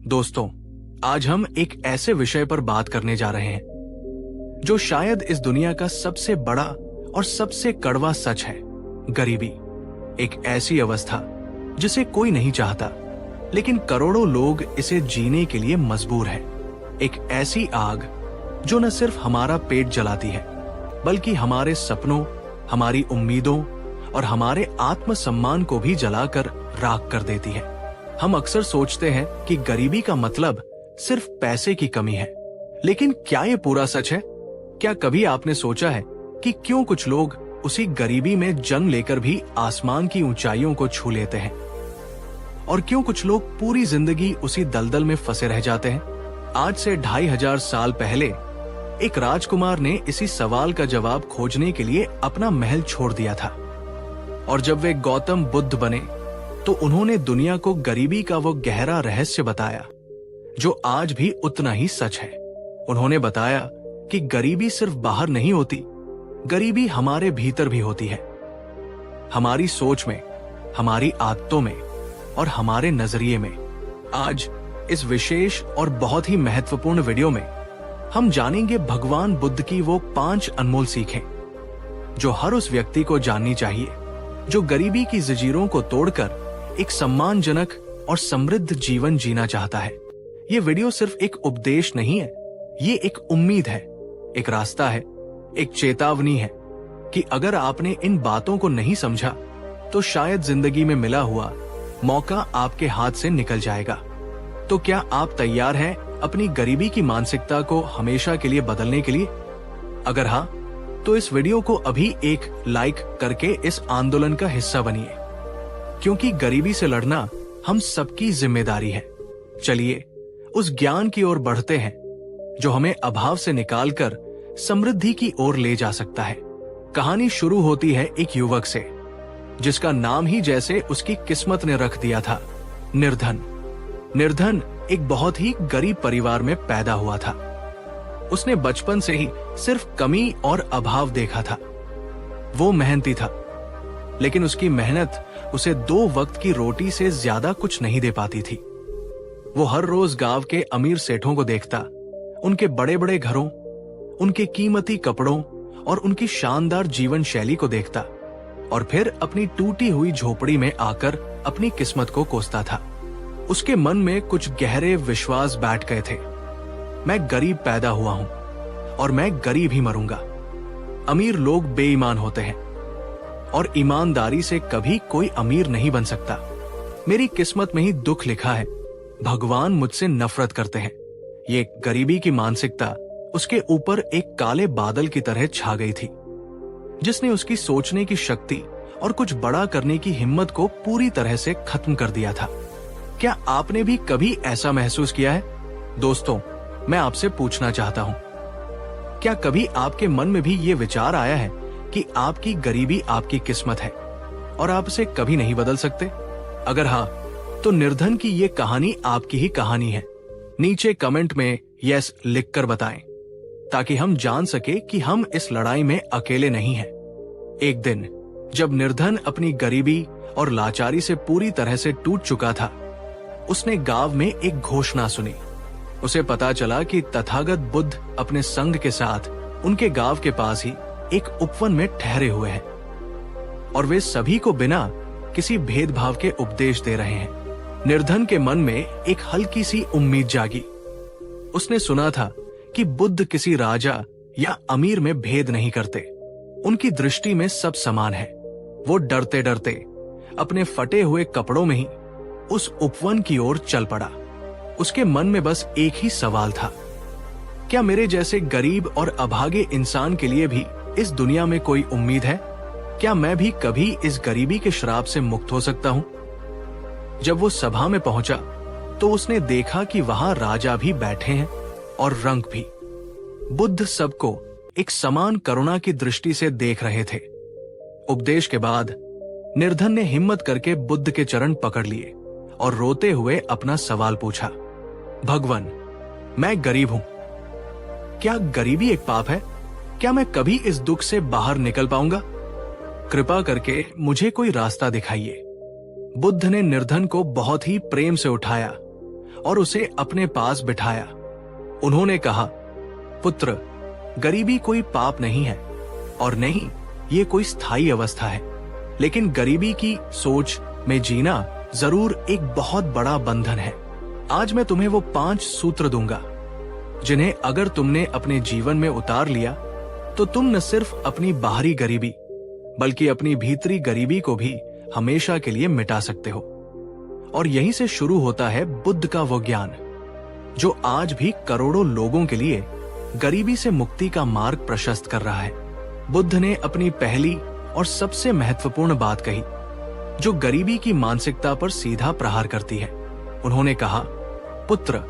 दोस्तों, आज हम एक ऐसे विषय पर बात करने जा रहे हैं जो शायद इस दुनिया का सबसे बड़ा और सबसे कड़वा सच है। गरीबी एक ऐसी अवस्था जिसे कोई नहीं चाहता, लेकिन करोड़ों लोग इसे जीने के लिए मजबूर हैं। एक ऐसी आग जो न सिर्फ हमारा पेट जलाती है, बल्कि हमारे सपनों, हमारी उम्मीदों और हमारे आत्मसम्मान को भी जलाकर राख कर देती है। हम अक्सर सोचते हैं कि गरीबी का मतलब सिर्फ पैसे की कमी है, लेकिन क्या ये पूरा सच है? क्या कभी आपने सोचा है कि क्यों कुछ लोग उसी गरीबी में जंग लेकर भी आसमान की ऊंचाइयों को छू लेते हैं, और क्यों कुछ लोग पूरी जिंदगी उसी दलदल में फंसे रह जाते हैं? आज से 2500 साल पहले एक राजकुमार ने इसी सवाल का जवाब खोजने के लिए अपना महल छोड़ दिया था, और जब वे गौतम बुद्ध बने तो उन्होंने दुनिया को गरीबी का वो गहरा रहस्य बताया जो आज भी उतना ही सच है। उन्होंने बताया कि गरीबी सिर्फ बाहर नहीं होती, गरीबी हमारे भीतर भी होती है। हमारी सोच में, हमारी आदतों में और हमारे नजरिए में। आज इस विशेष और बहुत ही महत्वपूर्ण वीडियो में हम जानेंगे भगवान बुद्ध की वो 5 अनमोल सीखें जो हर उस व्यक्ति को जाननी चाहिए जो गरीबी की जंजीरों को तोड़कर एक सम्मानजनक और समृद्ध जीवन जीना चाहता है। ये वीडियो सिर्फ एक उपदेश नहीं है, ये एक उम्मीद है, एक रास्ता है, एक चेतावनी है कि अगर आपने इन बातों को नहीं समझा तो शायद जिंदगी में मिला हुआ मौका आपके हाथ से निकल जाएगा। तो क्या आप तैयार हैं अपनी गरीबी की मानसिकता को हमेशा के लिए बदलने के लिए? अगर हाँ, तो इस वीडियो को अभी एक लाइक करके इस आंदोलन का हिस्सा बनिए, क्योंकि गरीबी से लड़ना हम सबकी जिम्मेदारी है। चलिए उस ज्ञान की ओर बढ़ते हैं जो हमें अभाव से निकालकर समृद्धि की ओर ले जा सकता है। कहानी शुरू होती है एक युवक से जिसका नाम ही जैसे उसकी किस्मत ने रख दिया था, निर्धन। निर्धन एक बहुत ही गरीब परिवार में पैदा हुआ था। उसने बचपन से ही सिर्फ कमी और अभाव देखा था। वो मेहनती था, लेकिन उसकी मेहनत उसे 2 वक्त की रोटी से ज्यादा कुछ नहीं दे पाती थी। वो हर रोज गांव के अमीर सेठों को देखता, उनके बड़े बड़े घरों, उनके कीमती कपड़ों और उनकी शानदार जीवन शैली को देखता, और फिर अपनी टूटी हुई झोपड़ी में आकर अपनी किस्मत को कोसता था। उसके मन में कुछ गहरे विश्वास बैठ गए थे। मैं गरीब पैदा हुआ हूं और मैं गरीब ही मरूंगा। अमीर लोग बेईमान होते हैं और ईमानदारी से कभी कोई अमीर नहीं बन सकता। मेरी किस्मत में ही दुख लिखा है, भगवान मुझसे नफरत करते हैं। ये गरीबी की मानसिकता उसके ऊपर एक काले बादल की तरह छा गई थी, जिसने उसकी सोचने की शक्ति और कुछ बड़ा करने की हिम्मत को पूरी तरह से खत्म कर दिया था। क्या आपने भी कभी ऐसा महसूस किया है? दोस्तों, मैं आपसे पूछना चाहता हूं, क्या कभी आपके मन में भी ये विचार आया है कि आपकी गरीबी आपकी किस्मत है और आप इसे कभी नहीं बदल सकते? अगर हाँ, तो निर्धन की ये कहानी आपकी ही कहानी है। नीचे कमेंट में यस लिखकर बताएं, ताकि हम जान सके कि हम इस लड़ाई में अकेले नहीं हैं। एक दिन जब निर्धन अपनी गरीबी और लाचारी से पूरी तरह से टूट चुका था, उसने गांव में एक घोषणा सुनी। उसे पता चला कि तथागत बुद्ध अपने संघ के साथ उनके गांव के पास ही एक उपवन में ठहरे हुए हैं, और वे सभी को बिना किसी भेदभाव के उपदेश दे रहे हैं। निर्धन के मन में एक हल्की सी उम्मीद जागी। उसने सुना था कि बुद्ध किसी राजा या अमीर में भेद नहीं करते, उनकी दृष्टि में सब समान है। वो डरते डरते अपने फटे हुए कपड़ों में ही उस उपवन की ओर चल पड़ा। उसके मन में बस एक ही सवाल था, क्या मेरे जैसे गरीब और अभागे इंसान के लिए भी इस दुनिया में कोई उम्मीद है? क्या मैं भी कभी इस गरीबी के श्राप से मुक्त हो सकता हूं? जब वो सभा में पहुंचा तो उसने देखा कि वहां राजा भी बैठे हैं और रंक भी। बुद्ध सबको एक समान करुणा की दृष्टि से देख रहे थे। उपदेश के बाद निर्धन ने हिम्मत करके बुद्ध के चरण पकड़ लिए और रोते हुए अपना सवाल पूछा, भगवान, मैं गरीब हूं। क्या गरीबी एक पाप है? क्या मैं कभी इस दुख से बाहर निकल पाऊंगा? कृपा करके मुझे कोई रास्ता दिखाइए। बुद्ध ने निर्धन को बहुत ही प्रेम से उठाया और उसे अपने पास बिठाया। उन्होंने कहा, पुत्र, गरीबी कोई पाप नहीं है और नहीं ये कोई स्थायी अवस्था है, लेकिन गरीबी की सोच में जीना जरूर एक बहुत बड़ा बंधन है। आज मैं तुम्हें वो 5 सूत्र दूंगा जिन्हें अगर तुमने अपने जीवन में उतार लिया तो तुम न सिर्फ अपनी बाहरी गरीबी बल्कि अपनी भीतरी गरीबी को भी हमेशा के लिए मिटा सकते हो। और यहीं से शुरू होता है बुद्ध का वो ज्ञान जो आज भी करोड़ों लोगों के लिए गरीबी से मुक्ति का मार्ग प्रशस्त कर रहा है। बुद्ध ने अपनी पहली और सबसे महत्वपूर्ण बात कही जो गरीबी की मानसिकता पर सीधा प्रहार करती है। उन्होंने कहा, पुत्र,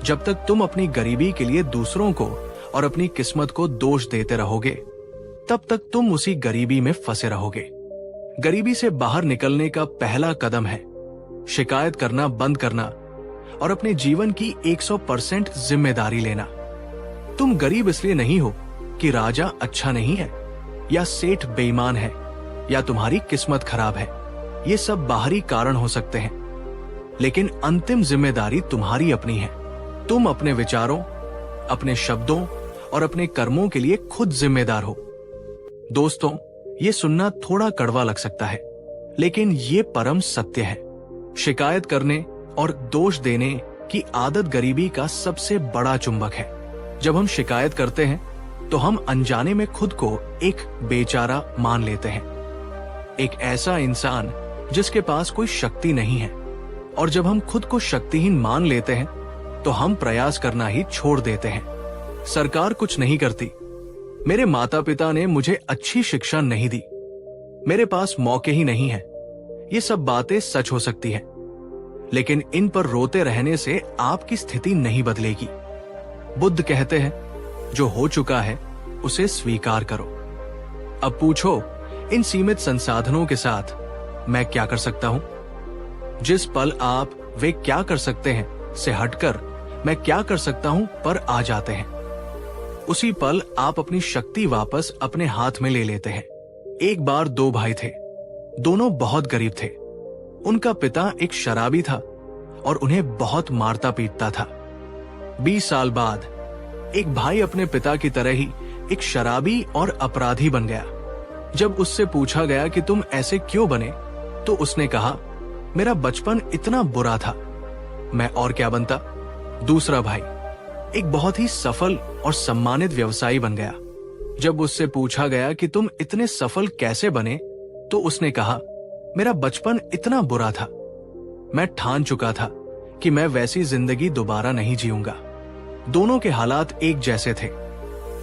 जब तक तुम अपनी गरीबी के लिए दूसरों को और अपनी किस्मत को दोष देते रहोगे तब तक तुम उसी गरीबी में फंसे रहोगे। गरीबी से बाहर निकलने का पहला कदम है शिकायत करना बंद करना और अपने जीवन की 100% जिम्मेदारी लेना। तुम गरीब इसलिए नहीं हो कि राजा अच्छा नहीं है या सेठ बेईमान है या तुम्हारी किस्मत खराब है। ये सब बाहरी कारण हो सकते हैं, लेकिन अंतिम जिम्मेदारी तुम्हारी अपनी है। तुम अपने विचारों, अपने शब्दों और अपने कर्मों के लिए खुद जिम्मेदार हो। दोस्तों, ये सुनना थोड़ा कड़वा लग सकता है, लेकिन ये परम सत्य है। शिकायत करने और दोष देने की आदत गरीबी का सबसे बड़ा चुंबक है। जब हम शिकायत करते हैं तो हम अनजाने में खुद को एक बेचारा मान लेते हैं, एक ऐसा इंसान जिसके पास कोई शक्ति नहीं है। और जब हम खुद को शक्तिहीन मान लेते हैं तो हम प्रयास करना ही छोड़ देते हैं। सरकार कुछ नहीं करती, मेरे माता पिता ने मुझे अच्छी शिक्षा नहीं दी, मेरे पास मौके ही नहीं है। ये सब बातें सच हो सकती हैं, लेकिन इन पर रोते रहने से आपकी स्थिति नहीं बदलेगी। बुद्ध कहते हैं, जो हो चुका है उसे स्वीकार करो। अब पूछो, इन सीमित संसाधनों के साथ मैं क्या कर सकता हूं? जिस पल आप वे क्या कर सकते हैं से हटकर मैं क्या कर सकता हूं पर आ जाते हैं, उसी पल आप अपनी शक्ति वापस अपने हाथ में ले लेते हैं। एक बार 2 भाई थे, दोनों बहुत गरीब थे। उनका पिता एक शराबी था और उन्हें बहुत मारता पीटता था। 20 साल बाद एक भाई अपने पिता की तरह ही एक शराबी और अपराधी बन गया। जब उससे पूछा गया कि तुम ऐसे क्यों बने, तो उसने कहा, मेरा बचपन इतना बुरा था, मैं और क्या बनता। दूसरा भाई एक बहुत ही सफल और सम्मानित व्यवसायी बन गया। जब उससे पूछा गया कि तुम इतने सफल कैसे बने, तो उसने कहा, मेरा बचपन इतना बुरा था, मैं ठान चुका था कि मैं वैसी जिंदगी दोबारा नहीं जीऊंगा। दोनों के हालात एक जैसे थे,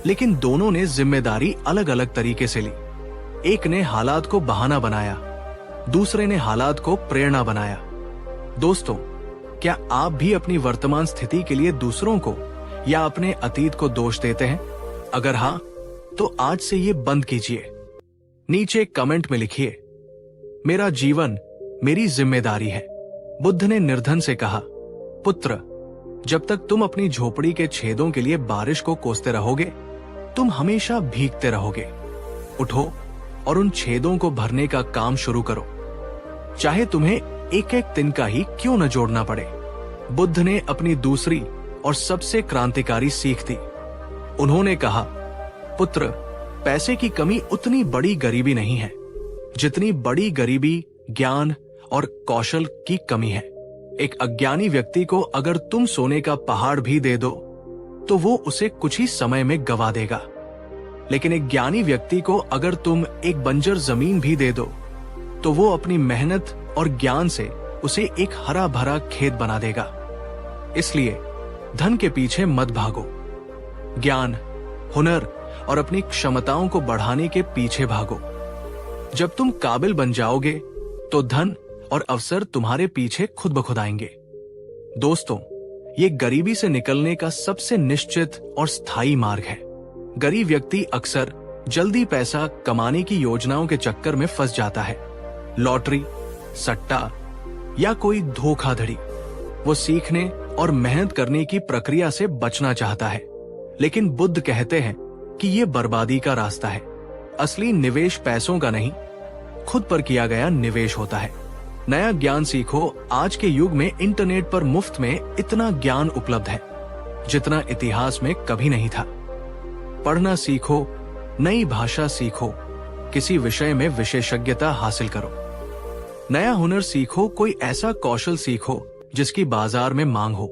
लेकिन दोनों ने जिम्मेदारी अलग अलग तरीके से ली। एक ने हालात को बहाना बनाया, दूसरे ने हालात को प्रेरणा बनाया। दोस्तों, क्या आप भी अपनी वर्तमान स्थिति के लिए दूसरों को या अपने अतीत को दोष देते हैं? अगर हाँ, तो आज से ये बंद कीजिए। नीचे कमेंट में लिखिए, मेरा जीवन मेरी जिम्मेदारी है। बुद्ध ने निर्धन से कहा, पुत्र, जब तक तुम अपनी झोपड़ी के छेदों के लिए बारिश को कोसते रहोगे, तुम हमेशा भीगते रहोगे। उठो और उन छेदों को भरने का काम शुरू करो, चाहे तुम्हें एक एक तिनका ही क्यों न जोड़ना पड़े। बुद्ध ने अपनी दूसरी और सबसे क्रांतिकारी सीख दी। उन्होंने कहा, पुत्र, पैसे की कमी उतनी बड़ी गरीबी नहीं है जितनी बड़ी गरीबी ज्ञान और कौशल की कमी है। एक अज्ञानी व्यक्ति को अगर तुम सोने का पहाड़ भी दे दो तो वो उसे कुछ ही समय में गवा देगा, लेकिन एक ज्ञानी व्यक्ति को अगर तुम एक बंजर जमीन भी दे दो तो वो अपनी मेहनत और ज्ञान से उसे एक हरा भरा खेत बना देगा। इसलिए धन के पीछे मत भागो, ज्ञान, हुनर और अपनी क्षमताओं को बढ़ाने के पीछे भागो। जब तुम काबिल बन जाओगे तो धन और अवसर तुम्हारे पीछे खुद ब खुद आएंगे। दोस्तों, ये गरीबी से निकलने का सबसे निश्चित और स्थायी मार्ग है। गरीब व्यक्ति अक्सर जल्दी पैसा कमाने की योजनाओं के चक्कर में फंस जाता है। लॉटरी, सट्टा या कोई धोखाधड़ी। वो सीखने और मेहनत करने की प्रक्रिया से बचना चाहता है, लेकिन बुद्ध कहते हैं कि ये बर्बादी का रास्ता है। असली निवेश पैसों का नहीं, खुद पर किया गया निवेश होता है। नया ज्ञान सीखो। आज के युग में इंटरनेट पर मुफ्त में इतना ज्ञान उपलब्ध है जितना इतिहास में कभी नहीं था। पढ़ना सीखो, नई भाषा सीखो, किसी विषय में विशेषज्ञता हासिल करो, नया हुनर सीखो, कोई ऐसा कौशल सीखो जिसकी बाजार में मांग हो,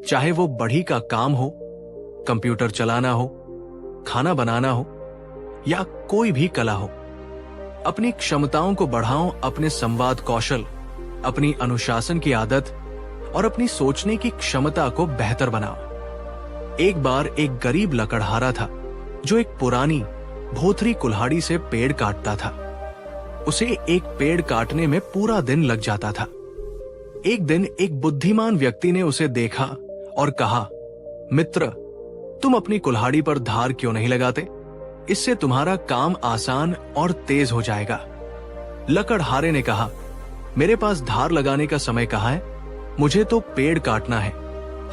चाहे वो बढ़ी का काम हो, कंप्यूटर चलाना हो, खाना बनाना हो या कोई भी कला हो। अपनी क्षमताओं को बढ़ाओ, अपने संवाद कौशल, अपनी अनुशासन की आदत और अपनी सोचने की क्षमता को बेहतर बनाओ। एक बार एक गरीब लकड़हारा था जो एक पुरानी भोथरी कुल्हाड़ी से पेड़ काटता था। उसे एक पेड़ काटने में पूरा दिन लग जाता था। एक दिन एक बुद्धिमान व्यक्ति ने उसे देखा और कहा, मित्र, तुम अपनी कुल्हाड़ी पर धार क्यों नहीं लगाते? इससे तुम्हारा काम आसान और तेज हो जाएगा। लकड़हारे ने कहा, मेरे पास धार लगाने का समय कहाँ है? मुझे तो पेड़ काटना है।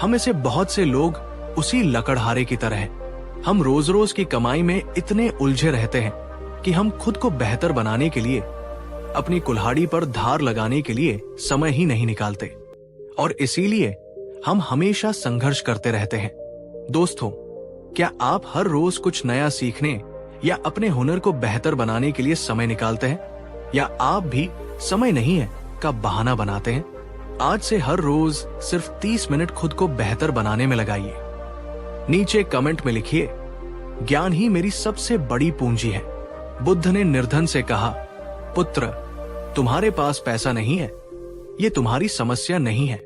हम ऐसे बहुत से लोग उसी लकड़हारे की तरह हैं। हम रोज रोज की कमाई में इतने उलझे रहते हैं कि हम खुद को बेहतर बनाने के लिए, अपनी कुल्हाड़ी पर धार लगाने के लिए समय ही नहीं निकालते और इसीलिए हम हमेशा संघर्ष करते रहते हैं। दोस्तों, क्या आप हर रोज कुछ नया सीखने या अपने हुनर को बेहतर बनाने के लिए समय निकालते हैं, या आप भी समय नहीं है का बहाना बनाते हैं? आज से हर रोज सिर्फ 30 मिनट खुद को बेहतर बनाने में लगाइए। नीचे कमेंट में लिखिए, ज्ञान ही मेरी सबसे बड़ी पूंजी है। बुद्ध ने निर्धन से कहा, पुत्र, तुम्हारे पास पैसा नहीं है, ये तुम्हारी समस्या नहीं है।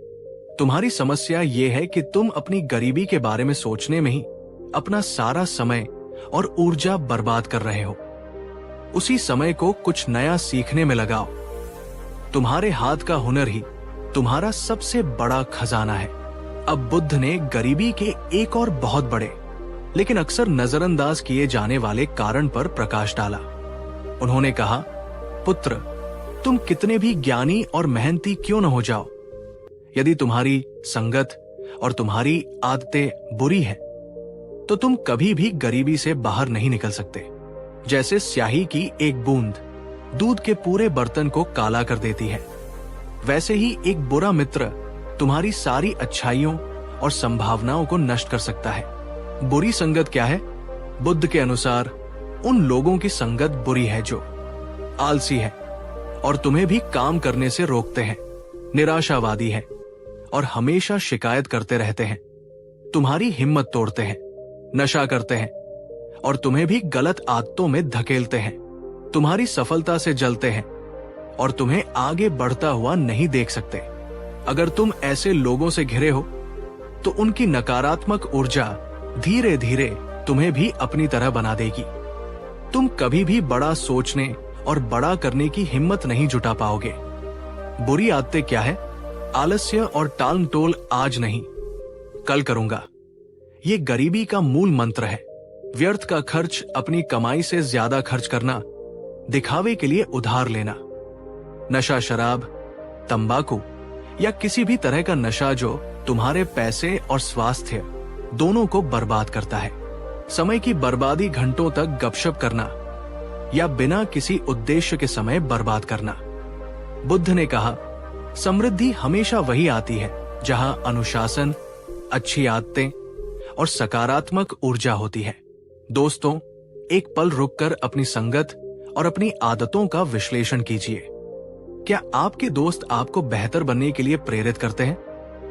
तुम्हारी समस्या ये है कि तुम अपनी गरीबी के बारे में सोचने में ही अपना सारा समय और ऊर्जा बर्बाद कर रहे हो। उसी समय को कुछ नया सीखने में लगाओ। तुम्हारे हाथ का हुनर ही तुम्हारा सबसे बड़ा खजाना है। अब बुद्ध ने गरीबी के एक और बहुत बड़े लेकिन अक्सर नजरअंदाज किए जाने वाले कारण पर प्रकाश डाला। उन्होंने कहा, पुत्र, तुम कितने भी ज्ञानी और मेहनती क्यों न हो जाओ, यदि तुम्हारी संगत और तुम्हारी आदतें बुरी हैं, तो तुम कभी भी गरीबी से बाहर नहीं निकल सकते। जैसे स्याही की एक बूंद दूध के पूरे बर्तन को काला कर देती है, वैसे ही एक बुरा मित्र तुम्हारी सारी अच्छाइयों और संभावनाओं को नष्ट कर सकता है। बुरी संगत क्या है? बुद्ध के अनुसार उन लोगों की संगत बुरी है जो आलसी है और तुम्हें भी काम करने से रोकते हैं, निराशावादी है और हमेशा शिकायत करते रहते हैं, तुम्हारी हिम्मत तोड़ते हैं, नशा करते हैं और तुम्हें भी गलत आदतों में धकेलते हैं, तुम्हारी सफलता से जलते हैं और तुम्हें आगे बढ़ता हुआ नहीं देख सकते। अगर तुम ऐसे लोगों से घिरे हो तो उनकी नकारात्मक ऊर्जा धीरे धीरे तुम्हें भी अपनी तरह बना देगी। तुम कभी भी बड़ा सोचने और बड़ा करने की हिम्मत नहीं जुटा पाओगे। बुरी आदतें क्या है? आलस्य और टालमटोल, आज नहीं कल करूंगा, ये गरीबी का मूल मंत्र है। व्यर्थ का खर्च, अपनी कमाई से ज्यादा खर्च करना, दिखावे के लिए उधार लेना, नशा, शराब, तंबाकू या किसी भी तरह का नशा जो तुम्हारे पैसे और स्वास्थ्य दोनों को बर्बाद करता है। समय की बर्बादी, घंटों तक गपशप करना या बिना किसी उद्देश्य के समय बर्बाद करना। बुद्ध ने कहा, समृद्धि हमेशा वही आती है जहां अनुशासन, अच्छी आदतें और सकारात्मक ऊर्जा होती है। दोस्तों, एक पल रुककर अपनी संगत और अपनी आदतों का विश्लेषण कीजिए। क्या आपके दोस्त आपको बेहतर बनने के लिए प्रेरित करते हैं?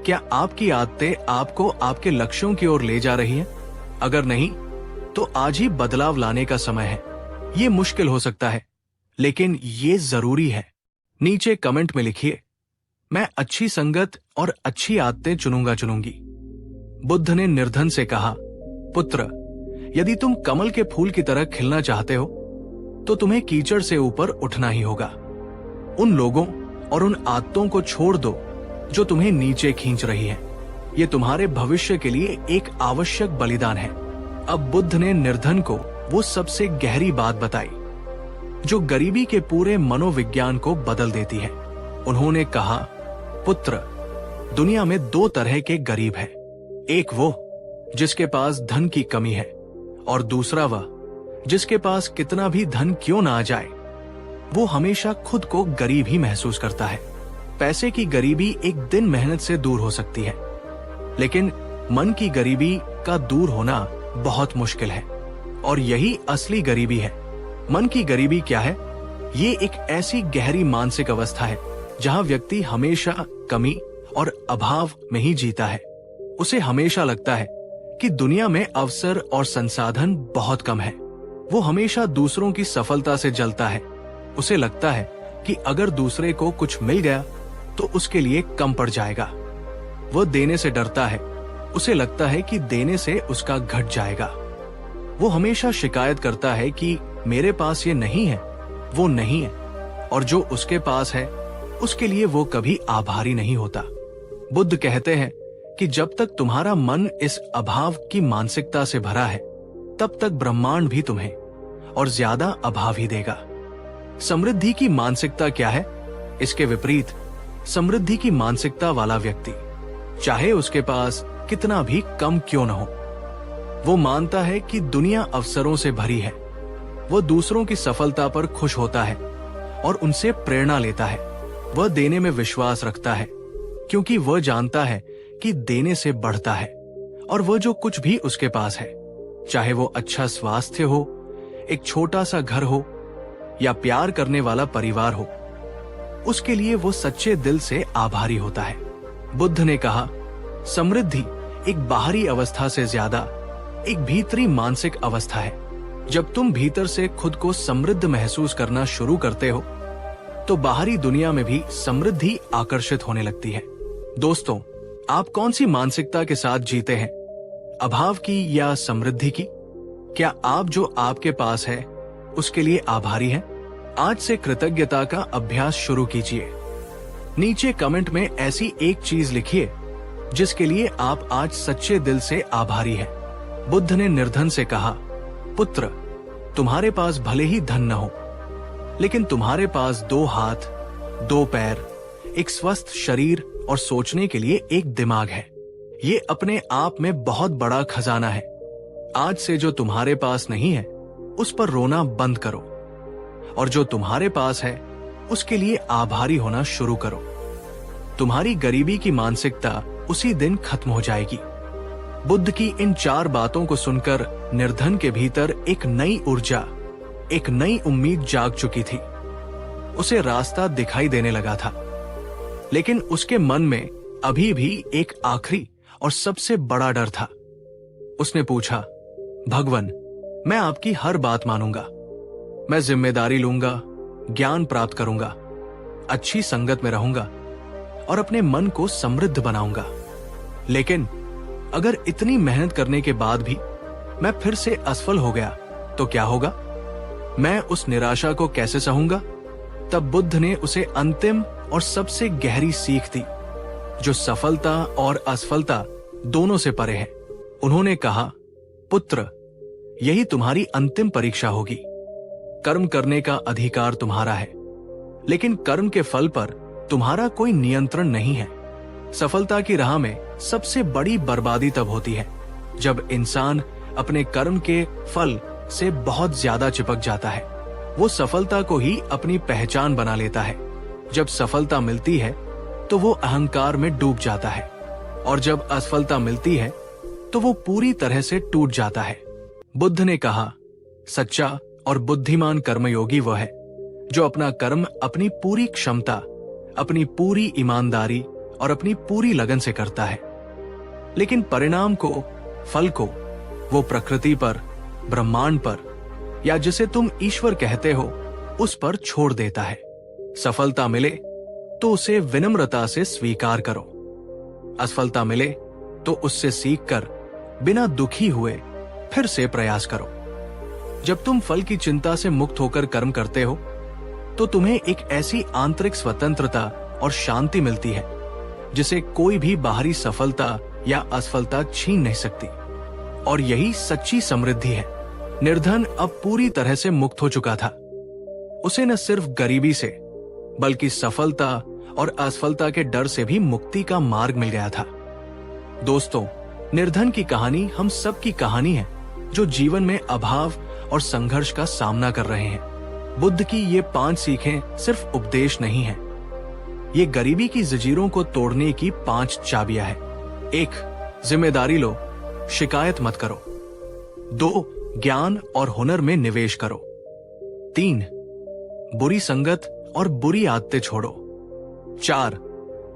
क्या आपकी आदतें आपको आपके लक्ष्यों की ओर ले जा रही हैं? अगर नहीं, तो आज ही बदलाव लाने का समय है। ये मुश्किल हो सकता है, लेकिन ये जरूरी है। नीचे कमेंट में लिखिए, मैं अच्छी संगत और अच्छी आदतें चुनूंगी। बुद्ध ने निर्धन से कहा, पुत्र, यदि तुम कमल के फूल की तरह खिलना चाहते हो तो तुम्हें कीचड़ से ऊपर उठना ही होगा। उन लोगों और उन आदतों को छोड़ दो जो तुम्हें नीचे खींच रही है। ये तुम्हारे भविष्य के लिए एक आवश्यक बलिदान है। अब बुद्ध ने निर्धन को वो सबसे गहरी बात बताई जो गरीबी के पूरे मनोविज्ञान को बदल देती है। उन्होंने कहा, पुत्र, दुनिया में दो तरह के गरीब हैं। एक वो जिसके पास धन की कमी है और दूसरा वह जिसके पास कितना भी धन क्यों ना आ जाए वो हमेशा खुद को गरीब ही महसूस करता है। पैसे की गरीबी एक दिन मेहनत से दूर हो सकती है, लेकिन मन की गरीबी का दूर होना बहुत मुश्किल है, और यही असली गरीबी है। मन की गरीबी क्या है? ये एक ऐसी गहरी मानसिक अवस्था है जहां व्यक्ति हमेशा कमी और अभाव में ही जीता है। उसे हमेशा लगता है कि दुनिया में अवसर और संसाधन बहुत कम है। वो हमेशा दूसरों की सफलता से जलता है। उसे लगता है कि अगर दूसरे को कुछ मिल गया तो उसके लिए कम पड़ जाएगा। वो देने से डरता है। उसे लगता है कि देने से उसका घट जाएगा। वो हमेशा शिकायत करता है कि मेरे पास ये नहीं है, वो नहीं है, और जो उसके पास है उसके लिए वो कभी आभारी नहीं होता। बुद्ध कहते हैं कि जब तक तुम्हारा मन इस अभाव की मानसिकता से भरा है, तब तक ब्रह्मांड भी तुम्हें और ज्यादा अभाव ही देगा। समृद्धि की मानसिकता क्या है? इसके विपरीत समृद्धि की मानसिकता वाला व्यक्ति, चाहे उसके पास कितना भी कम क्यों न हो, वो मानता है कि दुनिया अवसरों से भरी है। वो दूसरों की सफलता पर खुश होता है और उनसे प्रेरणा लेता है। वह देने में विश्वास रखता है क्योंकि वह जानता है कि देने से बढ़ता है, और वह जो कुछ भी उसके पास है, चाहे वो अच्छा स्वास्थ्य हो, एक छोटा सा घर हो या प्यार करने वाला परिवार हो, उसके लिए वो सच्चे दिल से आभारी होता है। बुद्ध ने कहा, समृद्धि एक बाहरी अवस्था से ज्यादा एक भीतरी मानसिक अवस्था है। जब तुम भीतर से खुद को समृद्ध महसूस करना शुरू करते हो तो बाहरी दुनिया में भी समृद्धि आकर्षित होने लगती है। दोस्तों, आप कौन सी मानसिकता के साथ जीते हैं? अभाव की या समृद्धि की? क्या आप जो आपके पास है उसके लिए आभारी हैं? आज से कृतज्ञता का अभ्यास शुरू कीजिए। नीचे कमेंट में ऐसी एक चीज लिखिए जिसके लिए आप आज सच्चे दिल से आभारी हैं। बुद्ध ने निर्धन से कहा, पुत्र, तुम्हारे पास भले ही धन न हो, लेकिन तुम्हारे पास 2 हाथ, 2 पैर, एक स्वस्थ शरीर और सोचने के लिए एक दिमाग है। ये अपने आप में बहुत बड़ा खजाना है। आज से जो तुम्हारे पास नहीं है उस पर रोना बंद करो, और जो तुम्हारे पास है उसके लिए आभारी होना शुरू करो। तुम्हारी गरीबी की मानसिकता उसी दिन खत्म हो जाएगी। बुद्ध की इन 4 बातों को सुनकर निर्धन के भीतर एक नई ऊर्जा, एक नई उम्मीद जाग चुकी थी। उसे रास्ता दिखाई देने लगा था, लेकिन उसके मन में अभी भी एक आखिरी और सबसे बड़ा डर था। उसने पूछा, भगवान, मैं आपकी हर बात मानूंगा, मैं जिम्मेदारी लूंगा, ज्ञान प्राप्त करूंगा, अच्छी संगत में रहूंगा और अपने मन को समृद्ध बनाऊंगा, लेकिन अगर इतनी मेहनत करने के बाद भी मैं फिर से असफल हो गया तो क्या होगा? मैं उस निराशा को कैसे सहूंगा? तब बुद्ध ने उसे अंतिम और सबसे गहरी सीख दी, जो सफलता और असफलता दोनों से परे है। उन्होंने कहा, पुत्र, यही तुम्हारी अंतिम परीक्षा होगी। कर्म करने का अधिकार तुम्हारा है, लेकिन कर्म के फल पर तुम्हारा कोई नियंत्रण नहीं है। सफलता की राह में सबसे बड़ी बर्बादी तब होती है जब इंसान अपने कर्म के फल से बहुत ज्यादा चिपक जाता है। वो सफलता को ही अपनी पहचान बना लेता है। जब सफलता मिलती है तो वो अहंकार में डूब जाता है, और जब असफलता मिलती है तो वो पूरी तरह से टूट जाता है। बुद्ध ने कहा, सच्चा और बुद्धिमान कर्मयोगी वह है जो अपना कर्म अपनी पूरी क्षमता, अपनी पूरी ईमानदारी और अपनी पूरी लगन से करता है, लेकिन परिणाम को, फल को वो प्रकृति पर, ब्रह्मांड पर, या जिसे तुम ईश्वर कहते हो उस पर छोड़ देता है। सफलता मिले तो उसे विनम्रता से स्वीकार करो, असफलता मिले तो उससे सीखकर बिना दुखी हुए फिर से प्रयास करो। जब तुम फल की चिंता से मुक्त होकर कर्म करते हो तो तुम्हें एक ऐसी आंतरिक स्वतंत्रता और शांति मिलती है जिसे कोई भी बाहरी सफलता या असफलता छीन नहीं सकती, और यही सच्ची समृद्धि है। निर्धन अब पूरी तरह से मुक्त हो चुका था। उसे न सिर्फ गरीबी से बल्कि सफलता और असफलता के डर से भी मुक्ति का मार्ग मिल गया था। दोस्तों, निर्धन की कहानी हम सब की कहानी है जो जीवन में अभाव और संघर्ष का सामना कर रहे हैं। बुद्ध की ये 5 सीखें सिर्फ उपदेश नहीं है, ये गरीबी की जंजीरों को तोड़ने की 5 चाबियां हैं। 1. जिम्मेदारी लो, शिकायत मत करो। 2. ज्ञान और हुनर में निवेश करो। 3. बुरी संगत और बुरी आदतें छोड़ो। 4.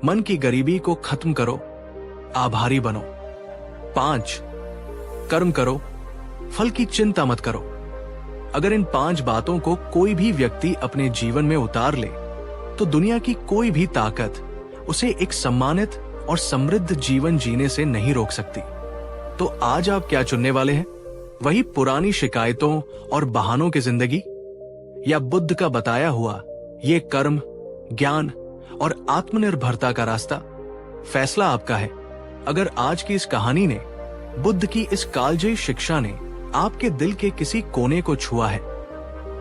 मन की गरीबी को खत्म करो, आभारी बनो। 5. कर्म करो, फल की चिंता मत करो। अगर इन 5 बातों को कोई भी व्यक्ति अपने जीवन में उतार ले तो दुनिया की कोई भी ताकत उसे एक सम्मानित और समृद्ध जीवन जीने से नहीं रोक सकती। तो आज आप क्या चुनने वाले हैं? वही पुरानी शिकायतों और बहानों की जिंदगी, या बुद्ध का बताया हुआ ये कर्म, ज्ञान और आत्मनिर्भरता का रास्ता? फैसला आपका है। अगर आज की इस कहानी ने, बुद्ध की इस कालजयी शिक्षा ने आपके दिल के किसी कोने को छुआ है,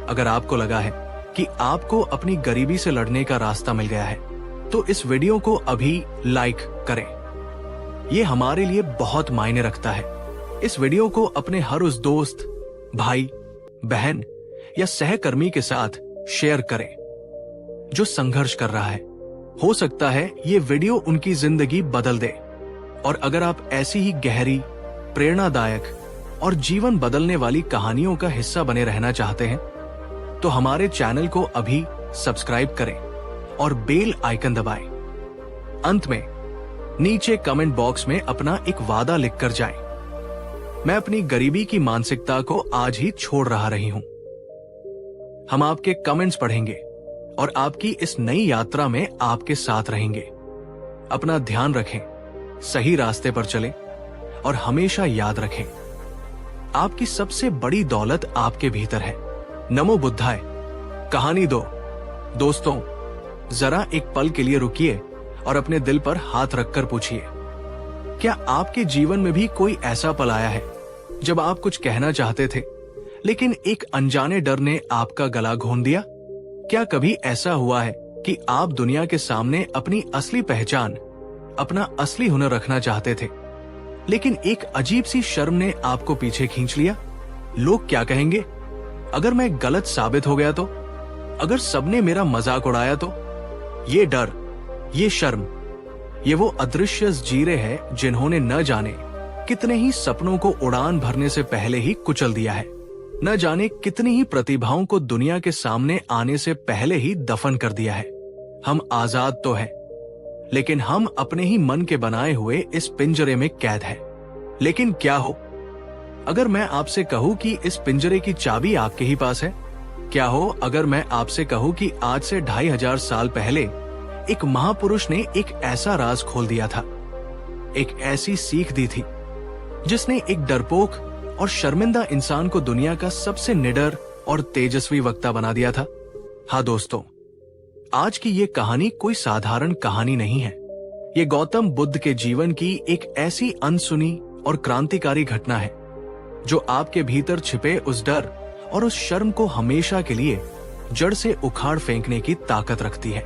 अगर आपको लगा है कि आपको अपनी गरीबी से लड़ने का रास्ता मिल गया है, तो इस वीडियो को अभी लाइक करें। यह हमारे लिए बहुत मायने रखता है। इस वीडियो को अपने हर उस दोस्त, भाई, बहन या सहकर्मी के साथ शेयर करें जो संघर्ष कर रहा है। हो सकता है ये वीडियो उनकी जिंदगी बदल दे। और अगर आप ऐसी ही गहरी, प्रेरणादायक और जीवन बदलने वाली कहानियों का हिस्सा बने रहना चाहते हैं, तो हमारे चैनल को अभी सब्सक्राइब करें और बेल आइकन दबाएं। अंत में नीचे कमेंट बॉक्स में अपना एक वादा लिखकर जाएं। मैं अपनी गरीबी की मानसिकता को आज ही छोड़ रही हूं। हम आपके कमेंट्स पढ़ेंगे और आपकी इस नई यात्रा में आपके साथ रहेंगे। अपना ध्यान रखें, सही रास्ते पर चलें और हमेशा याद रखें, आपकी सबसे बड़ी दौलत आपके भीतर है। नमो बुद्धाय। कहानी 2। दोस्तों, जरा एक पल के लिए रुकिए और अपने दिल पर हाथ रखकर पूछिए, क्या आपके जीवन में भी कोई ऐसा पल आया है जब आप कुछ कहना चाहते थे लेकिन एक अनजाने डर ने आपका गला घोंट दिया? क्या कभी ऐसा हुआ है कि आप दुनिया के सामने अपनी असली पहचान, अपना असली हुनर रखना चाहते थे, लेकिन एक अजीब सी शर्म ने आपको पीछे खींच लिया? लोग क्या कहेंगे? अगर मैं गलत साबित हो गया तो? अगर सबने मेरा मजाक उड़ाया तो? ये डर, ये शर्म, ये वो अदृश्य जीरे हैं जिन्होंने न जाने कितने ही सपनों को उड़ान भरने से पहले ही कुचल दिया है, न जाने कितनी ही प्रतिभाओं को दुनिया के सामने आने से पहले ही दफन कर दिया है। हम आजाद तो हैं, लेकिन हम अपने ही मन के बनाए हुए इस पिंजरे में कैद हैं। लेकिन क्या हो अगर मैं आपसे कहूं कि इस पिंजरे की चाबी आपके ही पास है? क्या हो अगर मैं आपसे कहूं कि आज से 2500 साल पहले एक महापुरुष ने एक ऐसा राज खोल दिया था, एक ऐसी सीख दी थी जिसने एक डरपोक और शर्मिंदा इंसान को दुनिया का सबसे निडर और तेजस्वी वक्ता बना दिया था? हाँ दोस्तों, आज की ये कहानी कोई साधारण कहानी नहीं है। ये गौतम बुद्ध के जीवन की एक ऐसी अनसुनी और क्रांतिकारी घटना है जो आपके भीतर छिपे उस डर और उस शर्म को हमेशा के लिए जड़ से उखाड़ फेंकने की ताकत रखती है।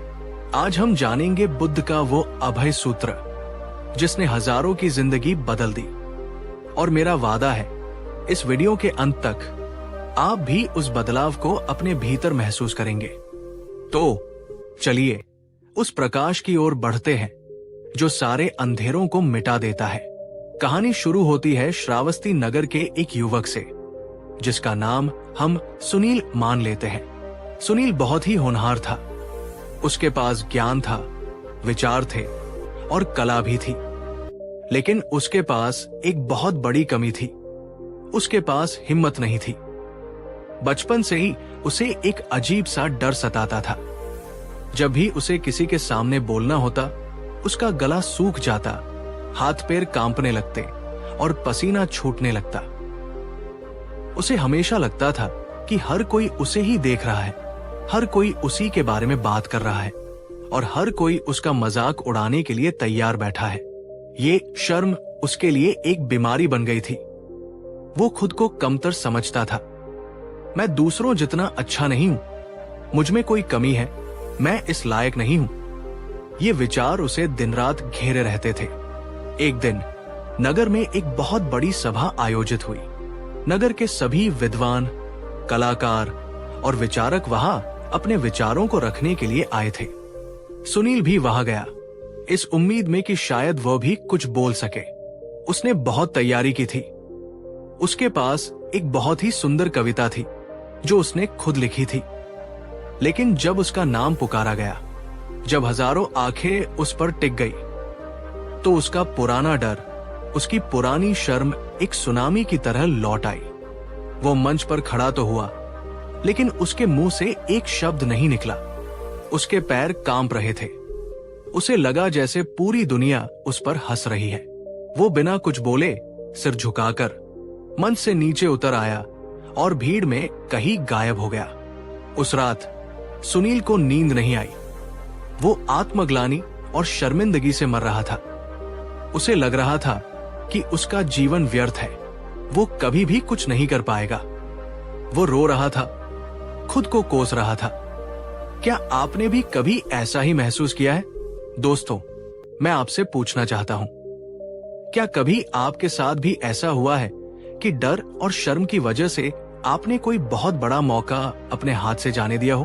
आज हम जानेंगे बुद्ध का वो अभय सूत्र जिसने हजारों की जिंदगी बदल दी। और मेरा वादा है, इस वीडियो के अंत तक आप भी उस बदलाव को अपने भीतर महसूस करेंगे। तो चलिए उस प्रकाश की ओर बढ़ते हैं जो सारे अंधेरों को मिटा देता है। कहानी शुरू होती है श्रावस्ती नगर के एक युवक से जिसका नाम हम सुनील मान लेते हैं। सुनील बहुत ही होनहार था। उसके पास ज्ञान था, विचार थे और कला भी थी। लेकिन उसके पास एक बहुत बड़ी कमी थी, उसके पास हिम्मत नहीं थी। बचपन से ही उसे एक अजीब सा डर सताता था। जब भी उसे किसी के सामने बोलना होता, उसका गला सूख जाता, हाथ पैर कांपने लगते और पसीना छूटने लगता। उसे हमेशा लगता था कि हर कोई उसे ही देख रहा है, हर कोई उसी के बारे में बात कर रहा है और हर कोई उसका मजाक उड़ाने के लिए तैयार बैठा है। ये शर्म उसके लिए एक बीमारी बन गई थी। वो खुद को कमतर समझता था। मैं दूसरों जितना अच्छा नहीं हूं, मुझ में कोई कमी है, मैं इस लायक नहीं हूं। ये विचार उसे दिन रात घेरे रहते थे। एक दिन नगर में एक बहुत बड़ी सभा आयोजित हुई। नगर के सभी विद्वान, कलाकार और विचारक वहां अपने विचारों को रखने के लिए आए थे। सुनील भी वहां गया, इस उम्मीद में कि शायद वह भी कुछ बोल सके। उसने बहुत तैयारी की थी। उसके पास एक बहुत ही सुंदर कविता थी जो उसने खुद लिखी थी। लेकिन जब उसका नाम पुकारा गया, जब हजारों आंखें उस पर टिक गई, तो उसका पुराना डर, उसकी पुरानी शर्म एक सुनामी की तरह लौट आई। वो मंच पर खड़ा तो हुआ, लेकिन उसके मुंह से एक शब्द नहीं निकला। उसके पैर कांप रहे थे। उसे लगा जैसे पूरी दुनिया उस पर हंस रही है। वो बिना कुछ बोले सिर झुकाकर मंच से नीचे उतर आया और भीड़ में कहीं गायब हो गया। उस रात सुनील को नींद नहीं आई। वो आत्मग्लानि और शर्मिंदगी से मर रहा था। उसे लग रहा था कि उसका जीवन व्यर्थ है, वो कभी भी कुछ नहीं कर पाएगा। वो रो रहा था, खुद को कोस रहा था। क्या आपने भी कभी ऐसा ही महसूस किया है? दोस्तों, मैं आपसे पूछना चाहता हूं, क्या कभी आपके साथ भी ऐसा हुआ है कि डर और शर्म की वजह से आपने कोई बहुत बड़ा मौका अपने हाथ से जाने दिया हो?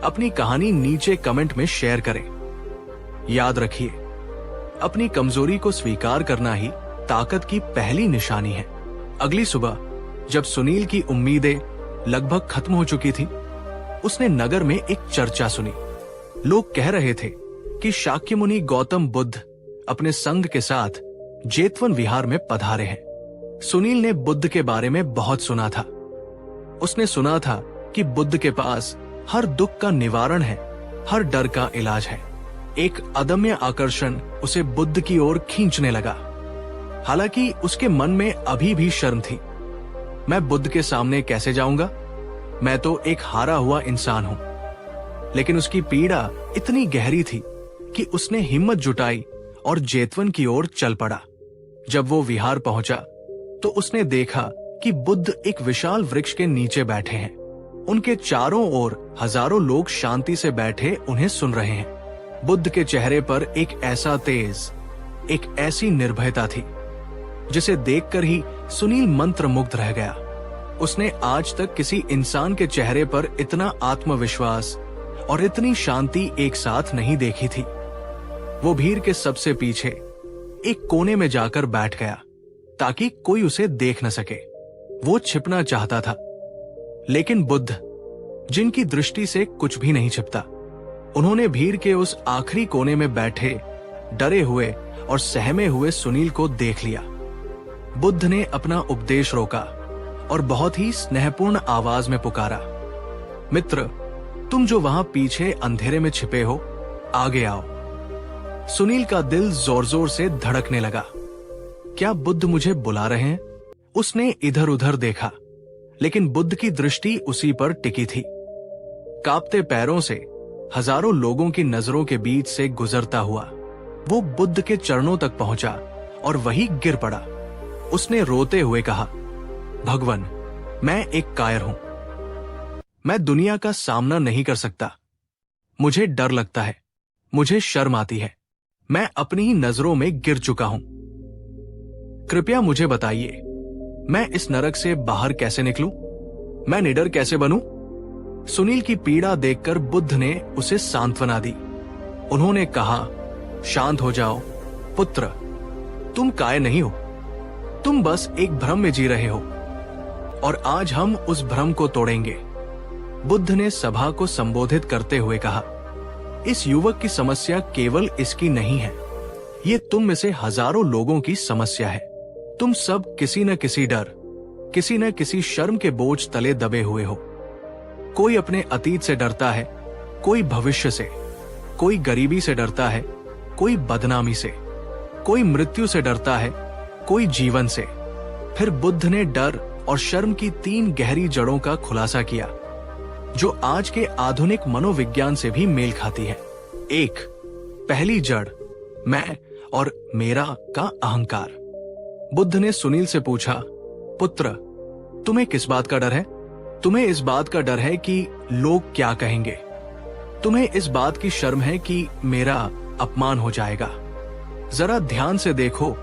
अपनी कहानी नीचे कमेंट में शेयर करें। याद रखिए, अपनी कमजोरी को स्वीकार करना ही ताकत की पहली निशानी है। अगली सुबह जब सुनील की उम्मीदें लगभग खत्म हो चुकी थी, उसने नगर में एक चर्चा सुनी। लोग कह रहे थे कि शाक्यमुनि गौतम बुद्ध अपने संघ के साथ जेतवन विहार में पधारे हैं। सुनील ने बुद्ध के बारे में बहुत सुना था। उसने सुना था कि बुद्ध के पास हर दुख का निवारण है, हर डर का इलाज है। एक अदम्य आकर्षण उसे बुद्ध की ओर खींचने लगा। हालांकि उसके मन में अभी भी शर्म थी। मैं बुद्ध के सामने कैसे जाऊंगा? मैं तो एक हारा हुआ इंसान हूं। लेकिन उसकी पीड़ा इतनी गहरी थी कि उसने हिम्मत जुटाई और जेतवन की ओर चल पड़ा। जब वो विहार पहुंचा तो उसने देखा कि बुद्ध एक विशाल वृक्ष के नीचे बैठे हैं। उनके चारों ओर हजारों लोग शांति से बैठे उन्हें सुन रहे हैं। बुद्ध के चेहरे पर एक ऐसा तेज, एक ऐसी निर्भयता थी जिसे देखकर ही सुनील मंत्रमुग्ध रह गया। उसने आज तक किसी इंसान के चेहरे पर इतना आत्मविश्वास और इतनी शांति एक साथ नहीं देखी थी। वो भीड़ के सबसे पीछे एक कोने में जाकर बैठ गया ताकि कोई उसे देख न सके। वो छिपना चाहता था, लेकिन बुद्ध, जिनकी दृष्टि से कुछ भी नहीं छिपता, उन्होंने भीड़ के उस आखिरी कोने में बैठे डरे हुए और सहमे हुए सुनील को देख लिया। बुद्ध ने अपना उपदेश रोका और बहुत ही स्नेहपूर्ण आवाज में पुकारा, मित्र, तुम जो वहां पीछे अंधेरे में छिपे हो, आगे आओ। सुनील का दिल जोर जोर से धड़कने लगा। क्या बुद्ध मुझे बुला रहे हैं? उसने इधर उधर देखा, लेकिन बुद्ध की दृष्टि उसी पर टिकी थी। कांपते पैरों से हजारों लोगों की नजरों के बीच से गुजरता हुआ वो बुद्ध के चरणों तक पहुंचा और वहीं गिर पड़ा। उसने रोते हुए कहा, भगवान, मैं एक कायर हूं। मैं दुनिया का सामना नहीं कर सकता। मुझे डर लगता है, मुझे शर्म आती है। मैं अपनी ही नजरों में गिर चुका हूं। कृपया मुझे बताइए, मैं इस नरक से बाहर कैसे निकलूं? मैं निडर कैसे बनूं? सुनील की पीड़ा देखकर बुद्ध ने उसे सांत्वना दी। उन्होंने कहा, शांत हो जाओ पुत्र, तुम काय नहीं हो, तुम बस एक भ्रम में जी रहे हो और आज हम उस भ्रम को तोड़ेंगे। बुद्ध ने सभा को संबोधित करते हुए कहा, इस युवक की समस्या केवल इसकी नहीं है, ये तुम में से हजारों लोगों की समस्या है। तुम सब किसी न किसी डर, किसी न किसी शर्म के बोझ तले दबे हुए हो। कोई अपने अतीत से डरता है, कोई भविष्य से, कोई गरीबी से डरता है, कोई बदनामी से, कोई मृत्यु से डरता है, कोई जीवन से। फिर बुद्ध ने डर और शर्म की 3 गहरी जड़ों का खुलासा किया जो आज के आधुनिक मनोविज्ञान से भी मेल खाती है। 1, पहली जड़, मैं और मेरा का अहंकार। बुद्ध ने सुनील से पूछा, पुत्र, तुम्हें किस बात का डर है? तुम्हें इस बात का डर है कि लोग क्या कहेंगे? तुम्हें इस बात की शर्म है कि मेरा अपमान हो जाएगा? जरा ध्यान से देखो,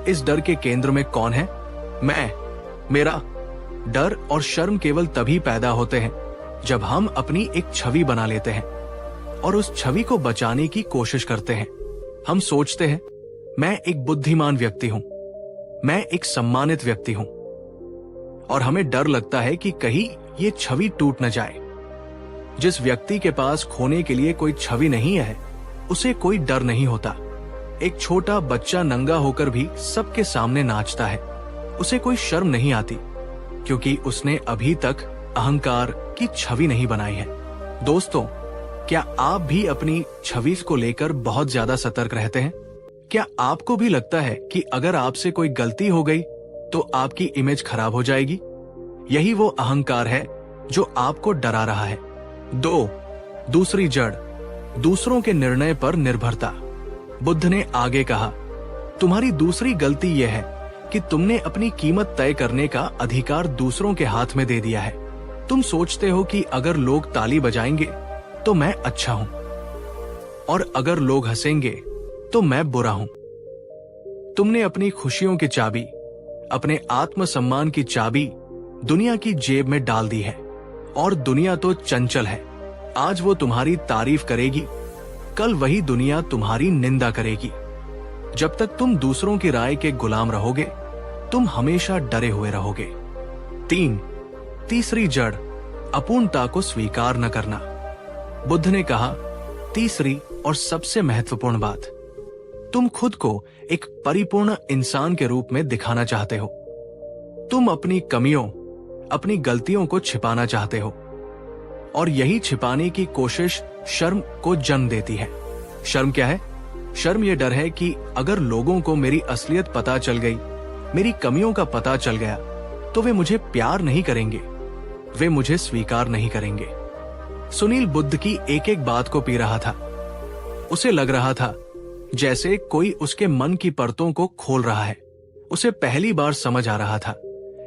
इस डर के केंद्र में कौन है? मैं, मेरा। डर और शर्म केवल तभी पैदा होते हैं जब हम अपनी एक छवि बना लेते हैं और उस छवि को बचाने की कोशिश करते हैं। हम सोचते हैं, मैं एक बुद्धिमान व्यक्ति हूं, मैं एक सम्मानित व्यक्ति हूं, और हमें डर लगता है कि कहीं ये छवि टूट न जाए। जिस व्यक्ति के पास खोने के लिए कोई छवि नहीं है, उसे कोई डर नहीं होता। एक छोटा बच्चा नंगा होकर भी सबके सामने नाचता है, उसे कोई शर्म नहीं आती, क्योंकि उसने अभी तक अहंकार की छवि नहीं बनाई है। दोस्तों, क्या आप भी अपनी छवि को लेकर बहुत ज्यादा सतर्क रहते हैं? क्या आपको भी लगता है कि अगर आपसे कोई गलती हो गई तो आपकी इमेज खराब हो जाएगी? यही वो अहंकार है जो आपको डरा रहा है। दूसरी जड़, दूसरों के निर्णय पर निर्भरता। बुद्ध ने आगे कहा, तुम्हारी दूसरी गलती यह है कि तुमने अपनी कीमत तय करने का अधिकार दूसरों के हाथ में दे दिया है। तुम सोचते हो कि अगर लोग ताली बजाएंगे तो मैं अच्छा हूं, और अगर लोग हंसेंगे तो मैं बुरा हूं। तुमने अपनी खुशियों की चाबी, अपने आत्मसम्मान की चाबी दुनिया की जेब में डाल दी है, और दुनिया तो चंचल है। आज वो तुम्हारी तारीफ करेगी, कल वही दुनिया तुम्हारी निंदा करेगी। जब तक तुम दूसरों की राय के गुलाम रहोगे, तुम हमेशा डरे हुए रहोगे। तीसरी जड़, अपूर्णता को स्वीकार न करना। बुद्ध ने कहा, तीसरी और सबसे महत्वपूर्ण बात, तुम खुद को एक परिपूर्ण इंसान के रूप में दिखाना चाहते हो। तुम अपनी कमियों, अपनी गलतियों को छिपाना चाहते हो, और यही छिपाने की कोशिश शर्म को जन्म देती है। शर्म क्या है? शर्म ये डर है कि अगर लोगों को मेरी असलियत पता चल गई, मेरी कमियों का पता चल गया, तो वे मुझे प्यार नहीं करेंगे, वे मुझे स्वीकार नहीं करेंगे। सुनील बुद्ध की एक एक बात को पी रहा था। उसे लग रहा था जैसे कोई उसके मन की परतों को खोल रहा है। उसे पहली बार समझ आ रहा था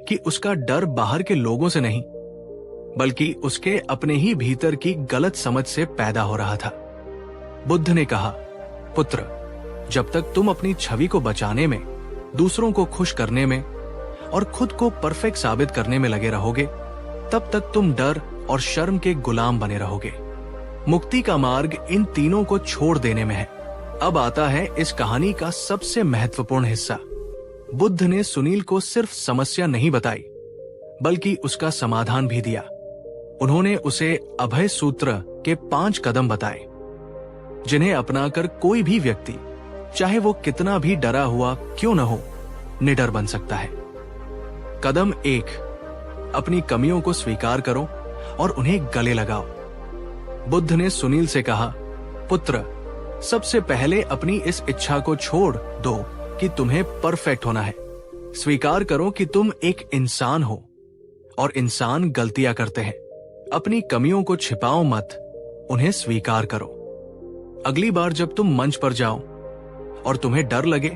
कि उसका डर बाहर के लोगों से नहीं, बल्कि उसके अपने ही भीतर की गलत समझ से पैदा हो रहा था। बुद्ध ने कहा, पुत्र, जब तक तुम अपनी छवि को बचाने में, दूसरों को खुश करने में और खुद को परफेक्ट साबित करने में लगे रहोगे, तब तक तुम डर और शर्म के गुलाम बने रहोगे। मुक्ति का मार्ग इन तीनों को छोड़ देने में है। अब आता है इस कहानी का सबसे महत्वपूर्ण हिस्सा। बुद्ध ने सुनील को सिर्फ समस्या नहीं बताई, बल्कि उसका समाधान भी दिया। उन्होंने उसे अभय सूत्र के 5 कदम बताए, जिन्हें अपनाकर कोई भी व्यक्ति, चाहे वो कितना भी डरा हुआ क्यों न हो, निडर बन सकता है। कदम 1, अपनी कमियों को स्वीकार करो और उन्हें गले लगाओ। बुद्ध ने सुनील से कहा, पुत्र, सबसे पहले अपनी इस इच्छा को छोड़ दो कि तुम्हें परफेक्ट होना है। स्वीकार करो कि तुम एक इंसान हो, और इंसान गलतियां करते हैं। अपनी कमियों को छिपाओ मत, उन्हें स्वीकार करो। अगली बार जब तुम मंच पर जाओ और तुम्हें डर लगे,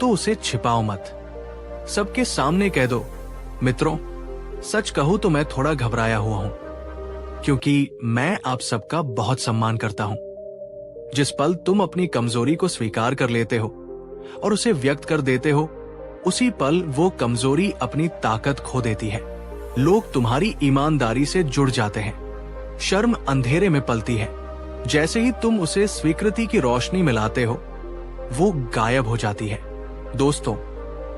तो उसे छिपाओ मत। सबके सामने कह दो, मित्रों, सच कहूं तो मैं थोड़ा घबराया हुआ हूं, क्योंकि मैं आप सबका बहुत सम्मान करता हूं। जिस पल तुम अपनी कमजोरी को स्वीकार कर लेते हो और उसे व्यक्त कर देते हो, उसी पल वो कमजोरी अपनी ताकत खो देती है। लोग तुम्हारी ईमानदारी से जुड़ जाते हैं। शर्म अंधेरे में पलती है, जैसे ही तुम उसे स्वीकृति की रोशनी में लाते हो, वो गायब हो जाती है। दोस्तों,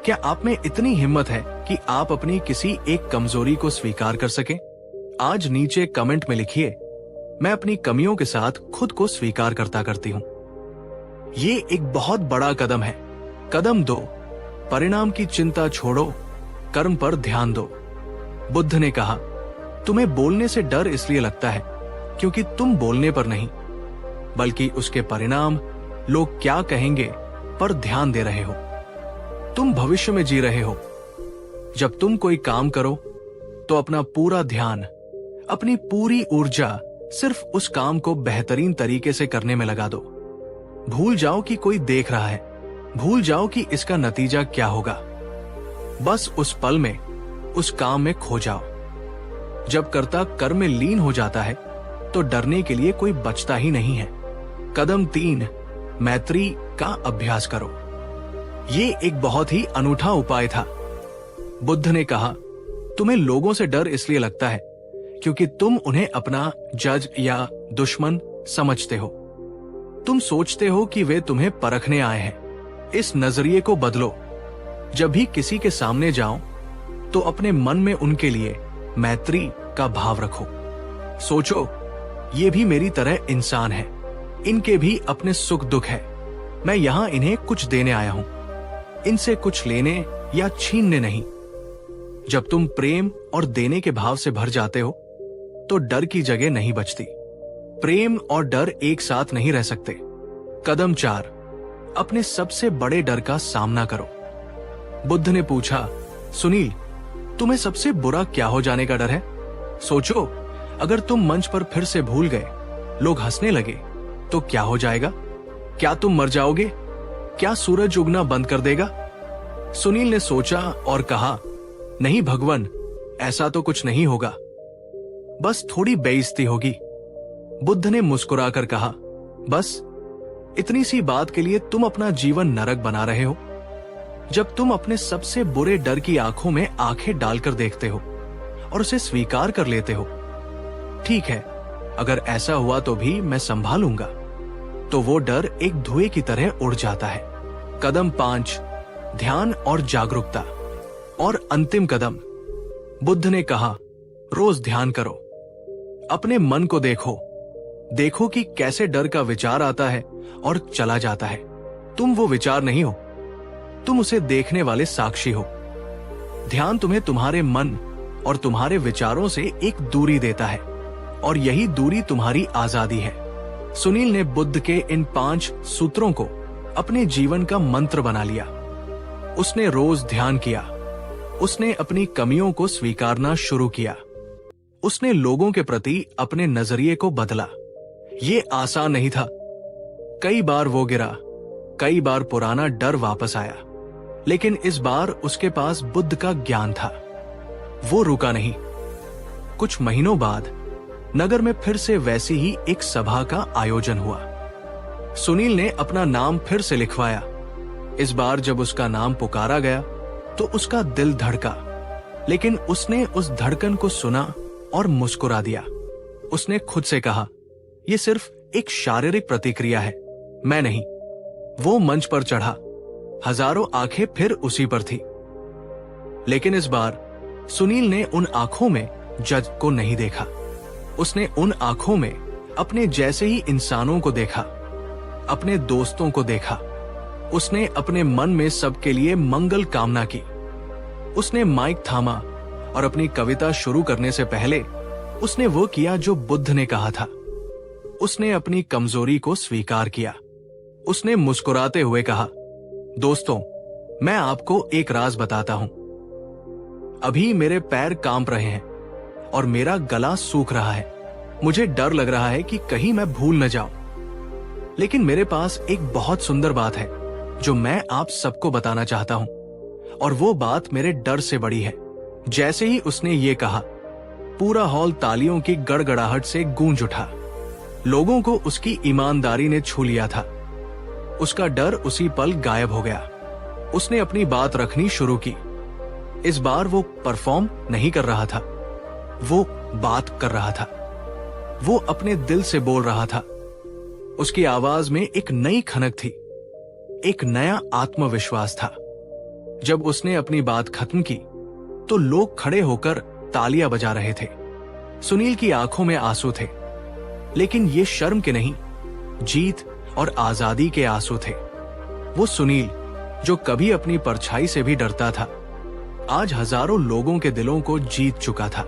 क्या आप में इतनी हिम्मत है कि आप अपनी किसी एक कमजोरी को स्वीकार कर सकें? आज नीचे कमेंट में लिखिए, मैं अपनी कमियों के साथ खुद को स्वीकार करती हूं। ये एक बहुत बड़ा कदम है। कदम 2, परिणाम की चिंता छोड़ो, कर्म पर ध्यान दो। बुद्ध ने कहा, तुम्हें बोलने से डर इसलिए लगता है क्योंकि तुम बोलने पर नहीं, बल्कि उसके परिणाम, लोग क्या कहेंगे, पर ध्यान दे रहे हो। तुम भविष्य में जी रहे हो। जब तुम कोई काम करो तो अपना पूरा ध्यान, अपनी पूरी ऊर्जा सिर्फ उस काम को बेहतरीन तरीके से करने में लगा दो। भूल जाओ कि कोई देख रहा है, भूल जाओ कि इसका नतीजा क्या होगा। बस उस पल में, उस काम में खो जाओ। जब कर्ता कर्म में लीन हो जाता है, तो डरने के लिए कोई बचता ही नहीं है। कदम 3, मैत्री का अभ्यास करो। ये एक बहुत ही अनूठा उपाय था। बुद्ध ने कहा, तुम्हें लोगों से डर इसलिए लगता है क्योंकि तुम उन्हें अपना जज या दुश्मन समझते हो। तुम सोचते हो कि वे तुम्हें परखने आए हैं। इस नजरिए को बदलो। जब भी किसी के सामने जाओ तो अपने मन में उनके लिए मैत्री का भाव रखो। सोचो, ये भी मेरी तरह इंसान है, इनके भी अपने सुख दुख है। मैं यहां इन्हें कुछ देने आया हूं, इनसे कुछ लेने या छीनने नहीं। जब तुम प्रेम और देने के भाव से भर जाते हो तो डर की जगह नहीं बचती। प्रेम और डर एक साथ नहीं रह सकते। कदम 4, अपने सबसे बड़े डर का सामना करो। बुद्ध ने पूछा, सुनील, तुम्हें सबसे बुरा क्या हो जाने का डर है? सोचो, अगर तुम मंच पर फिर से भूल गए, लोग हंसने लगे, तो क्या हो जाएगा? क्या तुम मर जाओगे? क्या सूरज उगना बंद कर देगा? सुनील ने सोचा और कहा, नहीं भगवान, ऐसा तो कुछ नहीं होगा, बस थोड़ी बेइज्जती होगी। बुद्ध ने मुस्कुराकर कहा, बस इतनी सी बात के लिए तुम अपना जीवन नरक बना रहे हो? जब तुम अपने सबसे बुरे डर की आंखों में आंखें डालकर देखते हो और उसे स्वीकार कर लेते हो, ठीक है, अगर ऐसा हुआ तो भी मैं संभालूंगा, तो वो डर एक धुएं की तरह उड़ जाता है। कदम 5, ध्यान और जागरूकता। और अंतिम कदम, बुद्ध ने कहा, रोज ध्यान करो। अपने मन को देखो कि कैसे डर का विचार आता है और चला जाता है। तुम वो विचार नहीं हो, तुम उसे देखने वाले साक्षी हो। ध्यान तुम्हें तुम्हारे मन और तुम्हारे विचारों से एक दूरी देता है, और यही दूरी तुम्हारी आजादी है। सुनील ने बुद्ध के इन 5 सूत्रों को अपने जीवन का मंत्र बना लिया। उसने रोज ध्यान किया, उसने अपनी कमियों को स्वीकारना शुरू किया, उसने लोगों के प्रति अपने नजरिए को बदला। ये आसान नहीं था। कई बार वो गिरा, कई बार पुराना डर वापस आया, लेकिन इस बार उसके पास बुद्ध का ज्ञान था। वो रुका नहीं। कुछ महीनों बाद नगर में फिर से वैसी ही एक सभा का आयोजन हुआ। सुनील ने अपना नाम फिर से लिखवाया। इस बार जब उसका नाम पुकारा गया तो उसका दिल धड़का, लेकिन उसने उस धड़कन को सुना और मुस्कुरा दिया। उसने खुद से कहा, यह सिर्फ एक शारीरिक प्रतिक्रिया है, मैं नहीं। वो मंच पर चढ़ा, हजारों आंखें फिर उसी पर थी, लेकिन इस बार सुनील ने उन आंखों में जज को नहीं देखा। उसने उन आंखों में अपने जैसे ही इंसानों को देखा, अपने दोस्तों को देखा। उसने अपने मन में सबके लिए मंगल कामना की। उसने माइक थामा और अपनी कविता शुरू करने से पहले उसने वो किया जो बुद्ध ने कहा था। उसने अपनी कमजोरी को स्वीकार किया। उसने मुस्कुराते हुए कहा, दोस्तों, मैं आपको एक राज बताता हूं। अभी मेरे पैर कांप रहे हैं और मेरा गला सूख रहा है। मुझे डर लग रहा है कि कहीं मैं भूल न जाऊं, लेकिन मेरे पास एक बहुत सुंदर बात है जो मैं आप सबको बताना चाहता हूं, और वो बात मेरे डर से बड़ी है। जैसे ही उसने ये कहा, पूरा हॉल तालियों की गड़गड़ाहट से गूंज उठा। लोगों को उसकी ईमानदारी ने छू लिया था। उसका डर उसी पल गायब हो गया। उसने अपनी बात रखनी शुरू की। इस बार वो परफॉर्म नहीं कर रहा था, वो बात कर रहा था। वो अपने दिल से बोल रहा था। उसकी आवाज में एक नई खनक थी, एक नया आत्मविश्वास था। जब उसने अपनी बात खत्म की तो लोग खड़े होकर तालियां बजा रहे थे। सुनील की आंखों में आंसू थे, लेकिन ये शर्म के नहीं, जीत और आजादी के आंसू थे। वो सुनील जो कभी अपनी परछाई से भी डरता था, आज हजारों लोगों के दिलों को जीत चुका था।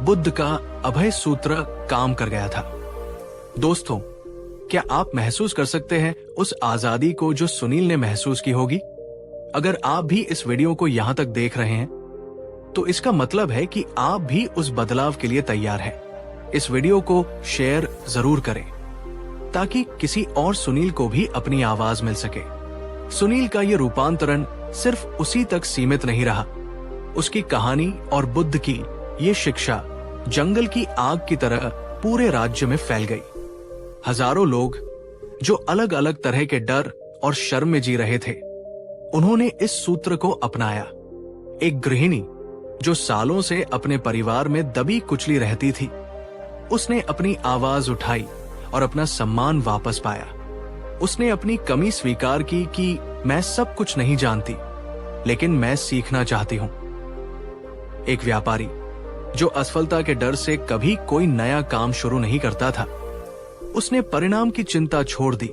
बुद्ध का अभय सूत्र काम कर गया था। दोस्तों, क्या आप महसूस कर सकते हैं उस आजादी को जो सुनील ने महसूस की होगी? अगर आप भी इस वीडियो को यहां तक देख रहे हैं तो इसका मतलब है कि आप भी उस बदलाव के लिए तैयार हैं। इस वीडियो को शेयर जरूर करें ताकि किसी और सुनील को भी अपनी आवाज मिल सके। सुनील का यह रूपांतरण सिर्फ उसी तक सीमित नहीं रहा। उसकी कहानी और बुद्ध की ये शिक्षा जंगल की आग की तरह पूरे राज्य में फैल गई। हजारों लोग जो अलग अलग तरह के डर और शर्म में जी रहे थे, उन्होंने इस सूत्र को अपनाया। एक गृहिणी जो सालों से अपने परिवार में दबी कुचली रहती थी, उसने अपनी आवाज उठाई और अपना सम्मान वापस पाया। उसने अपनी कमी स्वीकार की कि मैं सब कुछ नहीं जानती, लेकिन मैं सीखना चाहती हूं। एक व्यापारी जो असफलता के डर से कभी कोई नया काम शुरू नहीं करता था, उसने परिणाम की चिंता छोड़ दी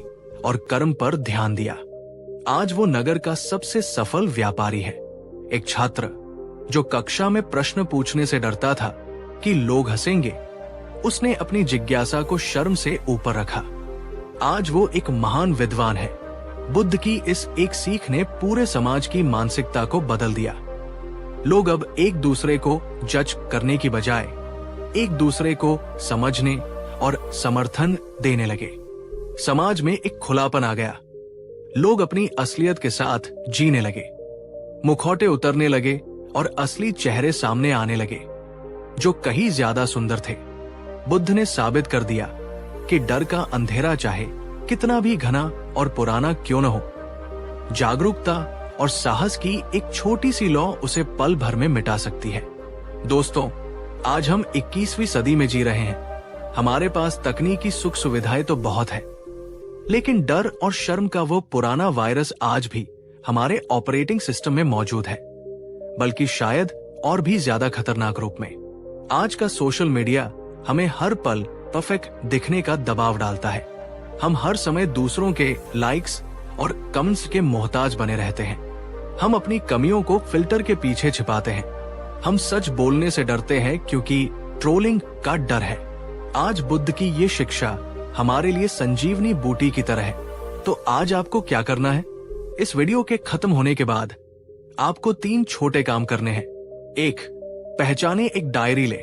और कर्म पर ध्यान दिया। आज वो नगर का सबसे सफल व्यापारी है। एक छात्र जो कक्षा में प्रश्न पूछने से डरता था कि लोग हंसेंगे, उसने अपनी जिज्ञासा को शर्म से ऊपर रखा। आज वो एक महान विद्वान है। बुद्ध की इस एक सीख ने पूरे समाज की मानसिकता को बदल दिया। लोग अब एक दूसरे को जज करने की बजाय एक दूसरे को समझने और समर्थन देने लगे। समाज में एक खुलापन आ गया। लोग अपनी असलियत के साथ जीने लगे। मुखौटे उतरने लगे और असली चेहरे सामने आने लगे, जो कहीं ज्यादा सुंदर थे। बुद्ध ने साबित कर दिया कि डर का अंधेरा चाहे कितना भी घना और पुराना क्यों न हो, जागरूकता और साहस की एक छोटी सी लौ उसे पल भर में मिटा सकती है। दोस्तों, आज हम 21वीं सदी में जी रहे हैं। हमारे पास तकनीकी सुख सुविधाएं तो बहुत है, लेकिन डर और शर्म का वो पुराना वायरस आज भी हमारे ऑपरेटिंग सिस्टम में मौजूद है, बल्कि शायद और भी ज्यादा खतरनाक रूप में। आज का सोशल मीडिया हमें हर पल परफेक्ट दिखने का दबाव डालता है। हम हर समय दूसरों के लाइक्स और कमेंट्स के मोहताज बने रहते हैं। हम अपनी कमियों को फिल्टर के पीछे छिपाते हैं। हम सच बोलने से डरते हैं क्योंकि ट्रोलिंग का डर है। आज बुद्ध की ये शिक्षा हमारे लिए संजीवनी बूटी की तरह है। तो आज आपको क्या करना है? इस वीडियो के खत्म होने के बाद आपको 3 छोटे काम करने हैं। 1, पहचाने एक डायरी ले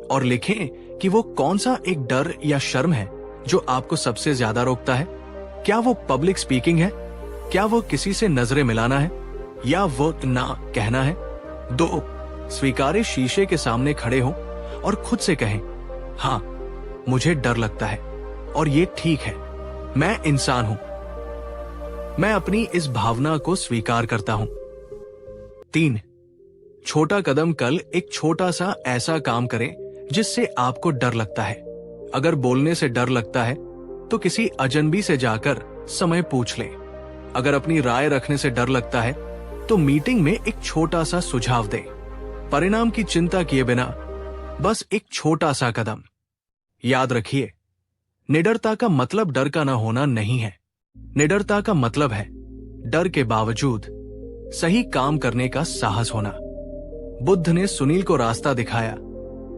और लिखें कि वो कौन सा एक डर या शर्म है जो आपको सबसे ज्यादा रोकता है। क्या वो पब्लिक स्पीकिंग है? क्या वो किसी से नजरें मिलाना है या वो ना कहना है? 2, स्वीकार्य शीशे के सामने खड़े हो और खुद से कहें, हाँ, मुझे डर लगता है और ये ठीक है, मैं इंसान हूं, मैं अपनी इस भावना को स्वीकार करता हूं। 3, छोटा कदम कल एक छोटा सा ऐसा काम करें जिससे आपको डर लगता है। अगर बोलने से डर लगता है तो किसी अजनबी से जाकर समय पूछ ले। अगर अपनी राय रखने से डर लगता है तो मीटिंग में एक छोटा सा सुझाव दे। परिणाम की चिंता किए बिना बस एक छोटा सा कदम। याद रखिए, निडरता का मतलब डर का न होना नहीं है। निडरता का मतलब है डर के बावजूद सही काम करने का साहस होना। बुद्ध ने सुनील को रास्ता दिखाया।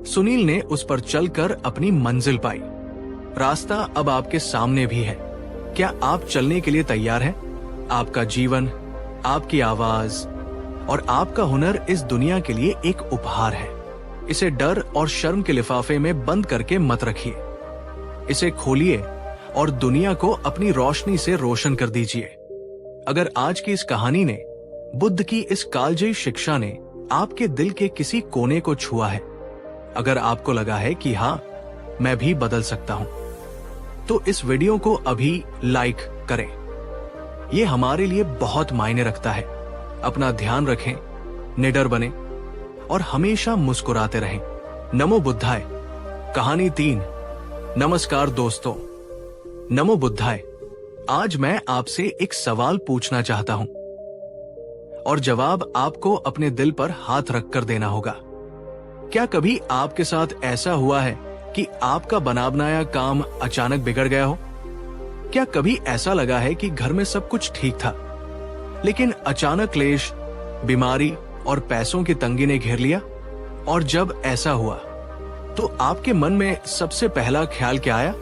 सुनील ने उस पर चलकर अपनी मंजिल पाई। रास्ता अब आपके सामने भी है। क्या आप चलने के लिए तैयार हैं? आपका जीवन, आपकी आवाज और आपका हुनर इस दुनिया के लिए एक उपहार है। इसे डर और शर्म के लिफाफे में बंद करके मत रखिए। इसे खोलिए और दुनिया को अपनी रोशनी से रोशन कर दीजिए। अगर आज की इस कहानी ने, बुद्ध की इस कालजयी शिक्षा ने आपके दिल के किसी कोने को छुआ है, अगर आपको लगा है कि हाँ, मैं भी बदल सकता हूं, तो इस वीडियो को अभी लाइक करें। यह हमारे लिए बहुत मायने रखता है। अपना ध्यान रखें, निडर बने और हमेशा मुस्कुराते रहें। नमो बुद्धाय। कहानी 3। नमस्कार दोस्तों, नमो बुद्धाय। आज मैं आपसे एक सवाल पूछना चाहता हूं और जवाब आपको अपने दिल पर हाथ रखकर देना होगा। क्या कभी आपके साथ ऐसा हुआ है कि आपका बना बनाया काम अचानक बिगड़ गया हो? क्या कभी ऐसा लगा है कि घर में सब कुछ ठीक था, लेकिन अचानक क्लेश, बीमारी और पैसों की तंगी ने घेर लिया? और जब ऐसा हुआ तो आपके मन में सबसे पहला ख्याल क्या आया?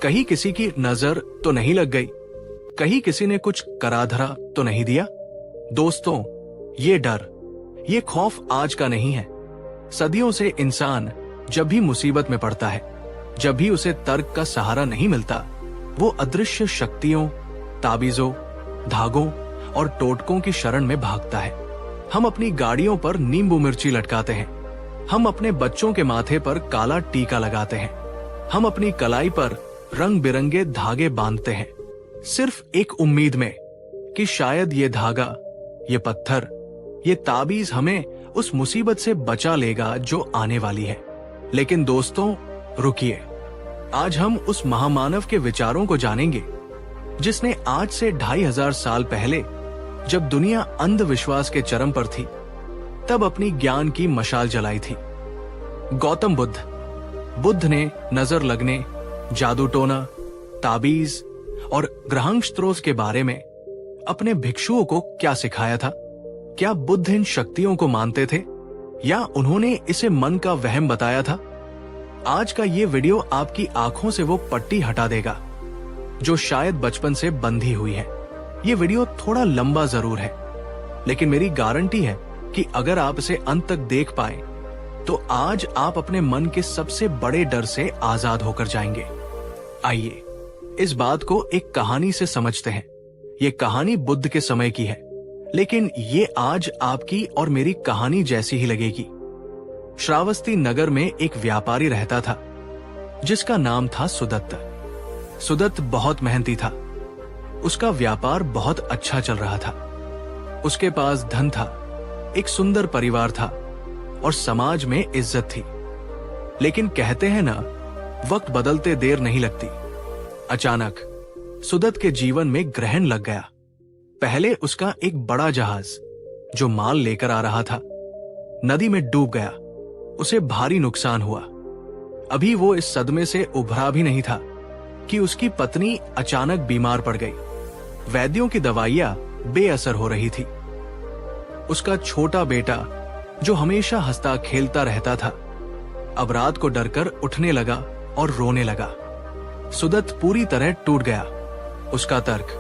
कहीं किसी की नजर तो नहीं लग गई? कहीं किसी ने कुछ करा धरा तो नहीं दिया? दोस्तों, ये डर, ये खौफ आज का नहीं है। सदियों से इंसान जब भी मुसीबत में पड़ता है, जब भी उसे तर्क का सहारा नहीं मिलता, वो अदृश्य शक्तियों, ताबीजों, धागों और टोटकों की शरण में भागता है। हम अपनी गाड़ियों पर नींबू मिर्ची लटकाते हैं। हम अपने बच्चों के माथे पर काला टीका लगाते हैं। हम अपनी कलाई पर रंग बिरंगे धागे बांधते हैं, सिर्फ एक उम्मीद में कि शायद ये धागा, ये पत्थर, ये ताबीज हमें उस मुसीबत से बचा लेगा जो आने वाली है। लेकिन दोस्तों, रुकिए। आज हम उस महामानव के विचारों को जानेंगे जिसने आज से 2500 साल पहले, जब दुनिया अंधविश्वास के चरम पर थी, तब अपनी ज्ञान की मशाल जलाई थी। गौतम बुद्ध ने नजर लगने, जादू टोना, ताबीज और ग्रहांक के बारे में अपने भिक्षुओं को क्या सिखाया था? क्या बुद्ध इन शक्तियों को मानते थे या उन्होंने इसे मन का वहम बताया था? आज का ये वीडियो आपकी आंखों से वो पट्टी हटा देगा जो शायद बचपन से बंधी हुई है। ये वीडियो थोड़ा लंबा जरूर है, लेकिन मेरी गारंटी है कि अगर आप इसे अंत तक देख पाए तो आज आप अपने मन के सबसे बड़े डर से आजाद होकर जाएंगे। आइए इस बात को एक कहानी से समझते हैं। ये कहानी बुद्ध के समय की है, लेकिन ये आज आपकी और मेरी कहानी जैसी ही लगेगी। श्रावस्ती नगर में एक व्यापारी रहता था जिसका नाम था सुदत्त। सुदत्त बहुत मेहनती था। उसका व्यापार बहुत अच्छा चल रहा था। उसके पास धन था, एक सुंदर परिवार था और समाज में इज्जत थी। लेकिन कहते हैं ना, वक्त बदलते देर नहीं लगती। अचानक सुदत्त के जीवन में ग्रहण लग गया। पहले उसका एक बड़ा जहाज जो माल लेकर आ रहा था नदी में डूब गया। उसे भारी नुकसान हुआ। अभी वो इस सदमे से उभरा भी नहीं था कि उसकी पत्नी अचानक बीमार पड़ गई। वैद्यों की दवाइयां बेअसर हो रही थी। उसका छोटा बेटा जो हमेशा हंसता खेलता रहता था, अब रात को डरकर उठने लगा और रोने लगा। सुदत्त पूरी तरह टूट गया। उसका तर्क,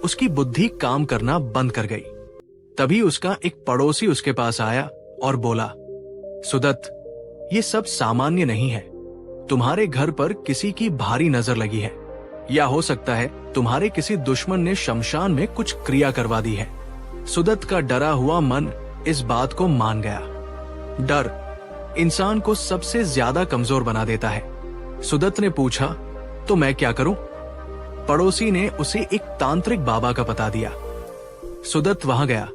उसकी बुद्धि काम करना बंद कर गई। तभी उसका एक पड़ोसी उसके पास आया और बोला, सुदत्त, ये सब सामान्य नहीं है। तुम्हारे घर पर किसी की भारी नजर लगी है, या हो सकता है तुम्हारे किसी दुश्मन ने शमशान में कुछ क्रिया करवा दी है। सुदत्त का डरा हुआ मन इस बात को मान गया। डर इंसान को सबसे ज्यादा कमजोर बना देता है। सुदत्त ने पूछा, तो मैं क्या करूं? पड़ोसी ने उसे एक तांत्रिक बाबा का पता दिया। सुदत्त वहां गया।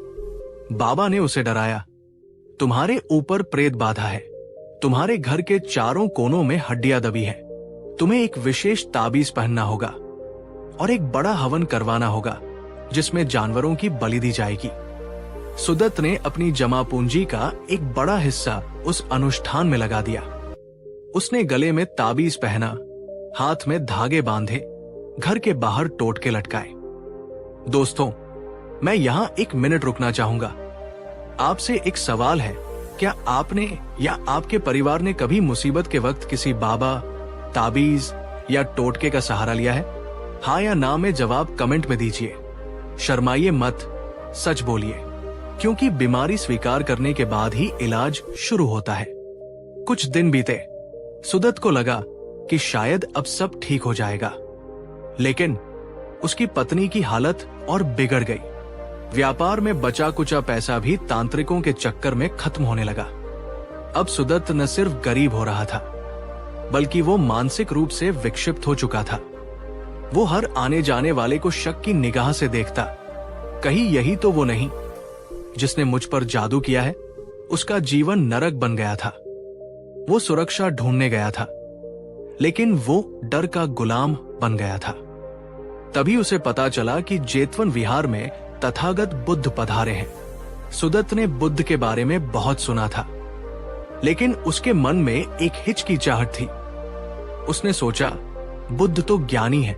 बाबा ने उसे डराया, तुम्हारे ऊपर प्रेत बाधा है। तुम्हारे घर के चारों कोनों में हड्डियां दबी है। तुम्हें एक विशेष ताबीज पहनना होगा और एक बड़ा हवन करवाना होगा जिसमें जानवरों की बलि दी जाएगी। सुदत्त ने अपनी जमा पूंजी का एक बड़ा हिस्सा उस अनुष्ठान में लगा दिया। उसने गले में ताबीज पहना, हाथ में धागे बांधे, घर के बाहर टोटके लटकाए। दोस्तों, मैं यहां एक मिनट रुकना चाहूंगा। आपसे एक सवाल है, क्या आपने या आपके परिवार ने कभी मुसीबत के वक्त किसी बाबा, ताबीज या टोटके का सहारा लिया है? हाँ या ना में जवाब कमेंट में दीजिए। शर्माइए मत, सच बोलिए, क्योंकि बीमारी स्वीकार करने के बाद ही इलाज शुरू होता है। कुछ दिन बीते। सुदत्त को लगा कि शायद अब सब ठीक हो जाएगा, लेकिन उसकी पत्नी की हालत और बिगड़ गई। व्यापार में बचा कुचा पैसा भी तांत्रिकों के चक्कर में खत्म होने लगा। अब सुदत्त न सिर्फ गरीब हो रहा था, बल्कि वो मानसिक रूप से विक्षिप्त हो चुका था। वो हर आने जाने वाले को शक की निगाह से देखता। कहीं यही तो वो नहीं जिसने मुझ पर जादू किया है? उसका जीवन नरक बन गया था। वो सुरक्षा ढूंढने गया था, लेकिन वो डर का गुलाम बन गया था। तभी उसे पता चला कि जेतवन विहार में तथागत बुद्ध पधारे हैं। सुदत्त ने बुद्ध के बारे में बहुत सुना था, लेकिन उसके मन में एक हिचकिचाहट थी। उसने सोचा, बुद्ध तो ज्ञानी है,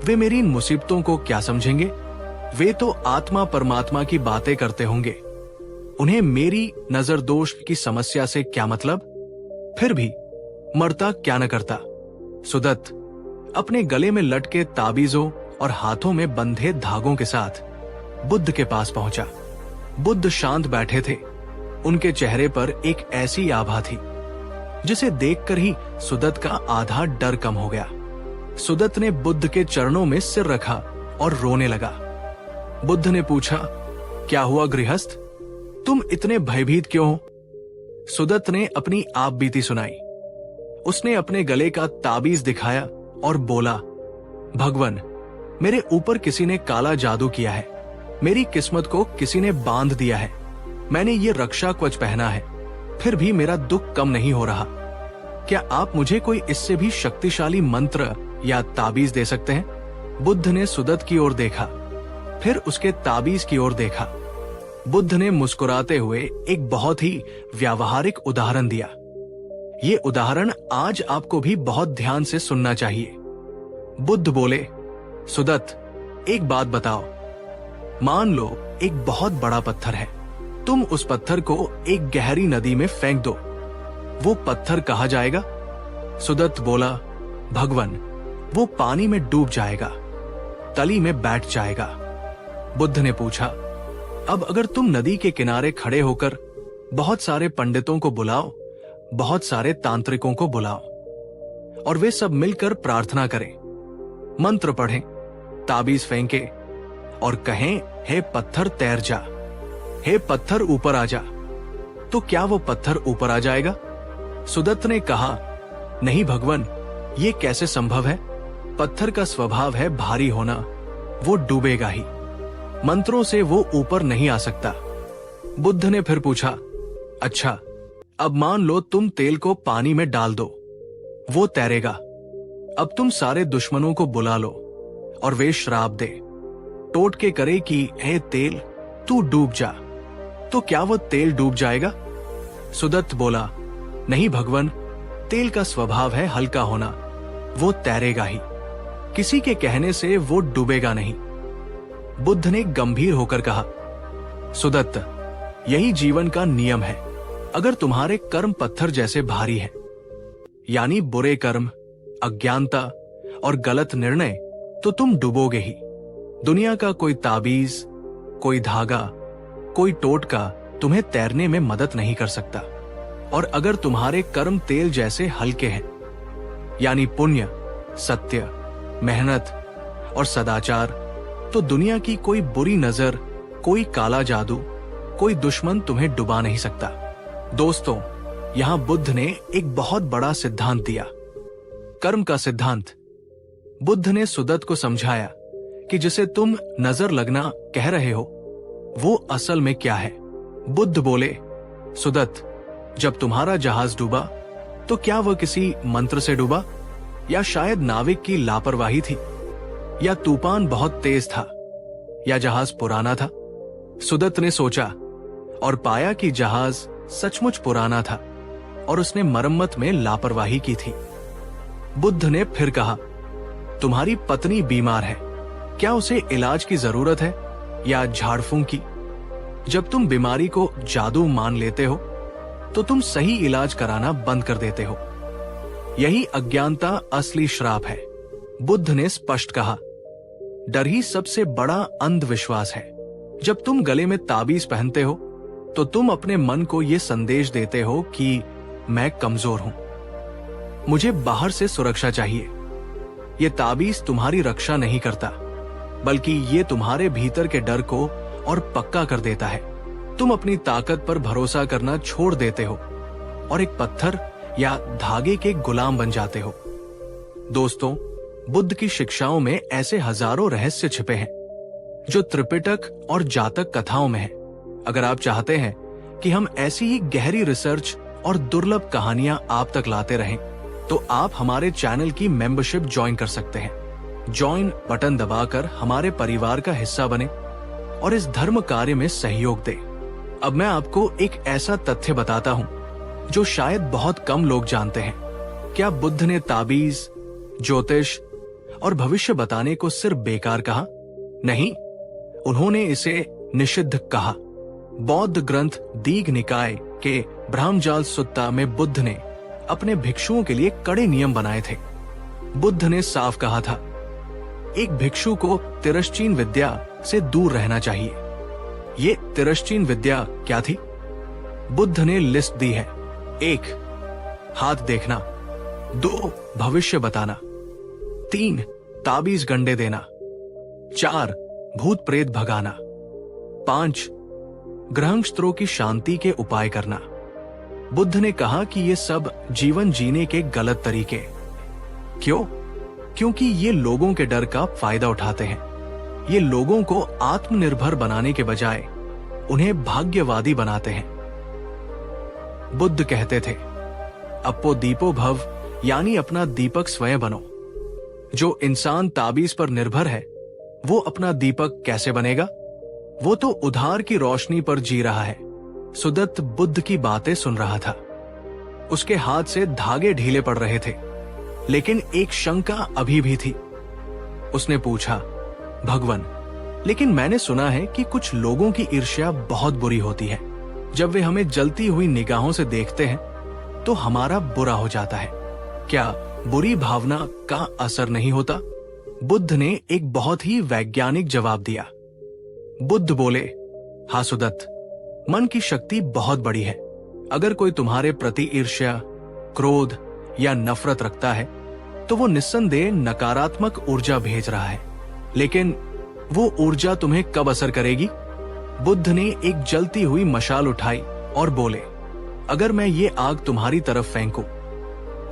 वे मेरी इन मुसीबतों को क्या समझेंगे? वे तो आत्मा परमात्मा की बातें करते होंगे, उन्हें मेरी नजर दोष की समस्या से क्या मतलब? फिर भी मरता क्या न करता। सुदत्त अपने गले में लटके ताबीजों और हाथों में बंधे धागों के साथ बुद्ध के पास पहुंचा। बुद्ध शांत बैठे थे। उनके चेहरे पर एक ऐसी आभा थी जिसे देखकर ही सुदत्त का आधा डर कम हो गया। सुदत्त ने बुद्ध के चरणों में सिर रखा और रोने लगा। बुद्ध ने पूछा, क्या हुआ गृहस्थ, तुम इतने भयभीत क्यों हो? सुदत्त ने अपनी आप बीती सुनाई। उसने अपने गले का ताबीज दिखाया और बोला, भगवान, मेरे ऊपर किसी ने काला जादू किया है। मेरी किस्मत को किसी ने बांध दिया है। मैंने ये रक्षा कवच पहना है, फिर भी मेरा दुख कम नहीं हो रहा। क्या आप मुझे कोई इससे भी शक्तिशाली मंत्र या ताबीज दे सकते हैं? बुद्ध ने सुदत्त की ओर देखा, फिर उसके ताबीज की ओर देखा। बुद्ध ने मुस्कुराते हुए एक बहुत ही व्यावहारिक उदाहरण दिया। ये उदाहरण आज आपको भी बहुत ध्यान से सुनना चाहिए। बुद्ध बोले, सुदत्त, एक बात बताओ। मान लो एक बहुत बड़ा पत्थर है, तुम उस पत्थर को एक गहरी नदी में फेंक दो, वो पत्थर कहाँ जाएगा? सुदत्त बोला, भगवन, वो पानी में डूब जाएगा, तली में बैठ जाएगा। बुद्ध ने पूछा, अब अगर तुम नदी के किनारे खड़े होकर बहुत सारे पंडितों को बुलाओ, बहुत सारे तांत्रिकों को बुलाओ, और वे सब मिलकर प्रार्थना करें, मंत्र पढ़ें, ताबीज फेंके और कहें, हे पत्थर तैर जा, हे पत्थर ऊपर आ जा, तो क्या वो पत्थर ऊपर आ जाएगा? सुदत्त ने कहा, नहीं भगवन, ये कैसे संभव है? पत्थर का स्वभाव है भारी होना, वो डूबेगा ही, मंत्रों से वो ऊपर नहीं आ सकता। बुद्ध ने फिर पूछा, अच्छा, अब मान लो तुम तेल को पानी में डाल दो, वो तैरेगा। अब तुम सारे दुश्मनों को बुला लो और वे श्राप दे, टोटके करे कि हे तेल, तू डूब जा, तो क्या वो तेल डूब जाएगा? सुदत्त बोला, नहीं भगवन, तेल का स्वभाव है हल्का होना, वो तैरेगा ही, किसी के कहने से वो डूबेगा नहीं। बुद्ध ने गंभीर होकर कहा, सुदत्त, यही जीवन का नियम है। अगर तुम्हारे कर्म पत्थर जैसे भारी हैं, यानी बुरे कर्म, अज्ञानता और गलत निर्णय, तो तुम डूबोगे ही। दुनिया का कोई ताबीज, कोई धागा, कोई टोटका तुम्हें तैरने में मदद नहीं कर सकता। और अगर तुम्हारे कर्म तेल जैसे हल्के हैं, यानी पुण्य, सत्य, मेहनत और सदाचार, तो दुनिया की कोई बुरी नजर, कोई काला जादू, कोई दुश्मन तुम्हें डुबा नहीं सकता। दोस्तों, यहां बुद्ध ने एक बहुत बड़ा सिद्धांत दिया, कर्म का सिद्धांत। बुद्ध ने सुदत्त को समझाया कि जिसे तुम नजर लगना कह रहे हो, वो असल में क्या है। बुद्ध बोले, सुदत्त, जब तुम्हारा जहाज डूबा तो क्या वह किसी मंत्र से डूबा, या शायद नाविक की लापरवाही थी, या तूफान बहुत तेज था, या जहाज पुराना था? सुदत्त ने सोचा और पाया कि जहाज सचमुच पुराना था और उसने मरम्मत में लापरवाही की थी। बुद्ध ने फिर कहा, तुम्हारी पत्नी बीमार है, क्या उसे इलाज की जरूरत है या झाड़ फूंक की? जब तुम बीमारी को जादू मान लेते हो तो तुम सही इलाज कराना बंद कर देते हो। यही अज्ञानता असली श्राप है। बुद्ध ने स्पष्ट कहा, डर ही सबसे बड़ा अंधविश्वास है। जब तुम गले में ताबीज पहनते हो तो तुम अपने मन को यह संदेश देते हो कि मैं कमजोर हूं, मुझे बाहर से सुरक्षा चाहिए। यह ताबीज तुम्हारी रक्षा नहीं करता, बल्कि ये तुम्हारे भीतर के डर को और पक्का कर देता है। तुम अपनी ताकत पर भरोसा करना छोड़ देते हो और एक पत्थर या धागे के गुलाम बन जाते हो। दोस्तों, बुद्ध की शिक्षाओं में ऐसे हजारों रहस्य छिपे हैं जो त्रिपिटक और जातक कथाओं में हैं। अगर आप चाहते हैं कि हम ऐसी ही गहरी रिसर्च और दुर्लभ कहानियां आप तक लाते रहें, तो आप हमारे चैनल की मेंबरशिप ज्वाइन कर सकते हैं। ज्वाइन बटन दबाकर हमारे परिवार का हिस्सा बने और इस धर्म कार्य में सहयोग दें। अब मैं आपको एक ऐसा तथ्य बताता हूं जो शायद बहुत कम लोग जानते हैं। क्या बुद्ध ने ताबीज, ज्योतिष और भविष्य बताने को सिर्फ बेकार कहा? नहीं, उन्होंने इसे निषिद्ध कहा। बौद्ध ग्रंथ दीघ निकाय के ब्रह्मजाल सुत्ता में बुद्ध ने अपने भिक्षुओं के लिए कड़े नियम बनाए थे। बुद्ध ने साफ कहा था, एक भिक्षु को तिरश्चीन विद्या से दूर रहना चाहिए। ये तिरश्चीन विद्या क्या थी? बुद्ध ने लिस्ट दी है। 1. हाथ देखना। 2. भविष्य बताना। 3. ताबीज गंडे देना। 4. भूत प्रेत भगाना। 5. ग्रहस्त्रों की शांति के उपाय करना। बुद्ध ने कहा कि ये सब जीवन जीने के गलत तरीके। क्यों? क्योंकि ये लोगों के डर का फायदा उठाते हैं। ये लोगों को आत्मनिर्भर बनाने के बजाय उन्हें भाग्यवादी बनाते हैं। बुद्ध कहते थे, अपो दीपो भव, यानी अपना दीपक स्वयं बनो। जो इंसान ताबीज पर निर्भर है, वो अपना दीपक कैसे बनेगा? वो तो उधार की रोशनी पर जी रहा है। सुदत्त बुद्ध की बातें सुन रहा था। उसके हाथ से धागे ढीले पड़ रहे थे, लेकिन एक शंका अभी भी थी। उसने पूछा, भगवान, लेकिन मैंने सुना है कि कुछ लोगों की ईर्ष्या बहुत बुरी होती है। जब वे हमें जलती हुई निगाहों से देखते हैं तो हमारा बुरा हो जाता है। क्या बुरी भावना का असर नहीं होता? बुद्ध ने एक बहुत ही वैज्ञानिक जवाब दिया। बुद्ध बोले, हाँ सुदत्त, मन की शक्ति बहुत बड़ी है। अगर कोई तुम्हारे प्रति ईर्ष्या, क्रोध या नफरत रखता है तो वो निस्संदेह नकारात्मक ऊर्जा भेज रहा है। लेकिन वो ऊर्जा तुम्हें कब असर करेगी? बुद्ध ने एक जलती हुई मशाल उठाई और बोले, अगर मैं ये आग तुम्हारी तरफ फेंकूं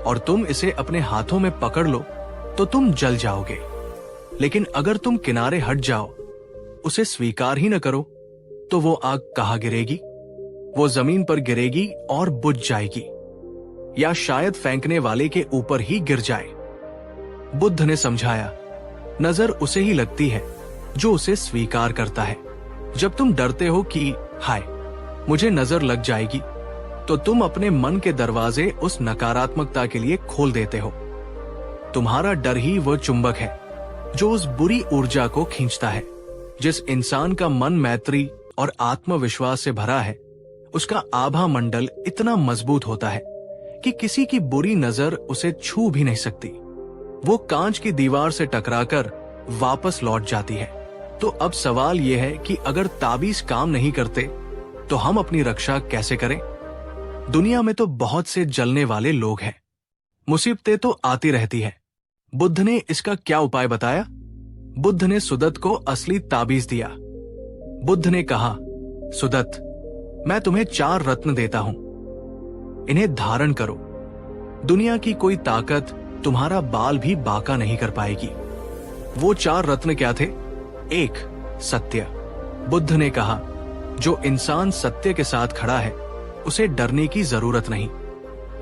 और तुम इसे अपने हाथों में पकड़ लो तो तुम जल जाओगे। लेकिन अगर तुम किनारे हट जाओ, उसे स्वीकार ही न करो, तो वो आग कहाँ गिरेगी? वो जमीन पर गिरेगी और बुझ जाएगी, या शायद फेंकने वाले के ऊपर ही गिर जाए। बुद्ध ने समझाया, नजर उसे ही लगती है जो उसे स्वीकार करता है। जब तुम डरते हो कि हाय मुझे नजर लग जाएगी, तो तुम अपने मन के दरवाजे उस नकारात्मकता के लिए खोल देते हो। तुम्हारा डर ही वो चुंबक है जो उस बुरी ऊर्जा को खींचता है। जिस इंसान का मन मैत्री और आत्मविश्वास से भरा है, उसका आभा मंडल इतना मजबूत होता है कि किसी की बुरी नजर उसे छू भी नहीं सकती। वो कांच की दीवार से टकराकर वापस लौट जाती है। तो अब सवाल यह है कि अगर ताबीज काम नहीं करते तो हम अपनी रक्षा कैसे करें? दुनिया में तो बहुत से जलने वाले लोग हैं, मुसीबतें तो आती रहती है। बुद्ध ने इसका क्या उपाय बताया? बुद्ध ने सुदत्त को असली ताबीज दिया। बुद्ध ने कहा, सुदत्त, मैं तुम्हें 4 रत्न देता हूं, इन्हें धारण करो। दुनिया की कोई ताकत तुम्हारा बाल भी बांका नहीं कर पाएगी। वो 4 रत्न क्या थे? 1. सत्य। बुद्ध ने कहा, जो इंसान सत्य के साथ खड़ा है उसे डरने की जरूरत नहीं।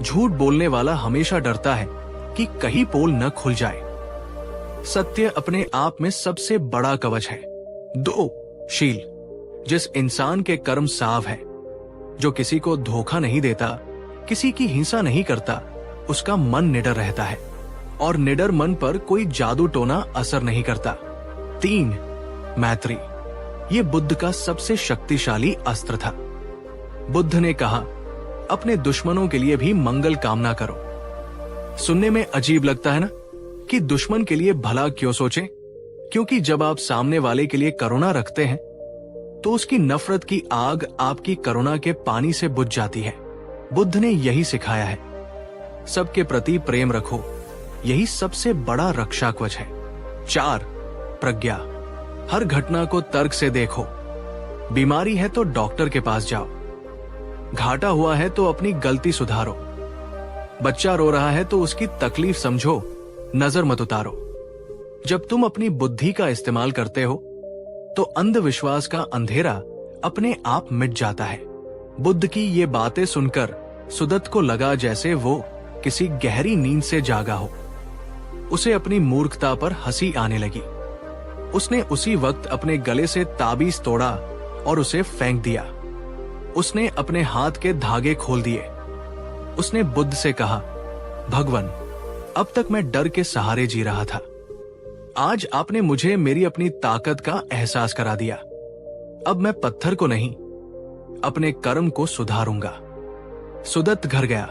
झूठ बोलने वाला हमेशा डरता है कि कहीं पोल न खुल जाए। सत्य अपने आप में सबसे बड़ा कवच है। 2. शील। जिस इंसान के कर्म साफ है, जो किसी को धोखा नहीं देता, किसी की हिंसा नहीं करता, उसका मन निडर रहता है और निडर मन पर कोई जादू टोना असर नहीं करता। 3. मैत्री। ये बुद्ध का सबसे शक्तिशाली अस्त्र था। बुद्ध ने कहा, अपने दुश्मनों के लिए भी मंगल कामना करो। सुनने में अजीब लगता है ना कि दुश्मन के लिए भला क्यों सोचें? क्योंकि जब आप सामने वाले के लिए करुणा रखते हैं तो उसकी नफरत की आग आपकी करुणा के पानी से बुझ जाती है। बुद्ध ने यही सिखाया है। सबके प्रति प्रेम रखो, यही सबसे बड़ा रक्षा कवच है। 4. प्रज्ञा। हर घटना को तर्क से देखो। बीमारी है तो डॉक्टर के पास जाओ। घाटा हुआ है तो अपनी गलती सुधारो। बच्चा रो रहा है तो उसकी तकलीफ समझो, नजर मत उतारो। जब तुम अपनी बुद्धि का इस्तेमाल करते हो तो अंधविश्वास का अंधेरा अपने आप मिट जाता है। बुद्ध की ये बातें सुनकर सुदत्त को लगा जैसे वो किसी गहरी नींद से जागा हो। उसे अपनी मूर्खता पर हंसी आने लगी। उसने उसी वक्त अपने गले से ताबीज तोड़ा और उसे फेंक दिया। उसने अपने हाथ के धागे खोल दिए। उसने बुद्ध से कहा, भगवान, अब तक मैं डर के सहारे जी रहा था। आज आपने मुझे मेरी अपनी ताकत का एहसास करा दिया। अब मैं पत्थर को नहीं, अपने कर्म को सुधारूंगा। सुदत्त घर गया।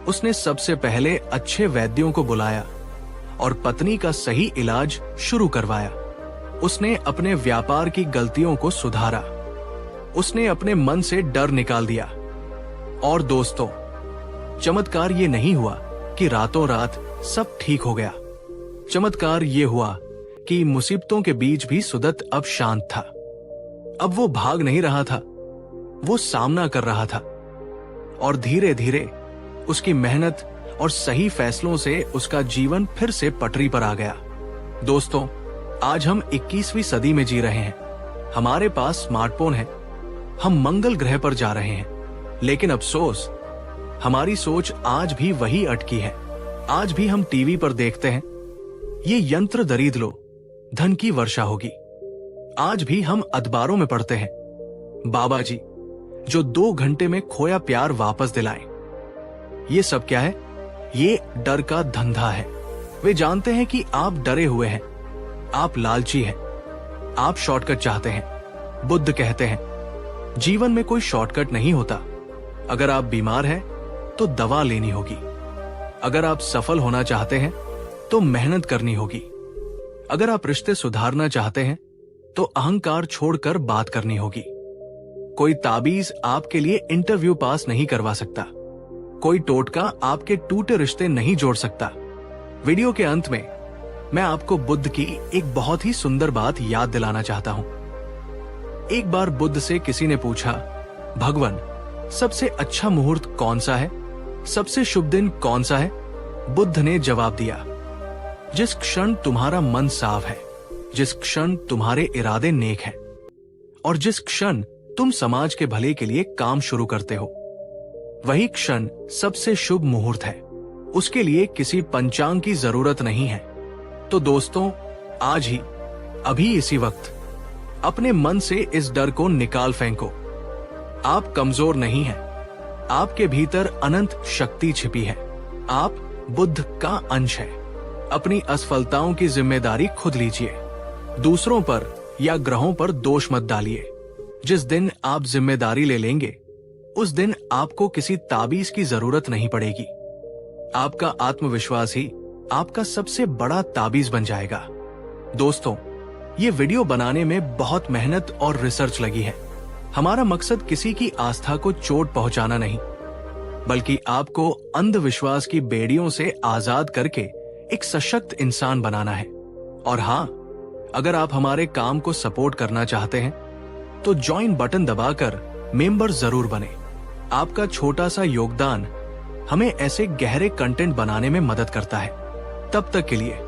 उसने सबसे पहले अच्छे वैद्यों को बुलाया और पत्नी का सही इलाज शुरू करवाया। उसने अपने व्यापार की गलतियों को सुधारा। उसने अपने मन से डर निकाल दिया। और दोस्तों, चमत्कार ये नहीं हुआ कि रातों रात सब ठीक हो गया। चमत्कार ये हुआ कि मुसीबतों के बीच भी सुदत्त अब शांत था। अब वो भाग नहीं रहा था, वो सामना कर रहा था। और धीरे धीरे उसकी मेहनत और सही फैसलों से उसका जीवन फिर से पटरी पर आ गया। दोस्तों, आज हम 21वीं सदी में जी रहे हैं। हमारे पास स्मार्टफोन है, हम मंगल ग्रह पर जा रहे हैं, लेकिन अफसोस हमारी सोच आज भी वही अटकी है। आज भी हम टीवी पर देखते हैं, ये यंत्र दरीद लो, धन की वर्षा होगी। आज भी हम अखबारों में पढ़ते हैं, बाबा जी जो 2 घंटे में खोया प्यार वापस दिलाएं। ये सब क्या है? ये डर का धंधा है। वे जानते हैं कि आप डरे हुए हैं, आप लालची हैं, आप शॉर्टकट चाहते हैं। बुद्ध कहते हैं, जीवन में कोई शॉर्टकट नहीं होता। अगर आप बीमार हैं तो दवा लेनी होगी। अगर आप सफल होना चाहते हैं तो मेहनत करनी होगी। अगर आप रिश्ते सुधारना चाहते हैं तो अहंकार छोड़कर बात करनी होगी। कोई ताबीज आपके लिए इंटरव्यू पास नहीं करवा सकता। कोई टोटका आपके टूटे रिश्ते नहीं जोड़ सकता। वीडियो के अंत में मैं आपको बुद्ध की एक बहुत ही सुंदर बात याद दिलाना चाहता हूं। एक बार बुद्ध से किसी ने पूछा, भगवान सबसे अच्छा मुहूर्त कौन सा है? सबसे शुभ दिन कौन सा है? बुद्ध ने जवाब दिया, जिस क्षण तुम्हारा मन साफ है, जिस क्षण तुम्हारे इरादे नेक हैं और जिस क्षण तुम समाज के भले के लिए काम शुरू करते हो, वही क्षण सबसे शुभ मुहूर्त है। उसके लिए किसी पंचांग की जरूरत नहीं है। तो दोस्तों, आज ही, अभी इसी वक्त अपने मन से इस डर को निकाल फेंको। आप कमजोर नहीं हैं। आपके भीतर अनंत शक्ति छिपी है। आप बुद्ध का अंश है। अपनी असफलताओं की जिम्मेदारी खुद लीजिए। दूसरों पर या ग्रहों पर दोष मत डालिए। जिस दिन आप जिम्मेदारी ले लेंगे, उस दिन आपको किसी ताबीज की जरूरत नहीं पड़ेगी। आपका आत्मविश्वास ही आपका सबसे बड़ा ताबीज बन जाएगा। दोस्तों, ये वीडियो बनाने में बहुत मेहनत और रिसर्च लगी है। हमारा मकसद किसी की आस्था को चोट पहुंचाना नहीं, बल्कि आपको अंधविश्वास की बेड़ियों से आजाद करके एक सशक्त इंसान बनाना है। और हाँ, अगर आप हमारे काम को सपोर्ट करना चाहते हैं तो ज्वाइन बटन दबाकर मेंबर जरूर बने। आपका छोटा सा योगदान हमें ऐसे गहरे कंटेंट बनाने में मदद करता है। तब तक के लिए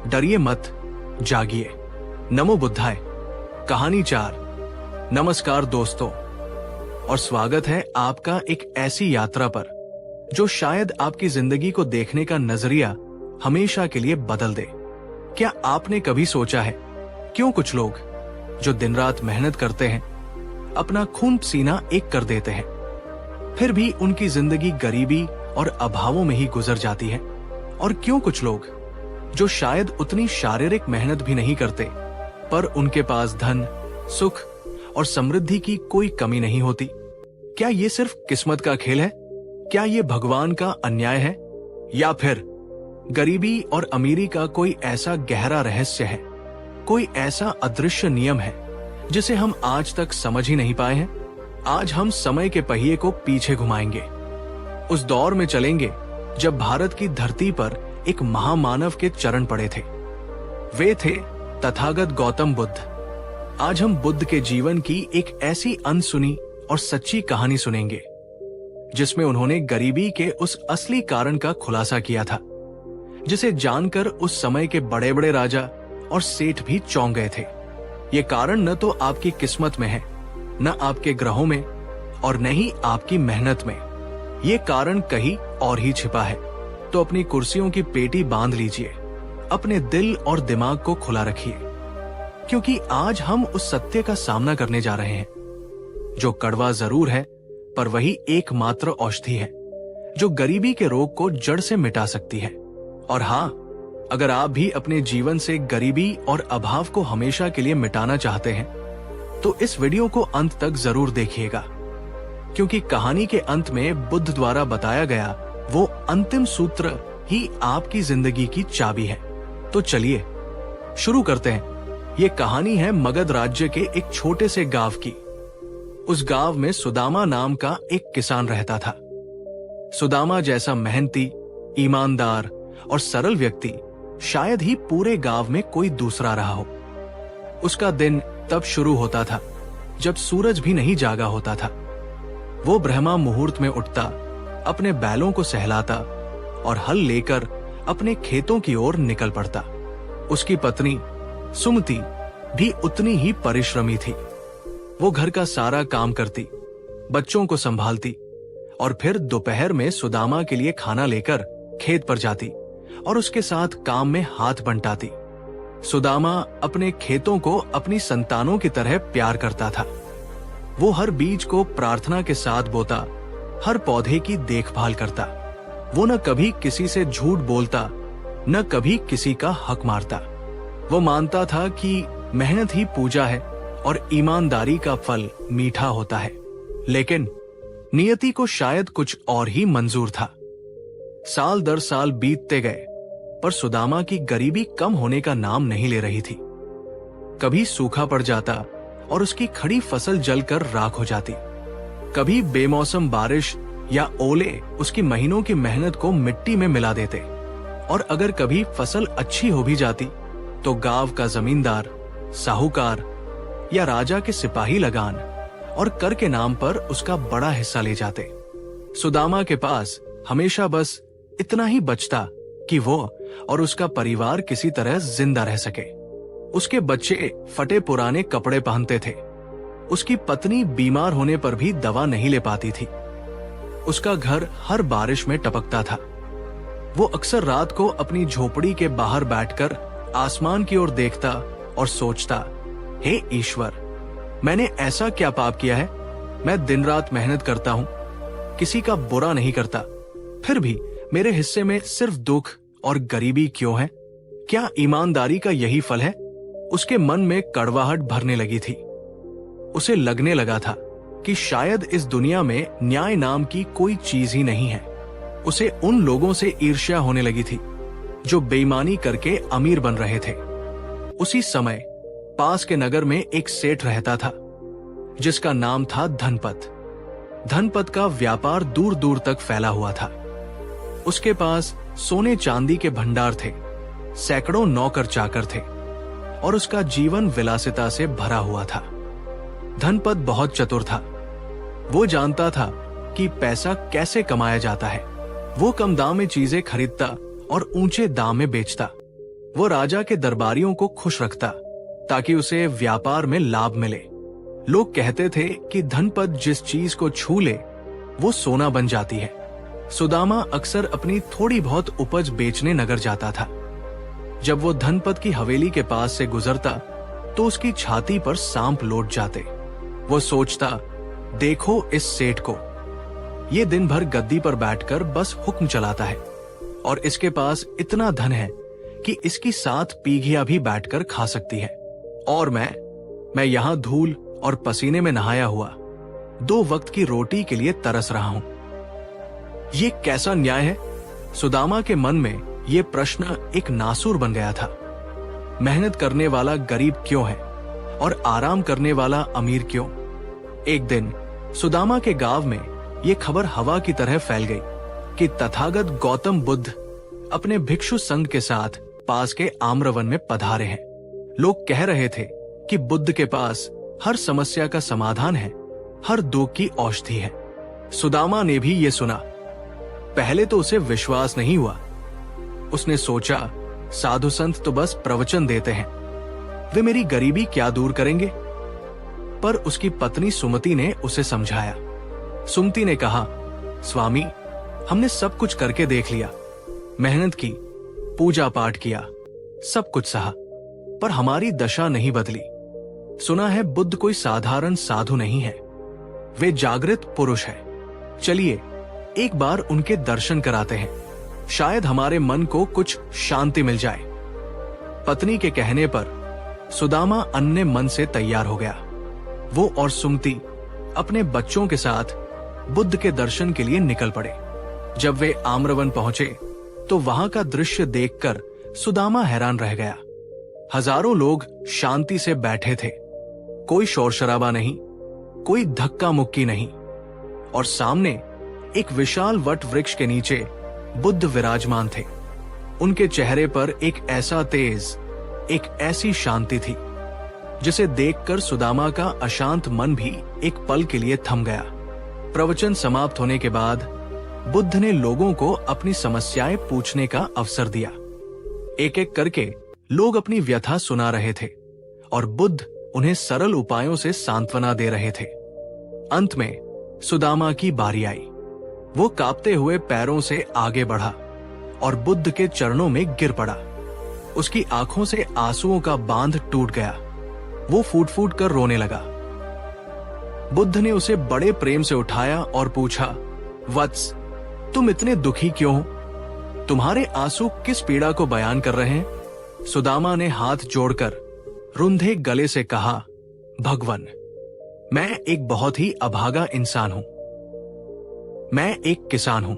डरिए मत, जागिए। नमो बुद्धाय। कहानी 4। नमस्कार दोस्तों, और स्वागत है आपका एक ऐसी यात्रा पर जो शायद आपकी जिंदगी को देखने का नजरिया हमेशा के लिए बदल दे। क्या आपने कभी सोचा है, क्यों कुछ लोग जो दिन रात मेहनत करते हैं, अपना खून पसीना एक कर देते हैं, फिर भी उनकी जिंदगी गरीबी और अभावों में ही गुजर जाती है? और क्यों कुछ लोग जो शायद उतनी शारीरिक मेहनत भी नहीं करते, पर उनके पास धन, सुख और समृद्धि की कोई कमी नहीं होती? क्या ये सिर्फ किस्मत का खेल है? क्या ये भगवान का अन्याय है? या फिर गरीबी और अमीरी का कोई ऐसा गहरा रहस्य है, कोई ऐसा अदृश्य नियम है जिसे हम आज तक समझ ही नहीं पाए हैं? आज हम समय के पहिए को पीछे घुमाएंगे। उस दौर में चलेंगे जब भारत की धरती पर एक महामानव के चरण पड़े थे। वे थे तथागत गौतम बुद्ध। आज हम बुद्ध के जीवन की एक ऐसी अनसुनी और सच्ची कहानी सुनेंगे जिसमें उन्होंने गरीबी के उस असली कारण का खुलासा किया था, जिसे जानकर उस समय के बड़े बड़े राजा और सेठ भी चौंक गए थे। ये कारण न तो आपकी किस्मत में है, न आपके ग्रहों में, और न ही आपकी मेहनत में। ये कारण कहीं और ही छिपा है। तो अपनी कुर्सियों की पेटी बांध लीजिए, अपने दिल और दिमाग को खुला रखिए, क्योंकि आज हम उस सत्य का सामना करने जा रहे हैं जो कड़वा जरूर है, पर वही एकमात्र औषधि है जो गरीबी के रोग को जड़ से मिटा सकती है। और हाँ, अगर आप भी अपने जीवन से गरीबी और अभाव को हमेशा के लिए मिटाना चाहते हैं तो इस वीडियो को अंत तक जरूर देखिएगा, क्योंकि कहानी के अंत में बुद्ध द्वारा बताया गया वो अंतिम सूत्र ही आपकी जिंदगी की चाबी है। तो चलिए शुरू करते हैं। ये कहानी है मगध राज्य के एक छोटे से गांव की। उस गांव में सुदामा नाम का एक किसान रहता था। सुदामा जैसा मेहनती, ईमानदार और सरल व्यक्ति शायद ही पूरे गांव में कोई दूसरा रहा हो। उसका दिन तब शुरू होता था जब सूरज भी नहीं जागा होता था। वो ब्रह्मा मुहूर्त में उठता, अपने बैलों को सहलाता और हल लेकर अपने खेतों की ओर निकल पड़ता। उसकी पत्नी सुमति भी उतनी ही परिश्रमी थी। वो घर का सारा काम करती, बच्चों को संभालती और फिर दोपहर में सुदामा के लिए खाना लेकर खेत पर जाती और उसके साथ काम में हाथ बंटाती। सुदामा अपने खेतों को अपनी संतानों की तरह प्यार करता था। वो हर बीज को प्रार्थना के साथ बोता, हर पौधे की देखभाल करता। वो न कभी किसी से झूठ बोलता, न कभी किसी का हक मारता। वो मानता था कि मेहनत ही पूजा है और ईमानदारी का फल मीठा होता है। लेकिन नियति को शायद कुछ और ही मंजूर था। साल दर साल बीतते गए, पर सुदामा की गरीबी कम होने का नाम नहीं ले रही थी। कभी सूखा पड़ जाता और उसकी खड़ी फसल जलकर राख हो जाती। कभी बेमौसम बारिश या ओले उसकी महीनों की मेहनत को मिट्टी में मिला देते। और अगर कभी फसल अच्छी हो भी जाती तो गांव का जमींदार, साहूकार या राजा के सिपाही लगान और कर के नाम पर उसका बड़ा हिस्सा ले जाते। सुदामा के पास हमेशा बस इतना ही बचता कि वो और उसका परिवार किसी तरह जिंदा रह सके। उसके बच्चे फटे पुराने कपड़े पहनते थे। उसकी पत्नी बीमार होने पर भी दवा नहीं ले पाती थी। उसका घर हर बारिश में टपकता था। वो अक्सर रात को अपनी झोपड़ी के बाहर बैठकर आसमान की ओर देखता और सोचता, हे ईश्वर, मैंने ऐसा क्या पाप किया है? मैं दिन रात मेहनत करता हूँ, किसी का बुरा नहीं करता, फिर भी मेरे हिस्से में सिर्फ दुख और गरीबी क्यों है? क्या ईमानदारी का यही फल है? उसके मन में कड़वाहट भरने लगी थी। उसे लगने लगा था कि शायद इस दुनिया में न्याय नाम की कोई चीज ही नहीं है। उसे उन लोगों से ईर्ष्या होने लगी थी जो बेईमानी करके अमीर बन रहे थे। उसी समय पास के नगर में एक सेठ रहता था जिसका नाम था धनपत। धनपत का व्यापार दूर दूर तक फैला हुआ था। उसके पास सोने चांदी के भंडार थे, सैकड़ों नौकर चाकर थे और उसका जीवन विलासिता से भरा हुआ था। धनपत बहुत चतुर था। वो जानता था कि पैसा कैसे कमाया जाता है। वो कम दाम में चीजें खरीदता और ऊंचे दाम में बेचता। वो राजा के दरबारियों को खुश रखता ताकि उसे व्यापार में लाभ मिले। लोग कहते थे कि धनपत जिस चीज को छू ले वो सोना बन जाती है। सुदामा अक्सर अपनी थोड़ी बहुत उपज बेचने नगर जाता था। जब वो धनपत की हवेली के पास से गुजरता तो उसकी छाती पर सांप लौट जाते। वो सोचता, देखो इस सेठ को, ये दिन भर गद्दी पर बैठकर बस हुक्म चलाता है और इसके पास इतना धन है कि इसकी 7 पीढ़ियां भी बैठकर खा सकती है। और मैं यहां धूल और पसीने में नहाया हुआ 2 वक्त की रोटी के लिए तरस रहा हूं। ये कैसा न्याय है? सुदामा के मन में ये प्रश्न एक नासूर बन गया था। मेहनत करने वाला गरीब क्यों है और आराम करने वाला अमीर क्यों? एक दिन सुदामा के गांव में ये खबर हवा की तरह फैल गई कि तथागत गौतम बुद्ध अपने भिक्षु संघ के साथ पास के आम्रवन में पधारे हैं। लोग कह रहे थे कि बुद्ध के पास हर समस्या का समाधान है, हर दुख की औषधि है। सुदामा ने भी ये सुना। पहले तो उसे विश्वास नहीं हुआ। उसने सोचा, साधु संत तो बस प्रवचन देते हैं, वे मेरी गरीबी क्या दूर करेंगे? पर उसकी पत्नी सुमति ने उसे समझाया। सुमति ने कहा, स्वामी, हमने सब कुछ करके देख लिया, मेहनत की, पूजा पाठ किया, सब कुछ सहा, पर हमारी दशा नहीं बदली। सुना है बुद्ध कोई साधारण साधु नहीं है, वे जागृत पुरुष है। चलिए एक बार उनके दर्शन कराते हैं, शायद हमारे मन को कुछ शांति मिल जाए। पत्नी के कहने पर सुदामा अन्य मन से तैयार हो गया। वो और सुमति अपने बच्चों के साथ बुद्ध के दर्शन के लिए निकल पड़े। जब वे आम्रवन पहुंचे तो वहां का दृश्य देखकर सुदामा हैरान रह गया। हजारों लोग शांति से बैठे थे, कोई शोर शराबा नहीं, कोई धक्का मुक्की नहीं, और सामने एक विशाल वट वृक्ष के नीचे बुद्ध विराजमान थे। उनके चेहरे पर एक ऐसा तेज, एक ऐसी शांति थी जिसे देखकर सुदामा का अशांत मन भी एक पल के लिए थम गया। प्रवचन समाप्त होने के बाद बुद्ध ने लोगों को अपनी समस्याएं पूछने का अवसर दिया। एक एक करके लोग अपनी व्यथा सुना रहे थे और बुद्ध उन्हें सरल उपायों से सांत्वना दे रहे थे। अंत में सुदामा की बारी आई। वो कांपते हुए पैरों से आगे बढ़ा और बुद्ध के चरणों में गिर पड़ा। उसकी आंखों से आंसुओं का बांध टूट गया। वो फूट फूट कर रोने लगा। बुद्ध ने उसे बड़े प्रेम से उठाया और पूछा, वत्स, तुम इतने दुखी क्यों हो? तुम्हारे आंसू किस पीड़ा को बयान कर रहे हैं? सुदामा ने हाथ जोड़कर रुंधे गले से कहा, भगवन, मैं एक बहुत ही अभागा इंसान हूं। मैं एक किसान हूं।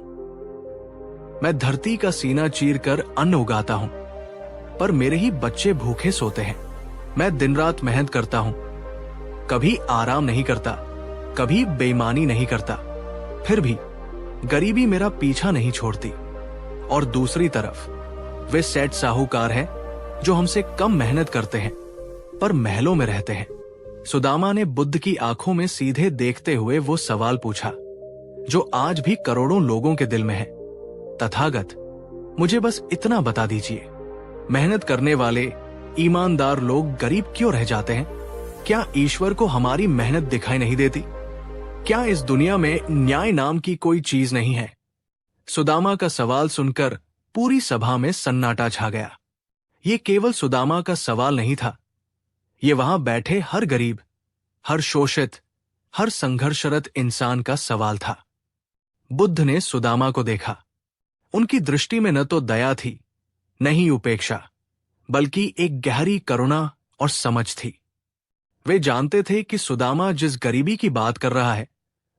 मैं धरती का सीना चीरकर अन्न उगाता हूं, पर मेरे ही बच्चे भूखे सोते हैं। मैं दिन रात मेहनत करता हूं, कभी आराम नहीं करता, कभी बेईमानी नहीं करता, फिर भी गरीबी मेरा पीछा नहीं छोड़ती। और दूसरी तरफ वे सेठ साहूकार हैं जो हमसे कम मेहनत करते हैं पर महलों में रहते हैं। सुदामा ने बुद्ध की आंखों में सीधे देखते हुए वो सवाल पूछा जो आज भी करोड़ों लोगों के दिल में है, तथागत, मुझे बस इतना बता दीजिए, मेहनत करने वाले ईमानदार लोग गरीब क्यों रह जाते हैं? क्या ईश्वर को हमारी मेहनत दिखाई नहीं देती? क्या इस दुनिया में न्याय नाम की कोई चीज नहीं है? सुदामा का सवाल सुनकर पूरी सभा में सन्नाटा छा गया। ये केवल सुदामा का सवाल नहीं था, ये वहां बैठे हर गरीब, हर शोषित, हर संघर्षरत इंसान का सवाल था। बुद्ध ने सुदामा को देखा। उनकी दृष्टि में न तो दया थी, न ही उपेक्षा, बल्कि एक गहरी करुणा और समझ थी। वे जानते थे कि सुदामा जिस गरीबी की बात कर रहा है,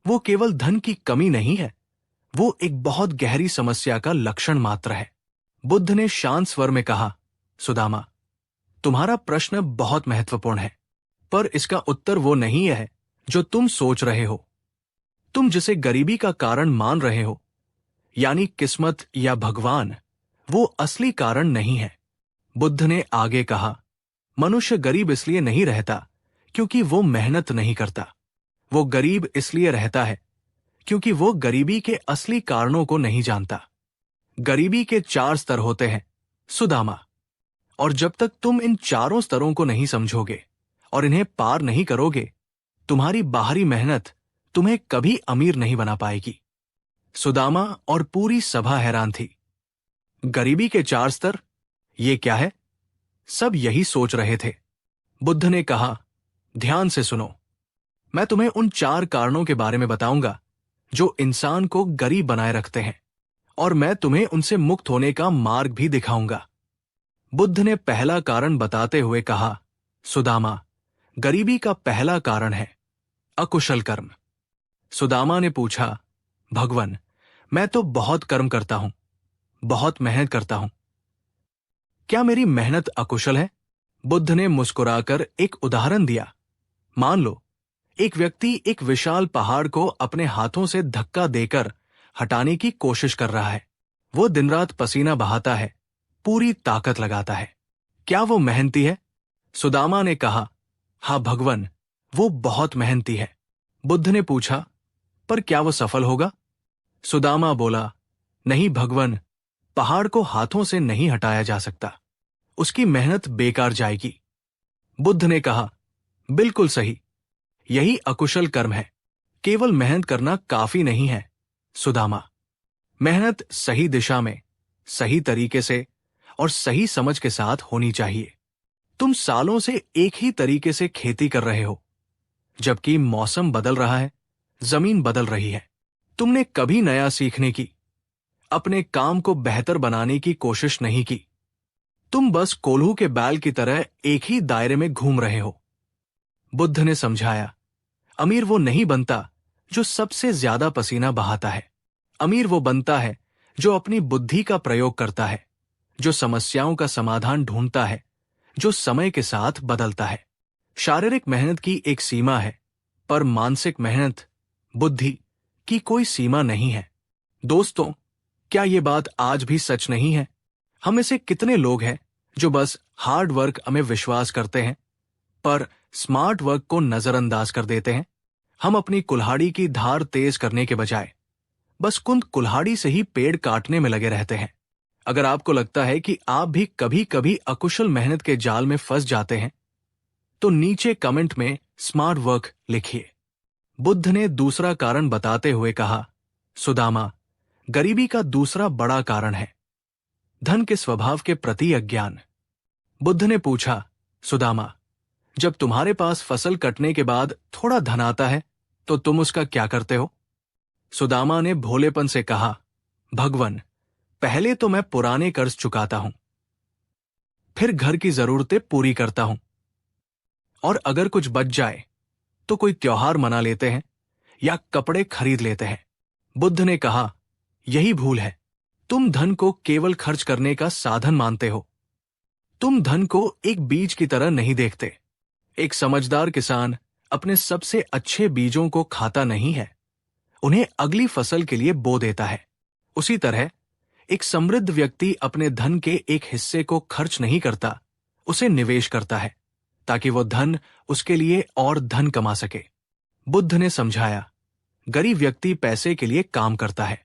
वो केवल धन की कमी नहीं है, वो एक बहुत गहरी समस्या का लक्षण मात्र है। बुद्ध ने शांत स्वर में कहा, सुदामा, तुम्हारा प्रश्न बहुत महत्वपूर्ण है, पर इसका उत्तर वो नहीं है जो तुम सोच रहे हो। तुम जिसे गरीबी का कारण मान रहे हो, यानी किस्मत या भगवान, वो असली कारण नहीं है। बुद्ध ने आगे कहा, मनुष्य गरीब इसलिए नहीं रहता क्योंकि वो मेहनत नहीं करता। वो गरीब इसलिए रहता है क्योंकि वो गरीबी के असली कारणों को नहीं जानता। गरीबी के 4 स्तर होते हैं, सुदामा, और जब तक तुम इन चारों स्तरों को नहीं समझोगे और इन्हें पार नहीं करोगे, तुम्हारी बाहरी मेहनत तुम्हें कभी अमीर नहीं बना पाएगी। सुदामा और पूरी सभा हैरान थी। गरीबी के 4 स्तर, ये क्या है? सब यही सोच रहे थे। बुद्ध ने कहा, ध्यान से सुनो, मैं तुम्हें उन 4 कारणों के बारे में बताऊंगा जो इंसान को गरीब बनाए रखते हैं, और मैं तुम्हें उनसे मुक्त होने का मार्ग भी दिखाऊंगा। बुद्ध ने पहला कारण बताते हुए कहा, सुदामा, गरीबी का पहला कारण है अकुशल कर्म। सुदामा ने पूछा, भगवन, मैं तो बहुत कर्म करता हूं, बहुत मेहनत करता हूं, क्या मेरी मेहनत अकुशल है? बुद्ध ने मुस्कुराकर एक उदाहरण दिया। मान लो एक व्यक्ति एक विशाल पहाड़ को अपने हाथों से धक्का देकर हटाने की कोशिश कर रहा है। वो दिन रात पसीना बहाता है, पूरी ताकत लगाता है। क्या वो मेहनती है? सुदामा ने कहा, हाँ भगवन, वो बहुत मेहनती है। बुद्ध ने पूछा, पर क्या वो सफल होगा? सुदामा बोला, नहीं भगवन, पहाड़ को हाथों से नहीं हटाया जा सकता, उसकी मेहनत बेकार जाएगी। बुद्ध ने कहा, बिल्कुल सही, यही अकुशल कर्म है। केवल मेहनत करना काफी नहीं है सुदामा। मेहनत सही दिशा में, सही तरीके से और सही समझ के साथ होनी चाहिए। तुम सालों से एक ही तरीके से खेती कर रहे हो, जबकि मौसम बदल रहा है, जमीन बदल रही है। तुमने कभी नया सीखने की, अपने काम को बेहतर बनाने की कोशिश नहीं की। तुम बस कोल्हू के बैल की तरह एक ही दायरे में घूम रहे हो। बुद्ध ने समझाया, अमीर वो नहीं बनता जो सबसे ज्यादा पसीना बहाता है। अमीर वो बनता है जो अपनी बुद्धि का प्रयोग करता है, जो समस्याओं का समाधान ढूंढता है, जो समय के साथ बदलता है। शारीरिक मेहनत की एक सीमा है, पर मानसिक मेहनत, बुद्धि की कोई सीमा नहीं है। दोस्तों, क्या ये बात आज भी सच नहीं है? हम में से कितने लोग हैं जो बस हार्ड वर्क में विश्वास करते हैं, पर स्मार्ट वर्क को नजरअंदाज कर देते हैं? हम अपनी कुल्हाड़ी की धार तेज करने के बजाय बस कुल्हाड़ी से ही पेड़ काटने में लगे रहते हैं। अगर आपको लगता है कि आप भी कभी कभी अकुशल मेहनत के जाल में फंस जाते हैं, तो नीचे कमेंट में स्मार्ट वर्क लिखिए। बुद्ध ने दूसरा कारण बताते हुए कहा, सुदामा, गरीबी का दूसरा बड़ा कारण है धन के स्वभाव के प्रति अज्ञान। बुद्ध ने पूछा, सुदामा, जब तुम्हारे पास फसल कटने के बाद थोड़ा धन आता है तो तुम उसका क्या करते हो? सुदामा ने भोलेपन से कहा, भगवन, पहले तो मैं पुराने कर्ज चुकाता हूं, फिर घर की जरूरतें पूरी करता हूं, और अगर कुछ बच जाए तो कोई त्योहार मना लेते हैं या कपड़े खरीद लेते हैं। बुद्ध ने कहा, यही भूल है। तुम धन को केवल खर्च करने का साधन मानते हो। तुम धन को एक बीज की तरह नहीं देखते। एक समझदार किसान अपने सबसे अच्छे बीजों को खाता नहीं है, उन्हें अगली फसल के लिए बो देता है। उसी तरह एक समृद्ध व्यक्ति अपने धन के एक हिस्से को खर्च नहीं करता, उसे निवेश करता है ताकि वो धन उसके लिए और धन कमा सके। बुद्ध ने समझाया, गरीब व्यक्ति पैसे के लिए काम करता है,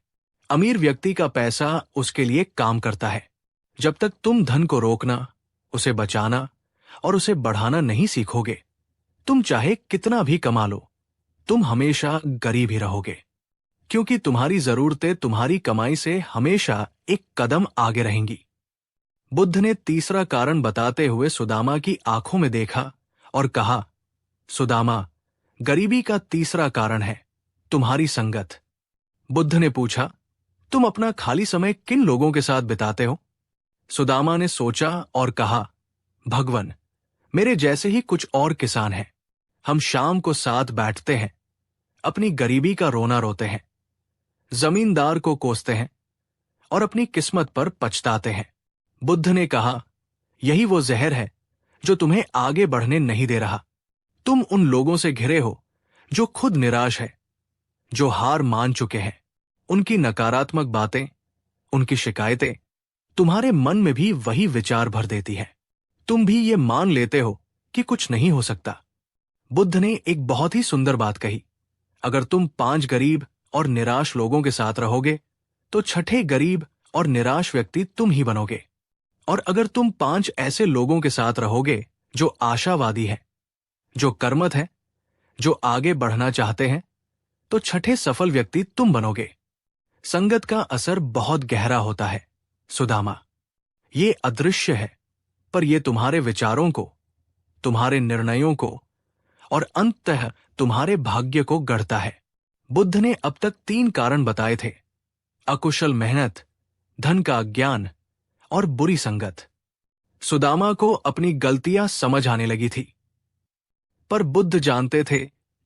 अमीर व्यक्ति का पैसा उसके लिए काम करता है। जब तक तुम धन को रोकना, उसे बचाना और उसे बढ़ाना नहीं सीखोगे, तुम चाहे कितना भी कमा लो, तुम हमेशा गरीब ही रहोगे, क्योंकि तुम्हारी जरूरतें तुम्हारी कमाई से हमेशा एक कदम आगे रहेंगी। बुद्ध ने तीसरा कारण बताते हुए सुदामा की आंखों में देखा और कहा, सुदामा, गरीबी का तीसरा कारण है तुम्हारी संगत। बुद्ध ने पूछा, तुम अपना खाली समय किन लोगों के साथ बिताते हो? सुदामा ने सोचा और कहा, भगवन, मेरे जैसे ही कुछ और किसान हैं। हम शाम को साथ बैठते हैं, अपनी गरीबी का रोना रोते हैं, जमींदार को कोसते हैं और अपनी किस्मत पर पछताते हैं। बुद्ध ने कहा, यही वो जहर है जो तुम्हें आगे बढ़ने नहीं दे रहा। तुम उन लोगों से घिरे हो जो खुद निराश है, जो हार मान चुके हैं। उनकी नकारात्मक बातें, उनकी शिकायतें तुम्हारे मन में भी वही विचार भर देती है। तुम भी ये मान लेते हो कि कुछ नहीं हो सकता। बुद्ध ने एक बहुत ही सुंदर बात कही, अगर तुम 5 गरीब और निराश लोगों के साथ रहोगे तो छठे गरीब और निराश व्यक्ति तुम ही बनोगे। और अगर तुम 5 ऐसे लोगों के साथ रहोगे जो आशावादी हैं, जो कर्मठ हैं, जो आगे बढ़ना चाहते हैं, तो छठे सफल व्यक्ति तुम बनोगे। संगत का असर बहुत गहरा होता है सुदामा। ये अदृश्य है, पर यह तुम्हारे विचारों को, तुम्हारे निर्णयों को और अंततः तुम्हारे भाग्य को गढ़ता है। बुद्ध ने अब तक 3 कारण बताए थे, अकुशल मेहनत, धन का अज्ञान और बुरी संगत। सुदामा को अपनी गलतियां समझ आने लगी थी, पर बुद्ध जानते थे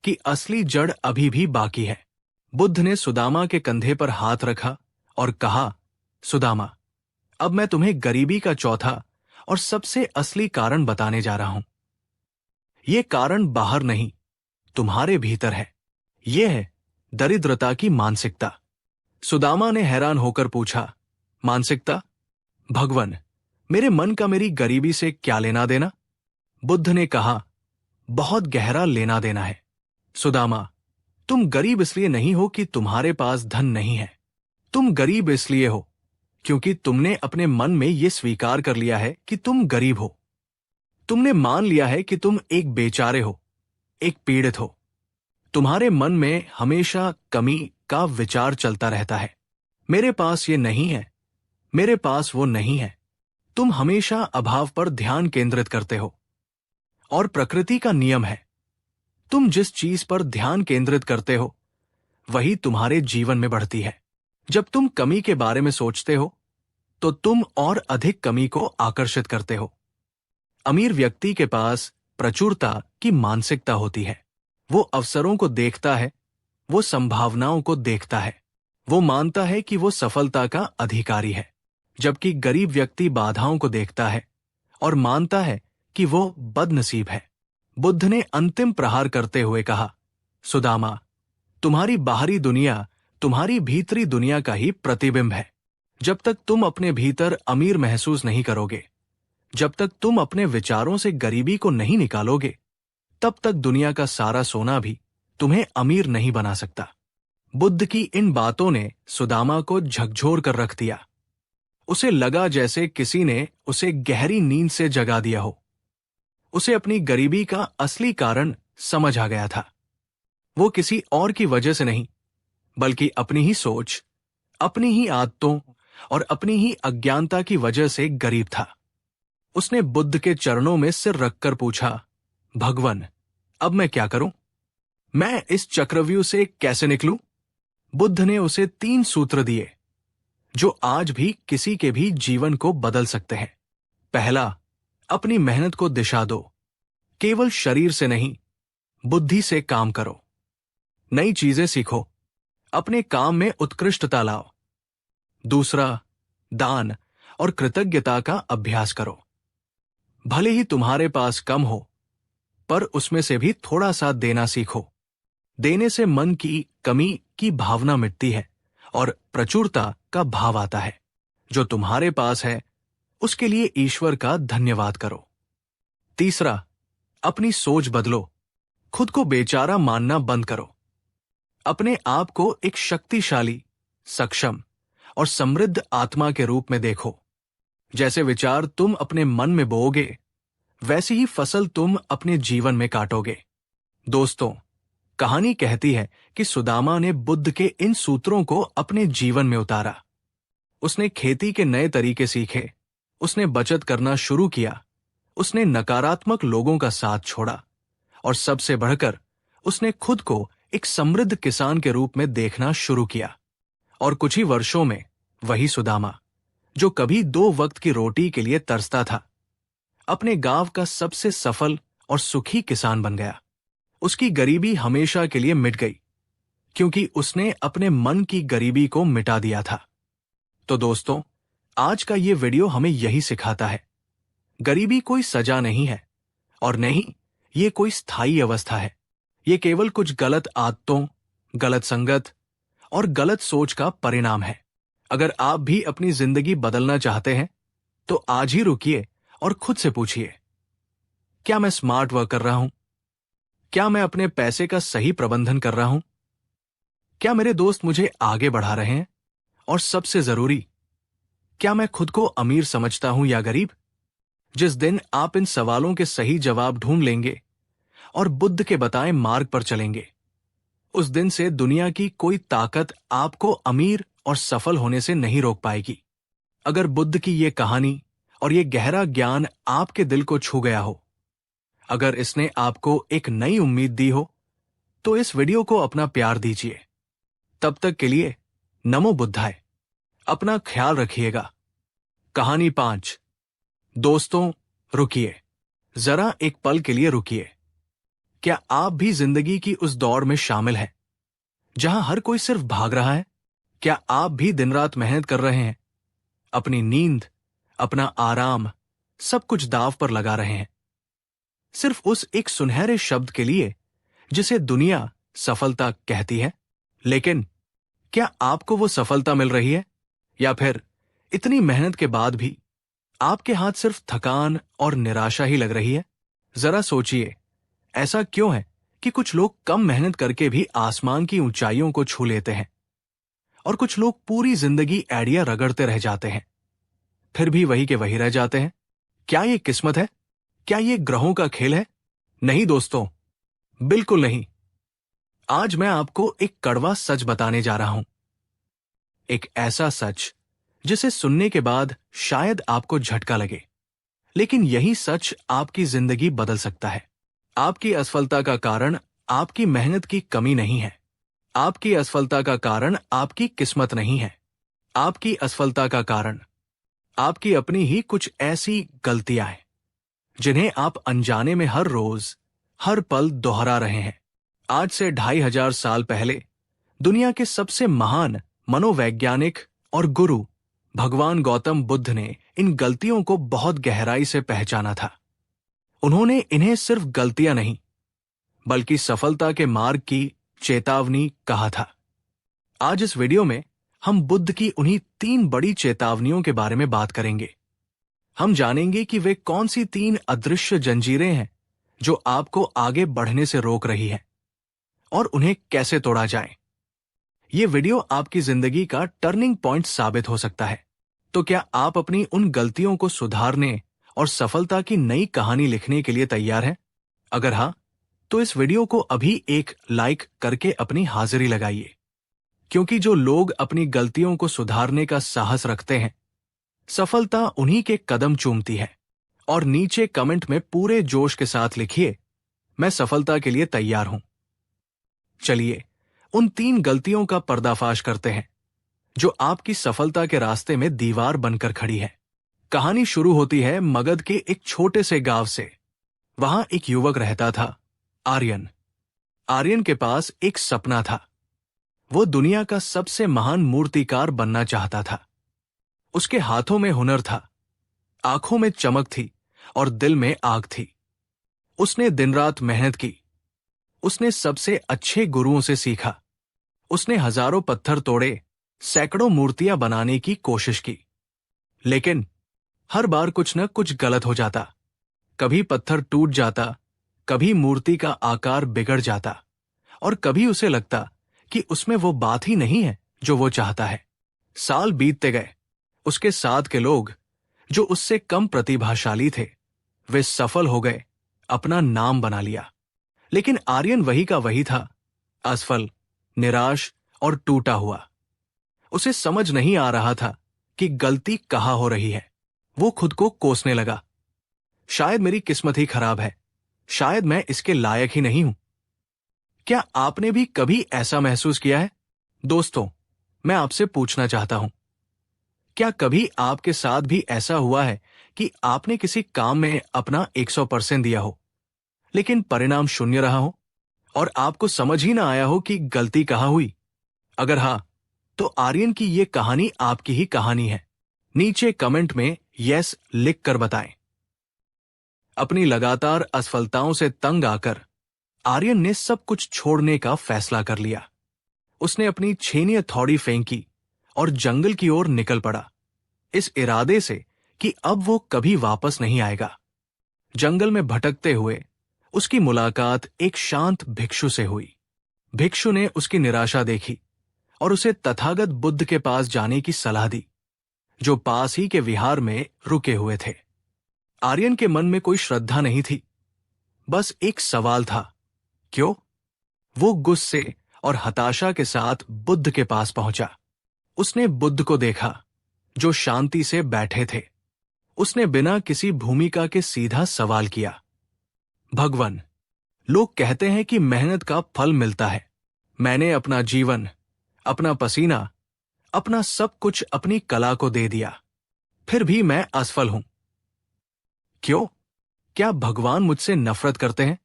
कि असली जड़ अभी भी बाकी है। बुद्ध ने सुदामा के कंधे पर हाथ रखा और कहा, सुदामा, अब मैं तुम्हें गरीबी का चौथा और सबसे असली कारण बताने जा रहा हूं। यह कारण बाहर नहीं, तुम्हारे भीतर है। यह है दरिद्रता की मानसिकता। सुदामा ने हैरान होकर पूछा, मानसिकता? भगवन, मेरे मन का मेरी गरीबी से क्या लेना देना? बुद्ध ने कहा, बहुत गहरा लेना देना है। सुदामा, तुम गरीब इसलिए नहीं हो कि तुम्हारे पास धन नहीं है। तुम गरीब इसलिए हो क्योंकि तुमने अपने मन में यह स्वीकार कर लिया है कि तुम गरीब हो। तुमने मान लिया है कि तुम एक बेचारे हो, एक पीड़ित हो। तुम्हारे मन में हमेशा कमी का विचार चलता रहता है। मेरे पास ये नहीं है, मेरे पास वो नहीं है। तुम हमेशा अभाव पर ध्यान केंद्रित करते हो। और प्रकृति का नियम है, तुम जिस चीज पर ध्यान केंद्रित करते हो वही तुम्हारे जीवन में बढ़ती है। जब तुम कमी के बारे में सोचते हो तो तुम और अधिक कमी को आकर्षित करते हो। अमीर व्यक्ति के पास प्रचुरता की मानसिकता होती है। वो अवसरों को देखता है, वो संभावनाओं को देखता है, वो मानता है कि वो सफलता का अधिकारी है। जबकि गरीब व्यक्ति बाधाओं को देखता है और मानता है कि वो बदनसीब है। बुद्ध ने अंतिम प्रहार करते हुए कहा, सुदामा, तुम्हारी बाहरी दुनिया तुम्हारी भीतरी दुनिया का ही प्रतिबिंब है। जब तक तुम अपने भीतर अमीर महसूस नहीं करोगे, जब तक तुम अपने विचारों से गरीबी को नहीं निकालोगे, तब तक दुनिया का सारा सोना भी तुम्हें अमीर नहीं बना सकता। बुद्ध की इन बातों ने सुदामा को झकझोर कर रख दिया। उसे लगा जैसे किसी ने उसे गहरी नींद से जगा दिया हो। उसे अपनी गरीबी का असली कारण समझ आ गया था। वो किसी और की वजह से नहीं, बल्कि अपनी ही सोच, अपनी ही आदतों और अपनी ही अज्ञानता की वजह से गरीब था। उसने बुद्ध के चरणों में सिर रखकर पूछा, भगवान, अब मैं क्या करूं? मैं इस चक्रव्यूह से कैसे निकलूं? बुद्ध ने उसे 3 सूत्र दिए, जो आज भी किसी के भी जीवन को बदल सकते हैं। पहला, अपनी मेहनत को दिशा दो। केवल शरीर से नहीं, बुद्धि से काम करो। नई चीजें सीखो, अपने काम में उत्कृष्टता लाओ। दूसरा, दान और कृतज्ञता का अभ्यास करो। भले ही तुम्हारे पास कम हो, पर उसमें से भी थोड़ा सा देना सीखो। देने से मन की कमी की भावना मिटती है और प्रचुरता का भाव आता है। जो तुम्हारे पास है, उसके लिए ईश्वर का धन्यवाद करो। तीसरा, अपनी सोच बदलो। खुद को बेचारा मानना बंद करो। अपने आप को एक शक्तिशाली, सक्षम और समृद्ध आत्मा के रूप में देखो। जैसे विचार तुम अपने मन में बोओगे, वैसी ही फसल तुम अपने जीवन में काटोगे। दोस्तों, कहानी कहती है कि सुदामा ने बुद्ध के इन सूत्रों को अपने जीवन में उतारा। उसने खेती के नए तरीके सीखे, उसने बचत करना शुरू किया, उसने नकारात्मक लोगों का साथ छोड़ा और सबसे बढ़कर उसने खुद को एक समृद्ध किसान के रूप में देखना शुरू किया। और कुछ ही वर्षों में वही सुदामा, जो कभी 2 वक्त की रोटी के लिए तरसता था, अपने गांव का सबसे सफल और सुखी किसान बन गया। उसकी गरीबी हमेशा के लिए मिट गई, क्योंकि उसने अपने मन की गरीबी को मिटा दिया था। तो दोस्तों, आज का ये वीडियो हमें यही सिखाता है, गरीबी कोई सजा नहीं है और नहीं ये कोई स्थायी अवस्था है। ये केवल कुछ गलत आदतों, गलत संगत और गलत सोच का परिणाम है। अगर आप भी अपनी जिंदगी बदलना चाहते हैं, तो आज ही रुकिए और खुद से पूछिए, क्या मैं स्मार्ट वर्क कर रहा हूं? क्या मैं अपने पैसे का सही प्रबंधन कर रहा हूं? क्या मेरे दोस्त मुझे आगे बढ़ा रहे हैं? और सबसे जरूरी, क्या मैं खुद को अमीर समझता हूं या गरीब? जिस दिन आप इन सवालों के सही जवाब ढूंढ लेंगे और बुद्ध के बताए मार्ग पर चलेंगे, उस दिन से दुनिया की कोई ताकत आपको अमीर और सफल होने से नहीं रोक पाएगी। अगर बुद्ध की ये कहानी और ये गहरा ज्ञान आपके दिल को छू गया हो, अगर इसने आपको एक नई उम्मीद दी हो, तो इस वीडियो को अपना प्यार दीजिए। तब तक के लिए नमो बुद्धाय। अपना ख्याल रखिएगा। कहानी 5। दोस्तों, रुकिए, जरा एक पल के लिए रुकिए। क्या आप भी जिंदगी की उस दौड़ में शामिल हैं जहां हर कोई सिर्फ भाग रहा है? क्या आप भी दिन रात मेहनत कर रहे हैं, अपनी नींद, अपना आराम, सब कुछ दांव पर लगा रहे हैं, सिर्फ उस एक सुनहरे शब्द के लिए जिसे दुनिया सफलता कहती है? लेकिन क्या आपको वो सफलता मिल रही है, या फिर इतनी मेहनत के बाद भी आपके हाथ सिर्फ थकान और निराशा ही लग रही है? जरा सोचिए, ऐसा क्यों है कि कुछ लोग कम मेहनत करके भी आसमान की ऊंचाइयों को छू लेते हैं और कुछ लोग पूरी जिंदगी एड़ियां रगड़ते रह जाते हैं, फिर भी वही के वही रह जाते हैं? क्या ये किस्मत है? क्या ये ग्रहों का खेल है? नहीं दोस्तों, बिल्कुल नहीं। आज मैं आपको एक कड़वा सच बताने जा रहा हूं। एक ऐसा सच जिसे सुनने के बाद शायद आपको झटका लगे, लेकिन यही सच आपकी जिंदगी बदल सकता है। आपकी असफलता का कारण आपकी मेहनत की कमी नहीं है। आपकी असफलता का कारण आपकी किस्मत नहीं है। आपकी असफलता का कारण आपकी अपनी ही कुछ ऐसी गलतियां हैं जिन्हें आप अनजाने में हर रोज, हर पल दोहरा रहे हैं। आज से 2500 साल पहले दुनिया के सबसे महान मनोवैज्ञानिक और गुरु भगवान गौतम बुद्ध ने इन गलतियों को बहुत गहराई से पहचाना था। उन्होंने इन्हें सिर्फ गलतियां नहीं, बल्कि सफलता के मार्ग की चेतावनी कहा था। आज इस वीडियो में हम बुद्ध की उन्हीं 3 बड़ी चेतावनियों के बारे में बात करेंगे। हम जानेंगे कि वे कौन सी 3 अदृश्य जंजीरें हैं जो आपको आगे बढ़ने से रोक रही है और उन्हें कैसे तोड़ा जाए। ये वीडियो आपकी जिंदगी का टर्निंग पॉइंट साबित हो सकता है। तो क्या आप अपनी उन गलतियों को सुधारने और सफलता की नई कहानी लिखने के लिए तैयार हैं? अगर हाँ, तो इस वीडियो को अभी एक लाइक करके अपनी हाजिरी लगाइए, क्योंकि जो लोग अपनी गलतियों को सुधारने का साहस रखते हैं, सफलता उन्हीं के कदम चूमती है। और नीचे कमेंट में पूरे जोश के साथ लिखिए, मैं सफलता के लिए तैयार हूं। चलिए उन 3 गलतियों का पर्दाफाश करते हैं जो आपकी सफलता के रास्ते में दीवार बनकर खड़ी है। कहानी शुरू होती है मगध के एक छोटे से गांव से। वहां एक युवक रहता था, आर्यन। आर्यन के पास एक सपना था। वो दुनिया का सबसे महान मूर्तिकार बनना चाहता था। उसके हाथों में हुनर था, आंखों में चमक थी और दिल में आग थी। उसने दिन रात मेहनत की। उसने सबसे अच्छे गुरुओं से सीखा। उसने हजारों पत्थर तोड़े, सैकड़ों मूर्तियां बनाने की कोशिश की। लेकिन हर बार कुछ न कुछ गलत हो जाता। कभी पत्थर टूट जाता, कभी मूर्ति का आकार बिगड़ जाता, और कभी उसे लगता कि उसमें वो बात ही नहीं है जो वो चाहता है। साल बीतते गए। उसके साथ के लोग, जो उससे कम प्रतिभाशाली थे, वे सफल हो गए, अपना नाम बना लिया। लेकिन आर्यन वही का वही था, असफल, निराश और टूटा हुआ। उसे समझ नहीं आ रहा था कि गलती कहाँ हो रही है। वो खुद को कोसने लगा। शायद मेरी किस्मत ही खराब है, शायद मैं इसके लायक ही नहीं हूं। क्या आपने भी कभी ऐसा महसूस किया है? दोस्तों, मैं आपसे पूछना चाहता हूं, क्या कभी आपके साथ भी ऐसा हुआ है कि आपने किसी काम में अपना 100% दिया हो, लेकिन परिणाम शून्य रहा हो और आपको समझ ही ना आया हो कि गलती कहाँ हुई? अगर हाँ, तो आर्यन की ये कहानी आपकी ही कहानी है। नीचे कमेंट में यस लिख कर बताएं। अपनी लगातार असफलताओं से तंग आकर आर्यन ने सब कुछ छोड़ने का फैसला कर लिया। उसने अपनी छेनी हथौड़ी फेंकी और जंगल की ओर निकल पड़ा, इस इरादे से कि अब वो कभी वापस नहीं आएगा। जंगल में भटकते हुए उसकी मुलाकात एक शांत भिक्षु से हुई। भिक्षु ने उसकी निराशा देखी और उसे तथागत बुद्ध के पास जाने की सलाह दी, जो पास ही के विहार में रुके हुए थे। आर्यन के मन में कोई श्रद्धा नहीं थी, बस एक सवाल था, क्यों? वो गुस्से और हताशा के साथ बुद्ध के पास पहुंचा। उसने बुद्ध को देखा, जो शांति से बैठे थे। उसने बिना किसी भूमिका के सीधा सवाल किया, भगवान, लोग कहते हैं कि मेहनत का फल मिलता है। मैंने अपना जीवन, अपना पसीना, अपना सब कुछ अपनी कला को दे दिया, फिर भी मैं असफल हूं। क्यों? क्या भगवान मुझसे नफरत करते हैं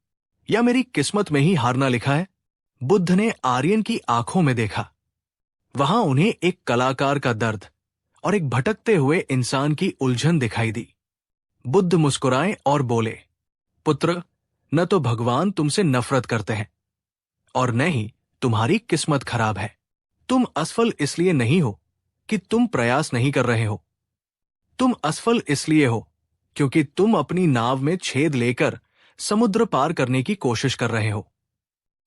या मेरी किस्मत में ही हारना लिखा है? बुद्ध ने आर्यन की आंखों में देखा। वहां उन्हें एक कलाकार का दर्द और एक भटकते हुए इंसान की उलझन दिखाई दी। बुद्ध मुस्कुराए और बोले, पुत्र, न तो भगवान तुमसे नफरत करते हैं और न ही तुम्हारी किस्मत खराब है। तुम असफल इसलिए नहीं हो कि तुम प्रयास नहीं कर रहे हो। तुम असफल इसलिए हो क्योंकि तुम अपनी नाव में छेद लेकर समुद्र पार करने की कोशिश कर रहे हो।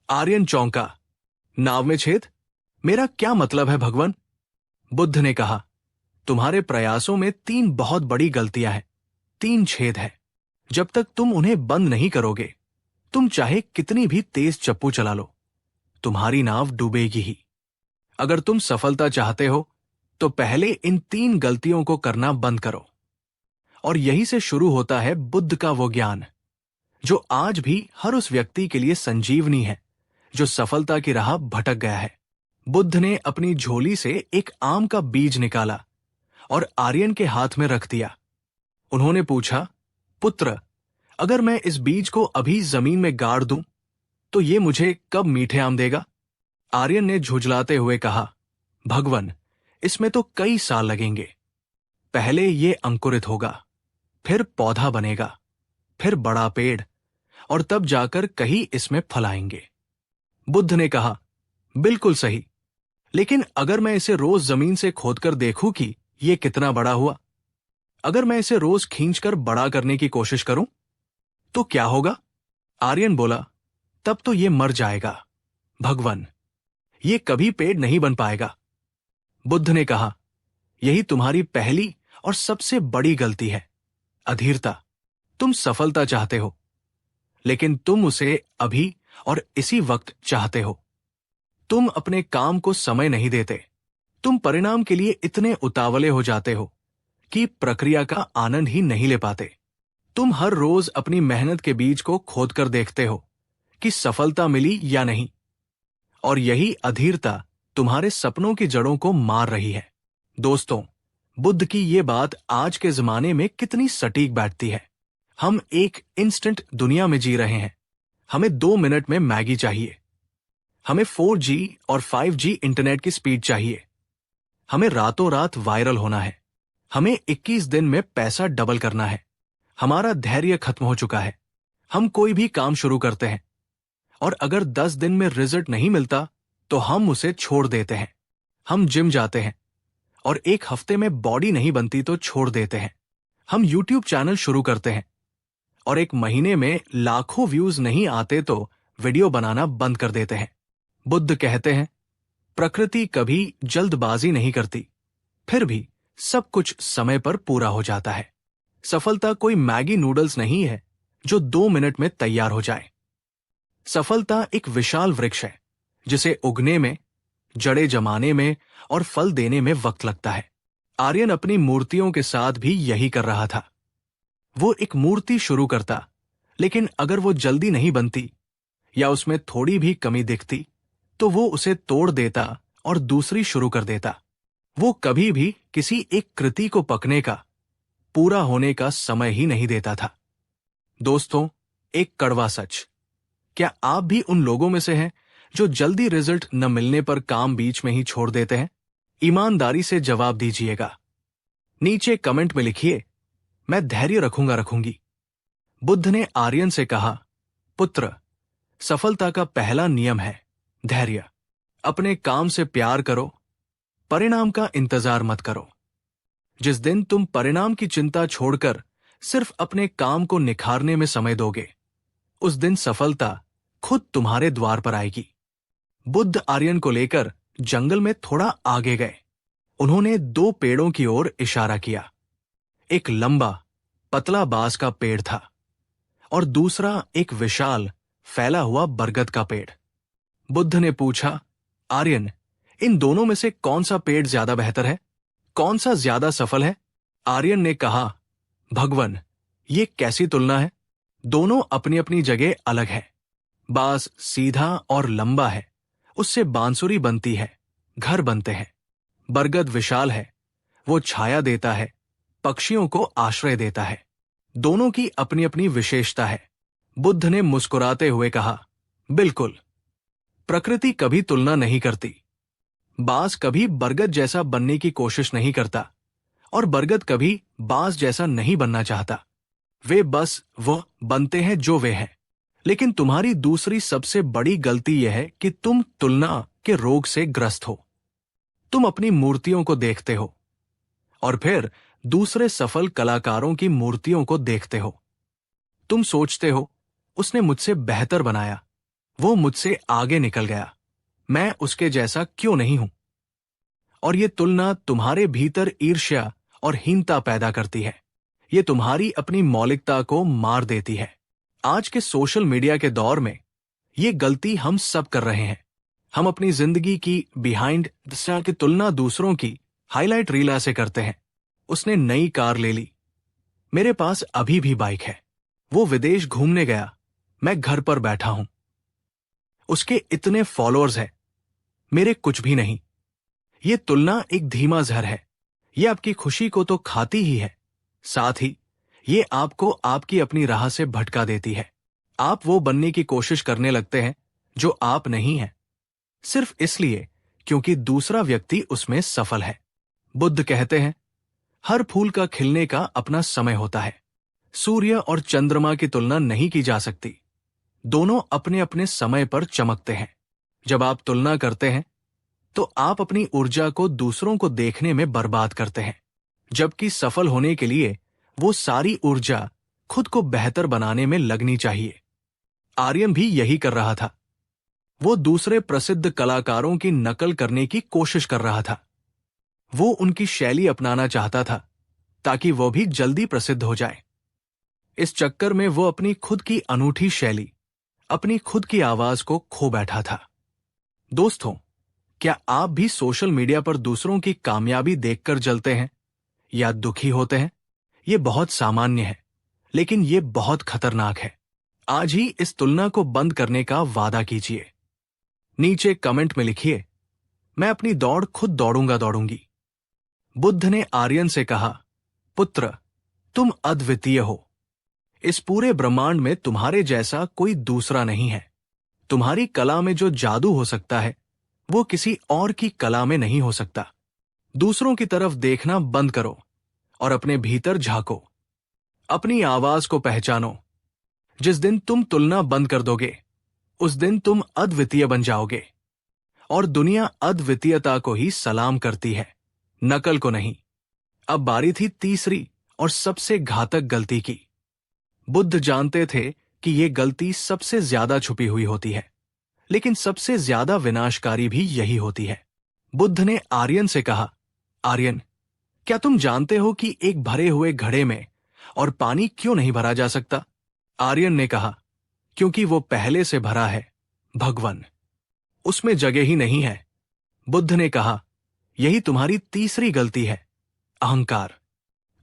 आर्यन चौंका, नाव में छेद? मेरा क्या मतलब है भगवान? बुद्ध ने कहा, तुम्हारे प्रयासों में 3 बहुत बड़ी गलतियां हैं, 3 छेद हैं। जब तक तुम उन्हें बंद नहीं करोगे, तुम चाहे कितनी भी तेज चप्पू चला लो, तुम्हारी नाव डूबेगी ही। अगर तुम सफलता चाहते हो, तो पहले इन 3 गलतियों को करना बंद करो। और यही से शुरू होता है बुद्ध का वो ज्ञान, जो आज भी हर उस व्यक्ति के लिए संजीवनी है जो सफलता की राह भटक गया है। बुद्ध ने अपनी झोली से एक आम का बीज निकाला और आर्यन के हाथ में रख दिया। उन्होंने पूछा, पुत्र, अगर मैं इस बीज को अभी जमीन में गाड़ दूं, तो ये मुझे कब मीठे आम देगा? आर्यन ने झुंझलाते हुए कहा, भगवान, इसमें तो कई साल लगेंगे। पहले ये अंकुरित होगा, फिर पौधा बनेगा, फिर बड़ा पेड़, और तब जाकर कहीं इसमें फल आएंगे। बुद्ध ने कहा, बिल्कुल सही, लेकिन अगर मैं इसे रोज जमीन से खोदकर देखूं कि ये कितना बड़ा हुआ, अगर मैं इसे रोज खींचकर बड़ा करने की कोशिश करूं, तो क्या होगा? आर्यन बोला, तब तो ये मर जाएगा। भगवान, ये कभी पेड़ नहीं बन पाएगा। बुद्ध ने कहा, यही तुम्हारी पहली और सबसे बड़ी गलती है। अधीरता। तुम सफलता चाहते हो, लेकिन तुम उसे अभी और इसी वक्त चाहते हो। तुम अपने काम को समय नहीं देते। तुम परिणाम के लिए इतने उतावले हो जाते हो कि प्रक्रिया का आनंद ही नहीं ले पाते। तुम हर रोज अपनी मेहनत के बीज को खोदकर देखते हो कि सफलता मिली या नहीं, और यही अधीरता तुम्हारे सपनों की जड़ों को मार रही है। दोस्तों, बुद्ध की ये बात आज के जमाने में कितनी सटीक बैठती है। हम एक इंस्टेंट दुनिया में जी रहे हैं। हमें 2 मिनट में मैगी चाहिए। हमें 4G और 5G इंटरनेट की स्पीड चाहिए। हमें रातों रात वायरल होना है। हमें 21 दिन में पैसा डबल करना है। हमारा धैर्य खत्म हो चुका है। हम कोई भी काम शुरू करते हैं और अगर 10 दिन में रिजल्ट नहीं मिलता तो हम उसे छोड़ देते हैं। हम जिम जाते हैं और 1 हफ्ते में बॉडी नहीं बनती तो छोड़ देते हैं। हम YouTube चैनल शुरू करते हैं और 1 महीने में लाखों व्यूज नहीं आते तो वीडियो बनाना बंद कर देते हैं। बुद्ध कहते हैं, प्रकृति कभी जल्दबाजी नहीं करती, फिर भी सब कुछ समय पर पूरा हो जाता है। सफलता कोई मैगी नूडल्स नहीं है जो 2 मिनट में तैयार हो जाए। सफलता एक विशाल वृक्ष है जिसे उगने में, जड़ें जमाने में और फल देने में वक्त लगता है। आर्यन अपनी मूर्तियों के साथ भी यही कर रहा था। वो एक मूर्ति शुरू करता, लेकिन अगर वो जल्दी नहीं बनती या उसमें थोड़ी भी कमी दिखती तो वो उसे तोड़ देता और दूसरी शुरू कर देता। वो कभी भी किसी एक कृति को पकने का, पूरा होने का समय ही नहीं देता था। दोस्तों, एक कड़वा सच, क्या आप भी उन लोगों में से हैं जो जल्दी रिजल्ट न मिलने पर काम बीच में ही छोड़ देते हैं? ईमानदारी से जवाब दीजिएगा। नीचे कमेंट में लिखिए, मैं धैर्य रखूंगी। बुद्ध ने आर्यन से कहा, पुत्र, सफलता का पहला नियम है धैर्य। अपने काम से प्यार करो, परिणाम का इंतजार मत करो। जिस दिन तुम परिणाम की चिंता छोड़कर सिर्फ अपने काम को निखारने में समय दोगे, उस दिन सफलता खुद तुम्हारे द्वार पर आएगी। बुद्ध आर्यन को लेकर जंगल में थोड़ा आगे गए। उन्होंने 2 पेड़ों की ओर इशारा किया। एक लंबा, पतला बांस का पेड़ था और दूसरा एक विशाल, फैला हुआ बरगद का पेड़। बुद्ध ने पूछा, आर्यन, इन दोनों में से कौन सा पेड़ ज्यादा बेहतर है? कौन सा ज्यादा सफल है? आर्यन ने कहा, भगवन, ये कैसी तुलना है? दोनों अपनी अपनी जगह अलग है। बांस सीधा और लंबा है, उससे बांसुरी बनती है, घर बनते हैं। बरगद विशाल है, वो छाया देता है, पक्षियों को आश्रय देता है। दोनों की अपनी अपनी विशेषता है। बुद्ध ने मुस्कुराते हुए कहा, बिल्कुल, प्रकृति कभी तुलना नहीं करती। बांस कभी बरगद जैसा बनने की कोशिश नहीं करता और बरगद कभी बांस जैसा नहीं बनना चाहता। वे बस वो बनते हैं जो वे हैं। लेकिन तुम्हारी दूसरी सबसे बड़ी गलती यह है कि तुम तुलना के रोग से ग्रस्त हो। तुम अपनी मूर्तियों को देखते हो और फिर दूसरे सफल कलाकारों की मूर्तियों को देखते हो। तुम सोचते हो, उसने मुझसे बेहतर बनाया, वो मुझसे आगे निकल गया, मैं उसके जैसा क्यों नहीं हूं? और ये तुलना तुम्हारे भीतर ईर्ष्या और हीनता पैदा करती है। ये तुम्हारी अपनी मौलिकता को मार देती है। आज के सोशल मीडिया के दौर में ये गलती हम सब कर रहे हैं। हम अपनी जिंदगी की बिहाइंड द सीन की तुलना दूसरों की हाईलाइट रीला से करते हैं। उसने नई कार ले ली, मेरे पास अभी भी बाइक है। वो विदेश घूमने गया, मैं घर पर बैठा हूं। उसके इतने फॉलोअर्स हैं, मेरे कुछ भी नहीं। ये तुलना एक धीमा जहर है। ये आपकी खुशी को तो खाती ही है, साथ ही ये आपको आपकी अपनी राह से भटका देती है। आप वो बनने की कोशिश करने लगते हैं जो आप नहीं हैं, सिर्फ इसलिए क्योंकि दूसरा व्यक्ति उसमें सफल है। बुद्ध कहते हैं, हर फूल का खिलने का अपना समय होता है। सूर्य और चंद्रमा की तुलना नहीं की जा सकती। दोनों अपने अपने समय पर चमकते हैं। जब आप तुलना करते हैं तो आप अपनी ऊर्जा को दूसरों को देखने में बर्बाद करते हैं, जबकि सफल होने के लिए वो सारी ऊर्जा खुद को बेहतर बनाने में लगनी चाहिए। आर्यन भी यही कर रहा था। वो दूसरे प्रसिद्ध कलाकारों की नकल करने की कोशिश कर रहा था। वो उनकी शैली अपनाना चाहता था ताकि वो भी जल्दी प्रसिद्ध हो जाए। इस चक्कर में वो अपनी खुद की अनूठी शैली, अपनी खुद की आवाज को खो बैठा था। दोस्तों, क्या आप भी सोशल मीडिया पर दूसरों की कामयाबी देखकर जलते हैं या दुखी होते हैं? ये बहुत सामान्य है, लेकिन ये बहुत खतरनाक है। आज ही इस तुलना को बंद करने का वादा कीजिए। नीचे कमेंट में लिखिए, मैं अपनी दौड़ खुद दौड़ूंगी। बुद्ध ने आर्यन से कहा, पुत्र, तुम अद्वितीय हो। इस पूरे ब्रह्मांड में तुम्हारे जैसा कोई दूसरा नहीं है। तुम्हारी कला में जो जादू हो सकता है, वो किसी और की कला में नहीं हो सकता। दूसरों की तरफ देखना बंद करो और अपने भीतर झांको। अपनी आवाज को पहचानो। जिस दिन तुम तुलना बंद कर दोगे, उस दिन तुम अद्वितीय बन जाओगे। और दुनिया अद्वितीयता को ही सलाम करती है, नकल को नहीं। अब बारी थी तीसरी और सबसे घातक गलती की। बुद्ध जानते थे कि ये गलती सबसे ज्यादा छुपी हुई होती है, लेकिन सबसे ज्यादा विनाशकारी भी यही होती है। बुद्ध ने आर्यन से कहा, आर्यन, क्या तुम जानते हो कि एक भरे हुए घड़े में और पानी क्यों नहीं भरा जा सकता? आर्यन ने कहा, क्योंकि वो पहले से भरा है, भगवन। उसमें जगह ही नहीं है। बुद्ध ने कहा, यही तुम्हारी तीसरी गलती है, अहंकार।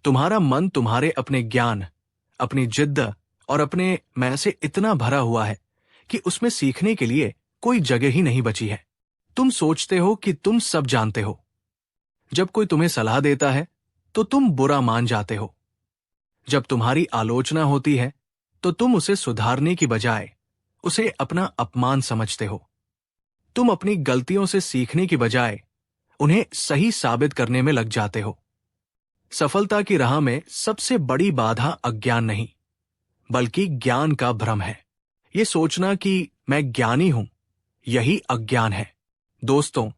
तुम्हारा मन तुम्हारे अपने ज्ञान, अपनी जिद्द और अपने मैं से इतना भरा हुआ है कि उसमें सीखने के लिए कोई जगह ही नहीं बची है। तुम सोचते हो कि तुम सब जानते हो। जब कोई तुम्हें सलाह देता है तो तुम बुरा मान जाते हो। जब तुम्हारी आलोचना होती है तो तुम उसे सुधारने की बजाय उसे अपना अपमान समझते हो। तुम अपनी गलतियों से सीखने की बजाय उन्हें सही साबित करने में लग जाते हो। सफलता की राह में सबसे बड़ी बाधा अज्ञान नहीं, बल्कि ज्ञान का भ्रम है। ये सोचना कि मैं ज्ञानी हूं, यही अज्ञान है। दोस्तों,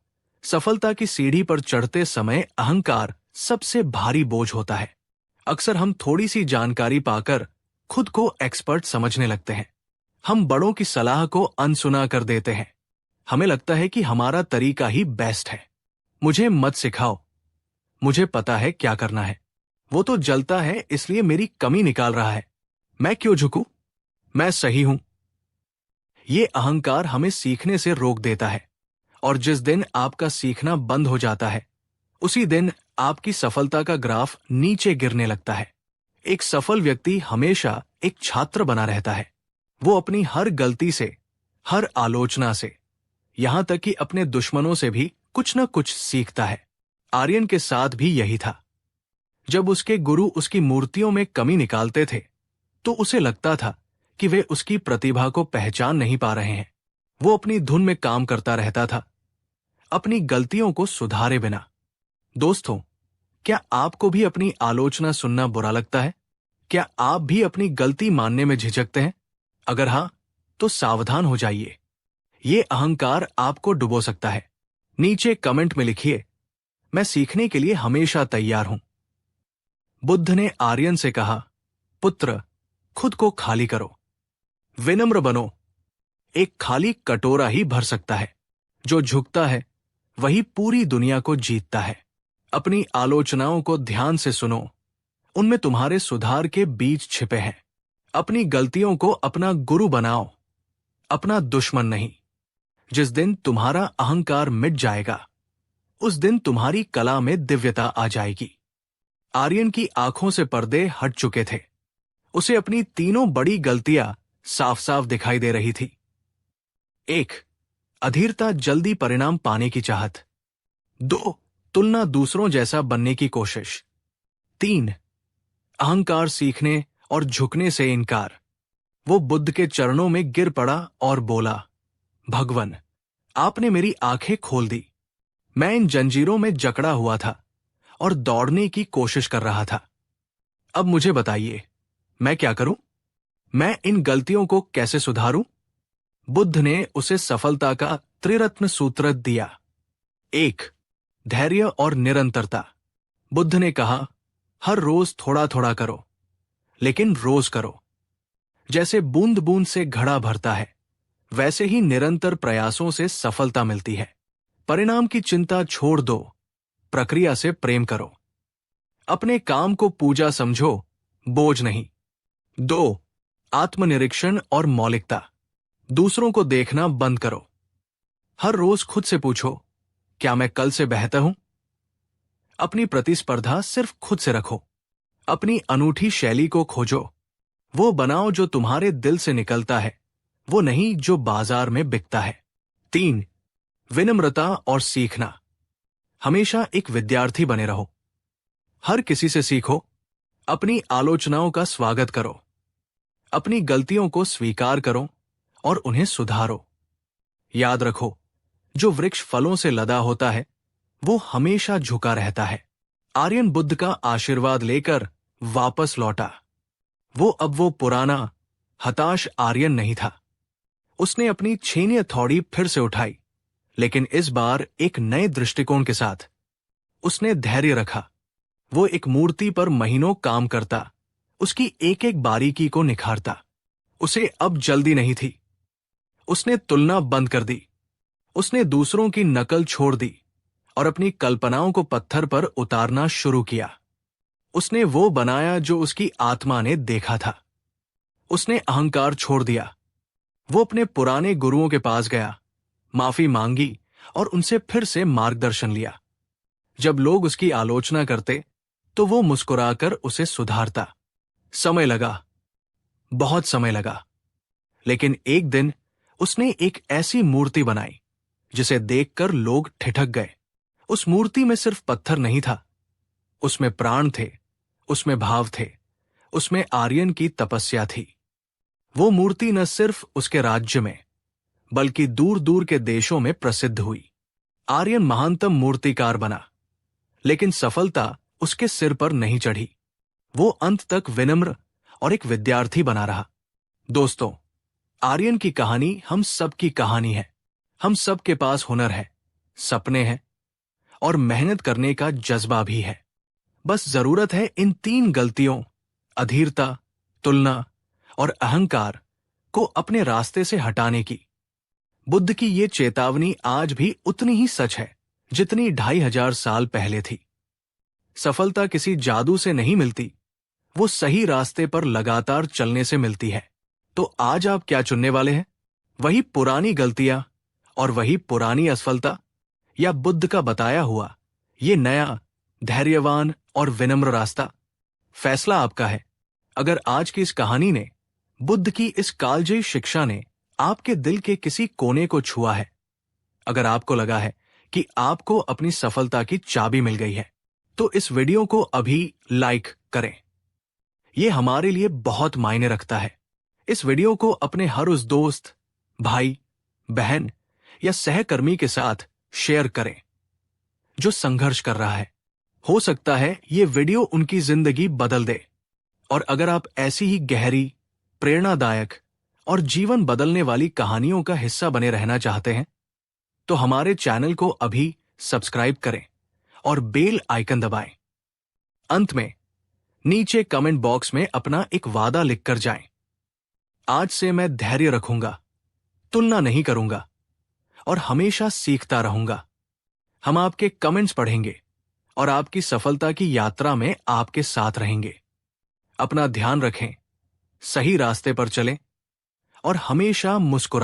सफलता की सीढ़ी पर चढ़ते समय अहंकार सबसे भारी बोझ होता है। अक्सर हम थोड़ी सी जानकारी पाकर खुद को एक्सपर्ट समझने लगते हैं। हम बड़ों की सलाह को अनसुना कर देते हैं। हमें लगता है कि हमारा तरीका ही बेस्ट है। मुझे मत सिखाओ, मुझे पता है क्या करना है। वो तो जलता है इसलिए मेरी कमी निकाल रहा है, मैं क्यों झुकूं? मैं सही हूं। ये अहंकार हमें सीखने से रोक देता है, और जिस दिन आपका सीखना बंद हो जाता है, उसी दिन आपकी सफलता का ग्राफ नीचे गिरने लगता है। एक सफल व्यक्ति हमेशा एक छात्र बना रहता है। वो अपनी हर गलती से, हर आलोचना से, यहां तक कि अपने दुश्मनों से भी कुछ न कुछ सीखता है। आर्यन के साथ भी यही था। जब उसके गुरु उसकी मूर्तियों में कमी निकालते थे तो उसे लगता था कि वे उसकी प्रतिभा को पहचान नहीं पा रहे हैं। वो अपनी धुन में काम करता रहता था, अपनी गलतियों को सुधारे बिना। दोस्तों, क्या आपको भी अपनी आलोचना सुनना बुरा लगता है? क्या आप भी अपनी गलती मानने में झिझकते हैं? अगर हां, तो सावधान हो जाइए। ये अहंकार आपको डुबो सकता है। नीचे कमेंट में लिखिए, मैं सीखने के लिए हमेशा तैयार हूं। बुद्ध ने आर्यन से कहा, पुत्र, खुद को खाली करो, विनम्र बनो। एक खाली कटोरा ही भर सकता है। जो झुकता है वही पूरी दुनिया को जीतता है। अपनी आलोचनाओं को ध्यान से सुनो, उनमें तुम्हारे सुधार के बीज छिपे हैं। अपनी गलतियों को अपना गुरु बनाओ, अपना दुश्मन नहीं। जिस दिन तुम्हारा अहंकार मिट जाएगा, उस दिन तुम्हारी कला में दिव्यता आ जाएगी। आर्यन की आंखों से पर्दे हट चुके थे। उसे अपनी तीनों बड़ी गलतियां साफ साफ दिखाई दे रही थी। 1. अधीरता, जल्दी परिणाम पाने की चाहत। 2. तुलना, दूसरों जैसा बनने की कोशिश। 3. अहंकार, सीखने और झुकने से इनकार। वो बुद्ध के चरणों में गिर पड़ा और बोला, भगवन, आपने मेरी आंखें खोल दी। मैं इन जंजीरों में जकड़ा हुआ था और दौड़ने की कोशिश कर रहा था। अब मुझे बताइए, मैं क्या करूं? मैं इन गलतियों को कैसे सुधारूं? बुद्ध ने उसे सफलता का त्रिरत्न सूत्र दिया। 1. धैर्य और निरंतरता। बुद्ध ने कहा, हर रोज थोड़ा थोड़ा करो, लेकिन रोज करो। जैसे बूंद बूंद से घड़ा भरता है, वैसे ही निरंतर प्रयासों से सफलता मिलती है। परिणाम की चिंता छोड़ दो, प्रक्रिया से प्रेम करो। अपने काम को पूजा समझो, बोझ नहीं। 2. आत्मनिरीक्षण और मौलिकता। दूसरों को देखना बंद करो। हर रोज खुद से पूछो, क्या मैं कल से बेहतर हूं? अपनी प्रतिस्पर्धा सिर्फ खुद से रखो। अपनी अनूठी शैली को खोजो। वो बनाओ जो तुम्हारे दिल से निकलता है, वो नहीं जो बाजार में बिकता है। 3. विनम्रता और सीखना। हमेशा एक विद्यार्थी बने रहो। हर किसी से सीखो। अपनी आलोचनाओं का स्वागत करो। अपनी गलतियों को स्वीकार करो और उन्हें सुधारो। याद रखो, जो वृक्ष फलों से लदा होता है वो हमेशा झुका रहता है। आर्यन बुद्ध का आशीर्वाद लेकर वापस लौटा। वो पुराना हताश आर्यन नहीं था। उसने अपनी छेनी हथौड़ी फिर से उठाई, लेकिन इस बार एक नए दृष्टिकोण के साथ। उसने धैर्य रखा। वो एक मूर्ति पर महीनों काम करता, उसकी एक एक बारीकी को निखारता। उसे अब जल्दी नहीं थी। उसने तुलना बंद कर दी। उसने दूसरों की नकल छोड़ दी और अपनी कल्पनाओं को पत्थर पर उतारना शुरू किया। उसने वो बनाया जो उसकी आत्मा ने देखा था। उसने अहंकार छोड़ दिया। वो अपने पुराने गुरुओं के पास गया, माफी मांगी और उनसे फिर से मार्गदर्शन लिया। जब लोग उसकी आलोचना करते तो वो मुस्कुराकर उसे सुधारता। समय लगा, बहुत समय लगा, लेकिन एक दिन उसने एक ऐसी मूर्ति बनाई जिसे देखकर लोग ठिठक गए। उस मूर्ति में सिर्फ पत्थर नहीं था, उसमें प्राण थे, उसमें भाव थे, उसमें आर्यन की तपस्या थी। वो मूर्ति न सिर्फ उसके राज्य में बल्कि दूर दूर के देशों में प्रसिद्ध हुई। आर्यन महानतम मूर्तिकार बना, लेकिन सफलता उसके सिर पर नहीं चढ़ी। वो अंत तक विनम्र और एक विद्यार्थी बना रहा। दोस्तों, आर्यन की कहानी हम सबकी कहानी है। हम सबके पास हुनर है, सपने हैं और मेहनत करने का जज्बा भी है। बस जरूरत है इन 3 गलतियों, अधीरता, तुलना और अहंकार को अपने रास्ते से हटाने की। बुद्ध की ये चेतावनी आज भी उतनी ही सच है जितनी 2500 साल पहले थी। सफलता किसी जादू से नहीं मिलती, वो सही रास्ते पर लगातार चलने से मिलती है। तो आज आप क्या चुनने वाले हैं? वही पुरानी गलतियां और वही पुरानी असफलता, या बुद्ध का बताया हुआ ये नया, धैर्यवान और विनम्र रास्ता? फैसला आपका है। अगर आज की इस कहानी ने, बुद्ध की इस कालजयी शिक्षा ने आपके दिल के किसी कोने को छुआ है, अगर आपको लगा है कि आपको अपनी सफलता की चाबी मिल गई है, तो इस वीडियो को अभी लाइक करें। यह हमारे लिए बहुत मायने रखता है। इस वीडियो को अपने हर उस दोस्त, भाई, बहन या सहकर्मी के साथ शेयर करें जो संघर्ष कर रहा है। हो सकता है ये वीडियो उनकी जिंदगी बदल दे। और अगर आप ऐसी ही गहरी, प्रेरणादायक और जीवन बदलने वाली कहानियों का हिस्सा बने रहना चाहते हैं, तो हमारे चैनल को अभी सब्सक्राइब करें और बेल आइकन दबाएं। अंत में नीचे कमेंट बॉक्स में अपना एक वादा लिखकर जाएं। आज से मैं धैर्य रखूंगा, तुलना नहीं करूंगा और हमेशा सीखता रहूंगा। हम आपके कमेंट्स पढ़ेंगे और आपकी सफलता की यात्रा में आपके साथ रहेंगे। अपना ध्यान रखें, सही रास्ते पर चलें और हमेशा मुस्कुराएं।